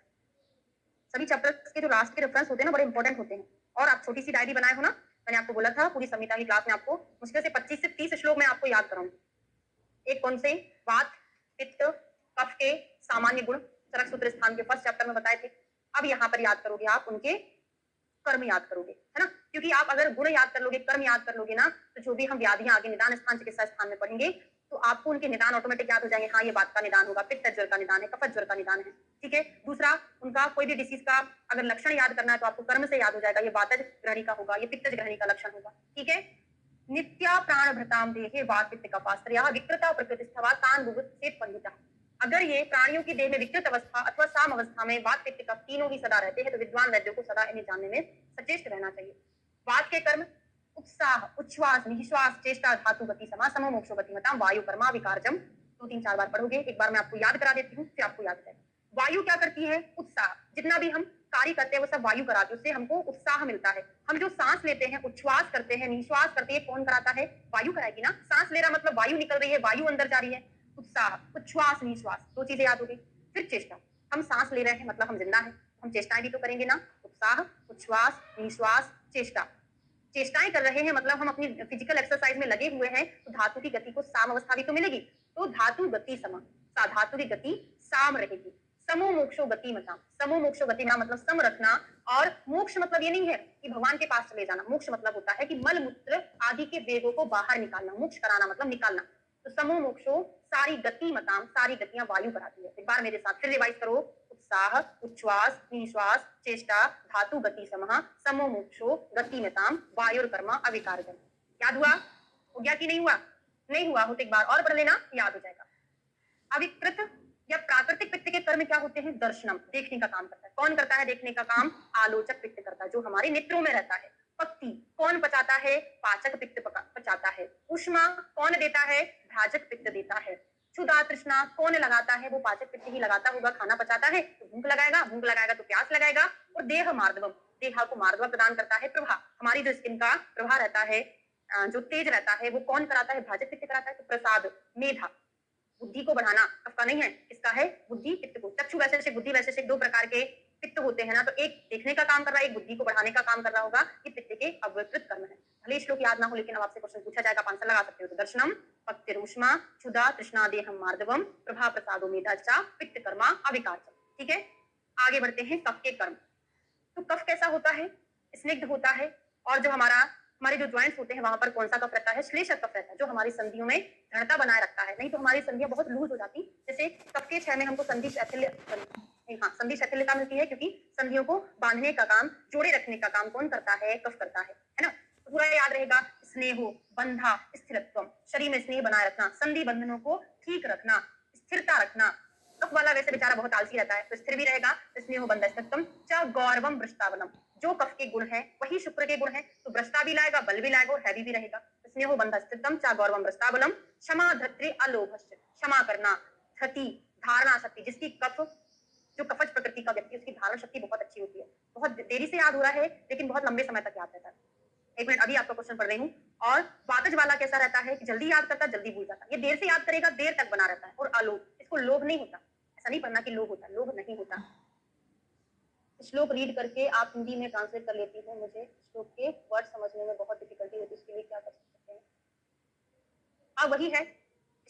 सभी चैप्टर्स के जो लास्ट के रेफरेंस होते हैं ना, बड़े इंपॉर्टेंट होते हैं। और आप छोटी सी डायरी बनाए हो ना, मैंने आपको बोला था पूरी संहिता की क्लास में आपको मुश्किल से 25 से 30 श्लोक में आपको याद कराऊंगी। एक कौन से, वात पित्त कफ के सामान्य गुण चरक सूत्र स्थान के फर्स्ट चैप्टर में बताए थे। अब यहाँ पर याद करोगे आप उनके कर्म याद करोगे, है ना, क्योंकि आप अगर गुण याद कर लोगे, कर्म याद कर लोगे ना, तो जो भी हम व्याधियां आगे निदान स्थान चिकित्सा स्थान में पढ़ेंगे तो आपको उनके निदान ऑटोमेटिक याद हो जाएंगे। हाँ ये बात का निदान होगा, पित्त ज्वर का निदान है, कफ ज्वर का निदान है। ठीक है, दूसरा उनका कोई भी डिसीज का अगर लक्षण याद करना है तो आपको कर्म से याद हो जाएगा, ये वातज ग्रहणी का होगा, ये पित्तज ग्रहणी का लक्षण होगा। ठीक है, नित्या प्राण भृताम देहे वात पित्त कपास्त्रया विकृता प्रकृतिस्थवा तान बुभुत्सेत पंडिता। अगर ये प्राणियों की देह में विकृत अवस्था अथवा साम अवस्था में वात पित्त कफ तीनों ही सदा रहते हैं तो विद्वान वैद्यों को सदा इन्हें जानने में सचेष्ट रहना चाहिए। वात के कर्म उत्साह उच्छ्वास निश्वास चेष्टा धातु गति समा समो मोक्षो गतिमता वायु कर्मा विकारजम, 2-3-4 बार पढ़ोगे, एक बार मैं आपको याद करा देती हूँ फिर आपको याद रहेगा। वायु क्या करती है? उत्साह। जितना भी हम कार्य करते हैं वो सब वायु कराती है, उससे हमको उत्साह मिलता है। हम जो सांस लेते हैं, उच्छ्वास करते हैं, निश्वास करते हैं, कौन कराता है? वायु कराएगी ना। सांस ले रहा मतलब वायु निकल रही है, वायु अंदर जा रही है। उत्साह, उच्छ्वास, निश्वास, दो चीजें याद हो गई। फिर चेष्टा, हम सांस ले रहे हैं मतलब हम जिंदा हैं, हम चेष्टाएं भी तो करेंगे ना। उत्साह, उच्छ्वास, निश्वास, चेष्टा। चेष्टाएं कर रहे हैं मतलब हम अपनी फिजिकल एक्सरसाइज में लगे हुए हैं, तो धातु की गति को साम अवस्था भी तो मिलेगी। तो धातु गति सम, धातु की गति साम रहेगी। समो मोक्षो गति मता, समो मोक्षो गति मता मतलब सम रखना। और मोक्ष मतलब ये नहीं है कि भगवान के पास चले जाना, मोक्ष मतलब होता है कि मल मूत्र आदि के वेगों को बाहर निकालना। मोक्ष कराना मतलब निकालना। तो समो मोक्षो, सारी गति मताम, सारी गतियां वायु कराती है। एक बार मेरे साथ फिर रिवाइज करो। उत्साह, उच्छ्वास, निश्वास, चेष्टा, धातु गति समः, समो मोक्षो गति मताम, वायुर्कर्मा अविकारजम। याद हुआ? हो गया कि नहीं हुआ? नहीं हुआ हो तो एक बार और पढ़ लेना, याद हो जाएगा। अविकृत या प्राकृतिक पित्त के कर्म क्या होते हैं? दर्शनम, देखने का काम करता है। कौन करता है देखने का काम? आलोचक पित्त करता है, जो हमारे नेत्रों में रहता है। पक्ति कौन पचाता है? पाचक पित्त पचाता है। उष्मा कौन देता है? भाजक पित्त देता है। क्षुधा तृष्णा कौन लगाता है? वो पाचक पित्त ही लगाता होगा। खाना पचाता है तो भूख लगाएगा, भूख लगाएगा तो प्यास लगाएगा। और देह मार्दवम, देहा को मार्दव प्रदान करता है। प्रभा, हमारी जो स्किन का प्रभा रहता है, जो तेज रहता है, वो कौन कराता है? भाजक पित्त कराता है। तो प्रसाद, मेधा, बुद्धि को बढ़ाना कफ का नहीं है, किसका है? बुद्धि पित्त को। चक्षु वैशेषिक, बुद्धि वैशेषिक, दो प्रकार के पित्त होते हैं ना, तो एक देखने का काम कर रहा है, एक बुद्धि को बढ़ाने का काम कर रहा होगा। ये पित्त के अव्यकृत कर्म है। भले श्लोक याद ना हो, लेकिन अब आपसे क्वेश्चन पूछा जाएगा, आप आंसर लगा सकते हो। तो दर्शनम पक्तिरुष्मा क्षुधा तृष्णा देहम मार्दवम प्रभा प्रसादो मेधा पित्त कर्मा अविकारजम। ठीक है, आगे बढ़ते हैं। कफ के कर्म। तो कफ कैसा होता है? स्निग्ध होता है। और जो हमारे जो ज्वाइंट्स होते हैं वहां पर कौन सा कफ रहता है? श्लेषक कफ रहता है, जो हमारी संधियों में दृढ़ता बनाए रखता है। नहीं तो हमारी संधियां बहुत लूज हो जाती। जैसे कफ के 6 में हमको संधि शैथिल्य, हाँ, संधि शैथिल्यता मिलती है, क्योंकि संधियों को बांधने का काम, जोड़े रखने का काम कौन करता है? कफ करता है ना। तो पूरा याद रहेगा। स्नेहो बंधा स्थिरत्वम, शरीर में स्नेह बनाए रखना, संधि बंधनों को ठीक रखना, स्थिरता रखना। कफ वाला वैसे बेचारा बहुत आलसी रहता है, तो स्थिर भी रहेगा। स्नेहो बंधा स्थिरत्वम च गौरवम वृष्टावनम, जो कफ के गुण है वही शुक्र के गुण है, तो भ्रष्टा भी लाएगा, बल भी लाएगा और हैवी भी रहेगा। स्नेहो बंधा स्थितम चा गौरवम भ्रष्टाबलम, क्षमा धृत्रि अलोभश्च, क्षमा करना, धृति धारणा शक्ति, जिसकी कफ, जो कफज प्रकृति का व्यक्ति, उसकी धारण शक्ति बहुत अच्छी होती है। बहुत देरी से याद हो रहा है, लेकिन बहुत लंबे समय तक याद रहता है। एक मिनट, अभी आपका क्वेश्चन पढ़ रही हूँ। और वातज वाला कैसा रहता है? कि जल्दी याद करता, जल्दी भूल जाता। ये देर से याद करेगा, देर तक बना रहता है। और अलोभ, इसको लोभ नहीं होता। ऐसा नहीं पढ़ना कि लोभ होता, लोभ नहीं होता। श्लोक रीड करके आप हिंदी में ट्रांसलेट कर लेती हैं, मुझे श्लोक के वर्ड समझने में बहुत डिफिकल्टी होती है, इसके लिए क्या कर सकते हैं? हाँ, वही है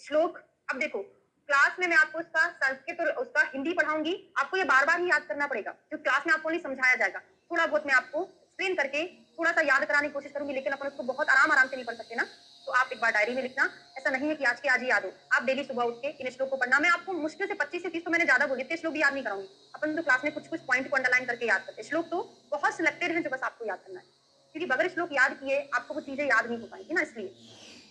श्लोक। अब देखो, क्लास में मैं आपको इसका संस्कृत और उसका हिंदी पढ़ाऊंगी, आपको ये बार बार ही याद करना पड़ेगा, जो क्लास में आपको नहीं समझाया जाएगा। थोड़ा बहुत मैं आपको एक्सप्लेन करके थोड़ा सा याद कराने की कोशिश करूंगी, लेकिन अपन उसको बहुत आराम आराम से नहीं पढ़ सकते ना। तो आप एक बार डायरी में लिखना, ऐसा नहीं है कि आज के आज ही याद हो। आप डेली सुबह उठ के इन श्लोक को पढ़ना। मैं आपको मुश्किल से 25 से 30, तो मैंने ज्यादा बोली, इतने श्लोक भी याद नहीं कराऊंगी। अपन तो क्लास में कुछ कुछ पॉइंट को अंडरलाइन करके याद करते हैं। श्लोक तो बहुत सिलेक्टेड है, जो बस आपको याद करना है, क्योंकि बगैर श्लोक याद किए आपको वो चीजें याद नहीं हो पाएंगी ना, इसलिए।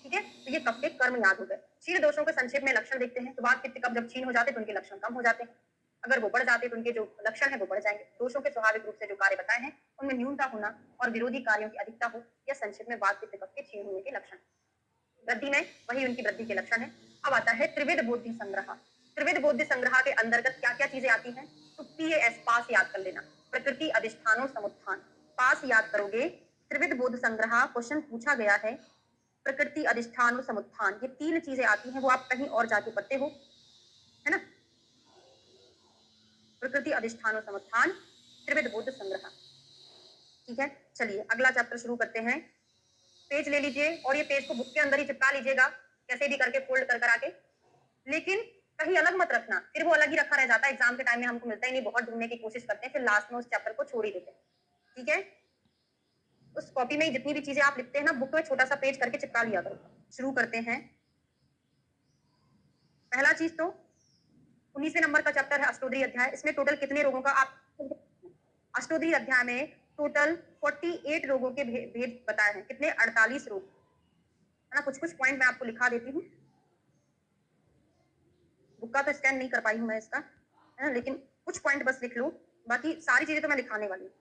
ठीक है, तो ये कफ के कर्म याद हो गए। क्षीण दोषों के संक्षेप में लक्षण देखते हैं। तो वात पित्त कफ जब क्षीण हो जाते तो उनके लक्षण कम हो जाते हैं। अगर वो बढ़ जाते तो उनके जो लक्षण है वो बढ़ जाएंगे। दोषों के स्वाभाविक रूप से जो कार्य बताए हैं उनमें न्यूनता होना और विरोधी कार्यों की अधिकता हो, यह संक्षेप में वात पित्त कफ के क्षीण होने के लक्षण। वृद्धि में वही उनकी वृद्धि के लक्षण है। अब आता है त्रिविध बोधि संग्रह। त्रिविध बोधि संग्रह के अंतर्गत क्या क्या चीजें आती हैं? तो PAS, पास याद कर लेना, प्रकृति अधिष्ठानों समुत्थान, पास याद करोगे। त्रिविध बोध संग्रह क्वेश्चन पूछा गया है, प्रकृति अधिष्ठान और समुत्थान, ये 3 चीजें आती हैं, वो आप कहीं और जाके पढ़ते हो, है ना। प्रकृति अधिष्ठान और समुत्थान, त्रिविध बोध संग्रह। ठीक है, चलिए अगला चैप्टर शुरू करते हैं। पेज ले लीजिए और ये पेज को बुक के अंदर ही चिपका लीजिएगा, कैसे भी करके फोल्ड कर आके, लेकिन कहीं अलग मत रखना, फिर वो अलग ही रखा रह जाता है। एग्जाम के टाइम में हमको मिलता ही नहीं, बहुत ढूंढने की कोशिश करते हैं, फिर लास्ट में उस चैप्टर को छोड़ ही देते हैं। ठीक है, उस कॉपी में जितनी भी चीजें आप लिखते हैं ना, बुक में छोटा सा पेज करके चिपका लिया करो। शुरू करते हैं। पहला चीज तो 19वें नंबर का चैप्टर है अष्टोदरी अध्याय। इसमें टोटल कितने रोगों का आप, अष्टोदरी अध्याय में टोटल 48 रोगों के भेद बताए हैं। कितने? 48 रोग, है ना। कुछ कुछ पॉइंट मैं आपको लिखा देती हूँ, बुक का तो स्कैन नहीं कर पाई हूँ मैं इसका, है ना, लेकिन कुछ पॉइंट बस लिख लो, बाकी सारी चीजें तो मैं लिखाने वाली हूँ।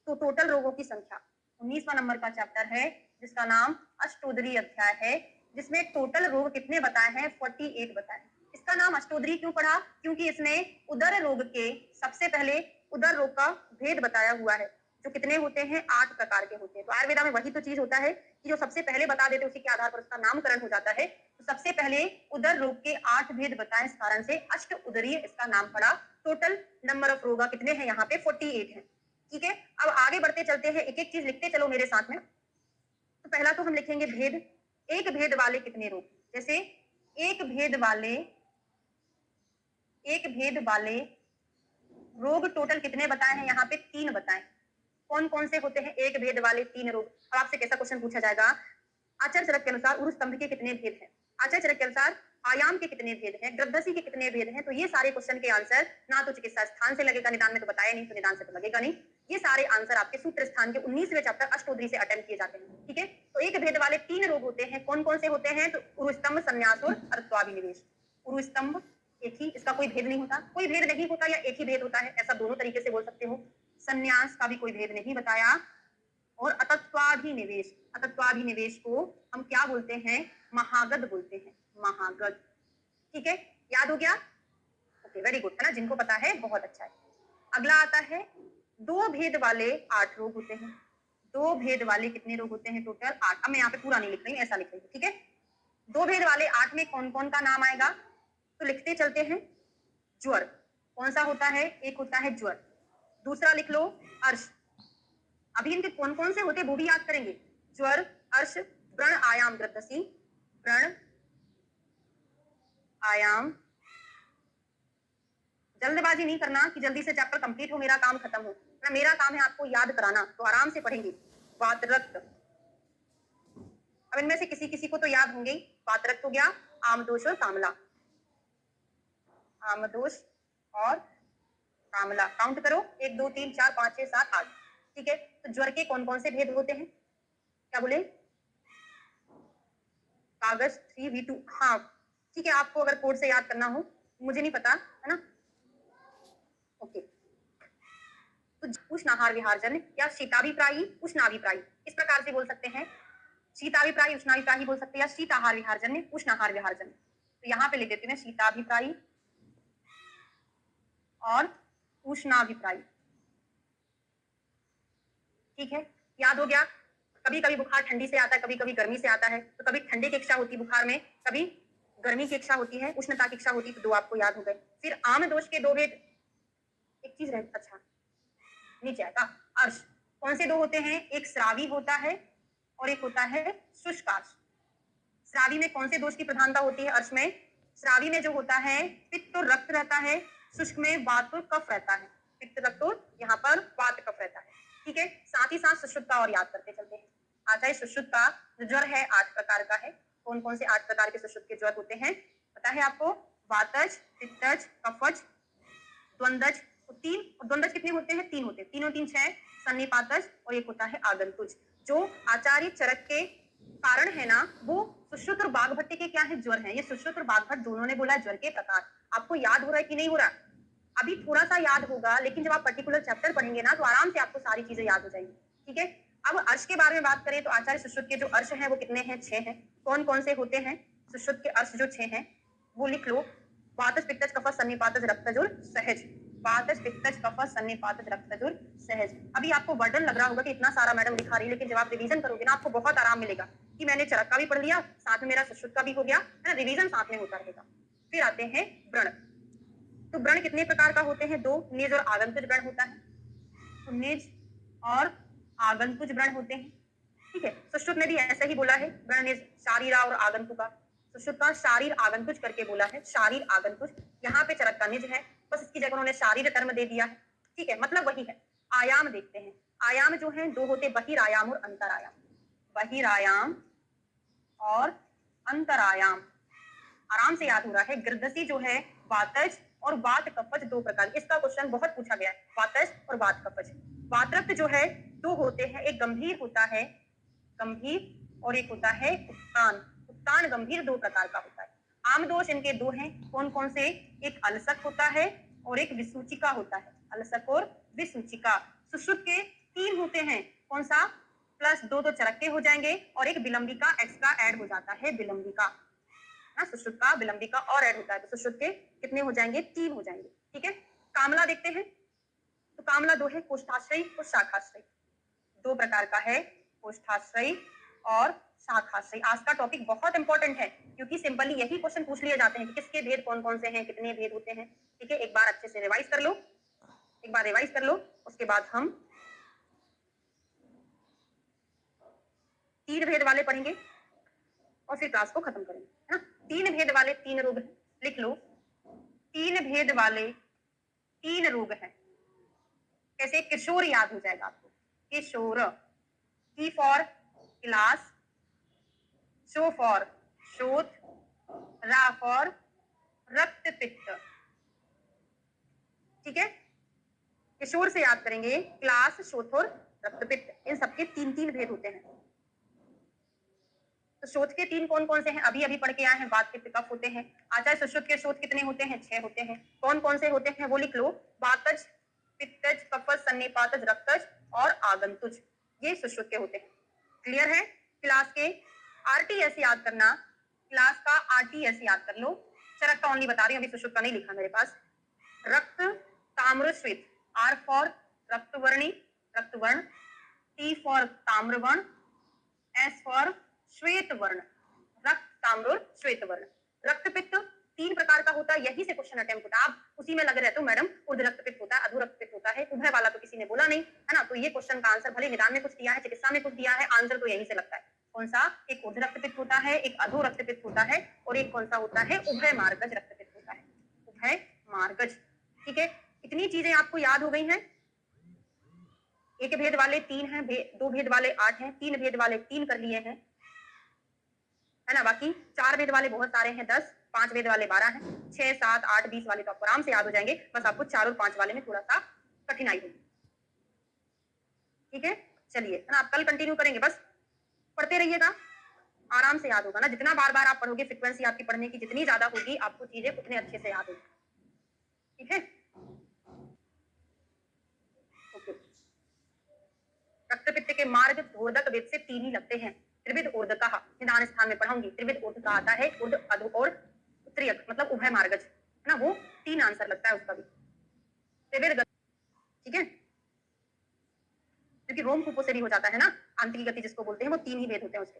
तो टोटल रोगों की संख्या 19वां नंबर का चैप्टर है, जिसका नाम अष्टोदरी अध्याय है, जिसमें टोटल रोग कितने बताए हैं? 48 बताए हैं। इसका नाम अष्टोदरी क्यों पड़ा? क्योंकि इसने उदर रोग के सबसे पहले उदर रोग का भेद बताया हुआ है, जो कितने होते हैं? 8 प्रकार के होते हैं। तो आयुर्वेदा में वही तो चीज होता है कि जो सबसे पहले बता देते उसी के आधार पर उसका नामकरण हो जाता है। तो सबसे पहले उदर रोग के 8 भेद बताए, इस कारण से अष्ट उदरीय इसका नाम पड़ा। टोटल नंबर ऑफ रोगा कितने हैं यहाँ पे? 48 है। ठीक है, अब आगे बढ़ते चलते हैं, एक एक चीज लिखते चलो मेरे साथ में। तो पहला तो हम लिखेंगे भेद। एक भेद वाले कितने रोग? जैसे एक भेद वाले रोग टोटल कितने बताए हैं? यहाँ पे 3 बताए। कौन कौन से होते हैं एक भेद वाले 3 रोग? अब आपसे कैसा क्वेश्चन पूछा जाएगा? आचार्य चरक के अनुसार उरु स्तंभ के कितने भेद हैं? आचार्य चरक के अनुसार आयाम के कितने भेद हैं? गृद्धसी के कितने भेद हैं? तो ये सारे क्वेश्चन के आंसर ना तो चिकित्सा स्थान से लगेगा, निदान में तो बताया नहीं, तो निदान से तो लगेगा नहीं। ये सारे आंसर आपके सूत्र स्थान के 19वें चैप्टर अष्टोदरी से अटेम्प्ट किए जाते हैं। ठीक है, तो एक भेद वाले 3 रोग होते हैं। कौन कौन से होते हैं? तो उरुस्तंभ, संन्यास और अर्थत्वाभिनिवेश। उरुस्तंभ एक ही, इसका कोई भेद नहीं होता, कोई भेद नहीं होता या एक ही भेद होता है, ऐसा दोनों तरीके से बोल सकते हो। संन्यास का भी कोई भेद नहीं बताया। और अतत्वाभिनिवेश, अतत्वाभिनिवेश को हम क्या बोलते हैं? महागद बोलते हैं, महागद। ठीक है, याद हो गया? ओके, वेरी गुड, है ना? जिनको पता है बहुत अच्छा है। अगला आता है 2 भेद वाले 8 रोग होते हैं। 2 भेद वाले कितने रोग होते हैं? टोटल 8। अब मैं यहाँ पे पूरा नहीं लिख रही हूँ, ऐसा लिख रही हूँ। ठीक है, 2 भेद वाले 8 में कौन कौन का नाम आएगा? तो लिखते चलते हैं। ज्वर कौन सा होता है? एक होता है ज्वर। दूसरा लिख लो अर्श। अभी इनके कौन कौन से होते हैं वो भी याद करेंगे। ज्वर, अर्श, व्रण, आयाम, गृद्धसी। व्रण, आयाम। जल्दबाजी नहीं करना कि जल्दी से चैप्टर कंप्लीट हो, मेरा काम खत्म हो ना। मेरा काम है आपको याद कराना, तो आराम से पढ़ेंगे। वात, रक्त। अब इनमें से किसी किसी को तो याद होंगे। वात, रक्त हो गया, आमदोष और कामला। आमदोष और कामला, काउंट करो, 1 2 3 4 5 6 7 8। ठीक है, तो ज्वर के कौन कौन से भेद होते हैं? क्या बोले? कागज 3v2। हाँ ठीक है, आपको अगर कोड से याद करना हो, मुझे नहीं पता, है ना? ओके, तो उष्णाहार विहारजन्य या शीताभिप्रायी, उष्णाभिप्रायी, इस प्रकार से बोल सकते हैं। शीताभिप्रायी, उष्णाभिप्रायी बोल सकते हैं, या शीताहार विहारजन्य, उष्णाहार विहारजन्य। तो यहाँ पे लिख देती हूँ मैं शीताभिप्रायी और उष्णाभिप्रायी। ठीक है, याद हो गया? कभी कभी बुखार ठंडी से आता है, कभी कभी गर्मी से आता है। तो कभी ठंडे की इच्छा होती है बुखार में, कभी गर्मी की इच्छा होती है, उष्णता की इच्छा होती है। तो 2 आपको याद हो गए। फिर आम दोष के 2 भेद। एक चीज रह, अच्छा नीचे आएगा अर्श। कौन से 2 होते हैं? एक श्रावी होता है और एक होता है शुष्क अर्श। श्रावी में कौन से दोष की प्रधानता होती है? अर्श में श्रावी में जो होता है पित्त और रक्त रहता है, शुष्क में वात और कफ रहता है। पित्त, रक्त और यहाँ पर वात, कफ रहता है। ठीक है, साथ ही साथ सुश्रुत का और याद करते चलते हैं। आता है सुश्रुत का जो ज्वर है 8 प्रकार का है। कौन कौन से 8 प्रकार के सुश्रुत के ज्वर होते हैं पता है आपको? वातज, पित्तज, कफज, द्वंद्वज। 3, और द्वंद्वज कितने होते हैं? 3 होते हैं। 3 और 3 6, सन्निपातज, और एक होता है आगंतुज। जो आचार्य चरक के कारण है ना, वो सुश्रुत और बाघभट्ट के क्या है? ज्वर है। ये सुश्रुत और बाघभट्ट दोनों ने बोला ज्वर के प्रकार। आपको याद हो रहा है कि नहीं हो रहा? अभी थोड़ा सा याद होगा, लेकिन जब आप पर्टिकुलर चैप्टर पढ़ेंगे ना, तो आराम से आपको सारी चीजें याद हो जाएंगी। ठीक है, अब अर्श के बारे में बात करें तो आचार्य सुश्रुत के जो अर्श हैं वो कितने हैं? 6 हैं। कौन कौन से होते हैं सुश्रुत के अर्श जो 6 हैं? वो लिख लो। वातज, पित्तज, कफज, सन्निपातज, रक्तज और सहज। वातज, पित्तज, कफज, सन्निपातज, रक्तज और सहज। अभी आपको बर्डन लग रहा होगा कि इतना सारा मैडम लिखा रही है, लेकिन जब आप रिवीजन करोगे ना, आपको बहुत आराम मिलेगा कि मैंने चरक का भी पढ़ लिया, साथ में मेरा सुश्रुत का भी हो गया, है ना? रिवीजन साथ में होता रहेगा। फिर आते हैं व्रण। तो व्रण कितने प्रकार का होते हैं? 2, निज और आगंतुज व्रण होता है। तो निज और आगंतुज व्रण होते हैं। ठीक है, सुश्रुत में भी ऐसा ही बोला है, व्रण निज, शारीरा और आगंतुका। सुश्रुत का शारीर आगंतुज करके बोला है, शारीर आगंतुज। यहाँ पे चरक का निज है, बस इसकी जगह उन्होंने शारीर टर्म दे दिया है। ठीक है, मतलब वही है। आयाम देखते हैं। आयाम जो है 2 होते, बहिरायाम और अंतरायाम। बहिरायाम और अंतरायाम, आराम से याद हो रहा है। गृद्धसी जो है वातज और वात कफज 2 प्रकार। इसका क्वेश्चन बहुत पूछा गया है, वातज और वात कफज। वातरक्त जो है 2 होते हैं, एक गंभीर होता है, गंभीर, और एक होता है उत्तान। उत्तान गंभीर 2 प्रकार का होता है। आम दोष इनके 2 हैं। कौन कौन से? एक अलसक होता है और एक विसूचिका होता है। अलसक और विसूचिका। सुश्रुत के 3 होते हैं। कौन सा? प्लस 2 तो चरक के हो जाएंगे, और एक विलंबिका एक्स्ट्रा ऐड हो जाता है, विलंबिका। हाँ, सुश्रुत का, विलंबी का और ऐड होता है, तो सुश्रुत के कितने हो जाएंगे? 3 हो जाएंगे। ठीक है, कामला देखते हैं। तो कामला 2 है, कोष्ठाश्रयी और शाखाश्रयी। 2 प्रकार का है, कोष्ठाश्रयी और शाखाश्रयी। आज का टॉपिक बहुत इंपॉर्टेंट है, क्योंकि सिंपली यही क्वेश्चन पूछ लिए जाते हैं कि किसके भेद कौन कौन से हैं, कितने भेद होते हैं। ठीक है, एक बार अच्छे से रिवाइज कर लो, एक बार रिवाइज कर लो, उसके बाद हम 3 भेद वाले पढ़ेंगे और फिर क्लास को खत्म करेंगे, है ना। 3 भेद वाले 3 रोग हैं, लिख लो। 3 भेद वाले 3 रोग हैं। कैसे? किशोर याद हो जाएगा आपको, किशोर। की फॉर क्लास, शो फॉर शोथ, रा फॉर रक्त पित्त। ठीक है, किशोर से याद करेंगे, क्लास, शोथ और रक्त पित्त। इन सबके 3-3 भेद होते हैं। तो शोथ के 3 कौन कौन से हैं? अभी अभी पढ़ के आए हैं, वात, पित्त, कफ होते हैं। आचार्य सुश्रुत के शोथ कितने होते हैं? 6 होते हैं। कौन कौन से होते हैं वो लिख लो। वातज, पित्तज, कफज, सन्निपातज, रक्तज और आगंतुज, ये सुश्रुत के होते हैं। क्लियर है? क्लास के आरटीएस याद करना, क्लास का आरटीएस याद कर लो। चरक का ओनली बता रही हूँ, अभी सुश्रुत का नहीं लिखा मेरे पास। रक्त, ताम्र, श्वेत। आर फॉर रक्तवर्णी, रक्तवर्ण। टी फॉर ताम्रवर्ण। एस फॉर श्वेत वर्ण, रक्त, ताम्र, श्वेत वर्ण। रक्तपित्त 3 प्रकार का होता है, यही से क्वेश्चन अटेम्प्ट होता है। आप उसी में लगे रहते हो, मैडम ऊर्ध्व रक्तपित्त होता है, अधो रक्तपित्त होता है, उभय वाला तो किसी ने बोला नहीं, है ना। तो ये क्वेश्चन का आंसर भले निदान में कुछ दिया है, चिकित्सा में कुछ दिया है, आंसर तो यही से लगता है। कौन सा? एक ऊर्ध्व रक्तपित्त होता है, एक अधो रक्तपित्त होता है, और एक कौन सा होता है? उभय मार्गज रक्तपित्त होता है, उभय मार्गज। ठीक है, इतनी चीजें आपको याद हो गई हैं। एक भेद वाले 3 हैं, 2 भेद वाले 8 हैं, 3 भेद वाले 3 कर लिए हैं, है ना। बाकी 4 भेद वाले बहुत सारे हैं, 10, 5 भेद वाले 12 हैं, 6, 7, 8, 20 वाले तो आपको आराम से याद हो जाएंगे। बस आपको 4 और 5 वाले में थोड़ा सा कठिनाई होगी। ठीक है, चलिए, है ना। आप कल कंटिन्यू करेंगे, बस पढ़ते रहिएगा, आराम से याद होगा ना। जितना बार बार आप पढ़ोगे, फ्रिक्वेंसी आपकी पढ़ने की जितनी ज्यादा होगी, आपको चीजें उतने अच्छे से याद होगी। ठीक है, ओके। रक्तपित्त के मार्ग ऊर्धक वेद से 3 ही लगते हैं। त्रिविध ऊर्धक निदान स्थान में पढ़ाऊंगी। त्रिविध ऊर्धक आता है, ऊर्ध, अधो और त्रियक, मतलब उभय मार्गज, है ना। वो 3 आंसर लगता है उसका भी। त्रिविध, ठीक है, क्योंकि रोम कूपों से भी हो जाता है ना, आंतरिक गति जिसको बोलते हैं, वो 3 ही भेद होते हैं उसके।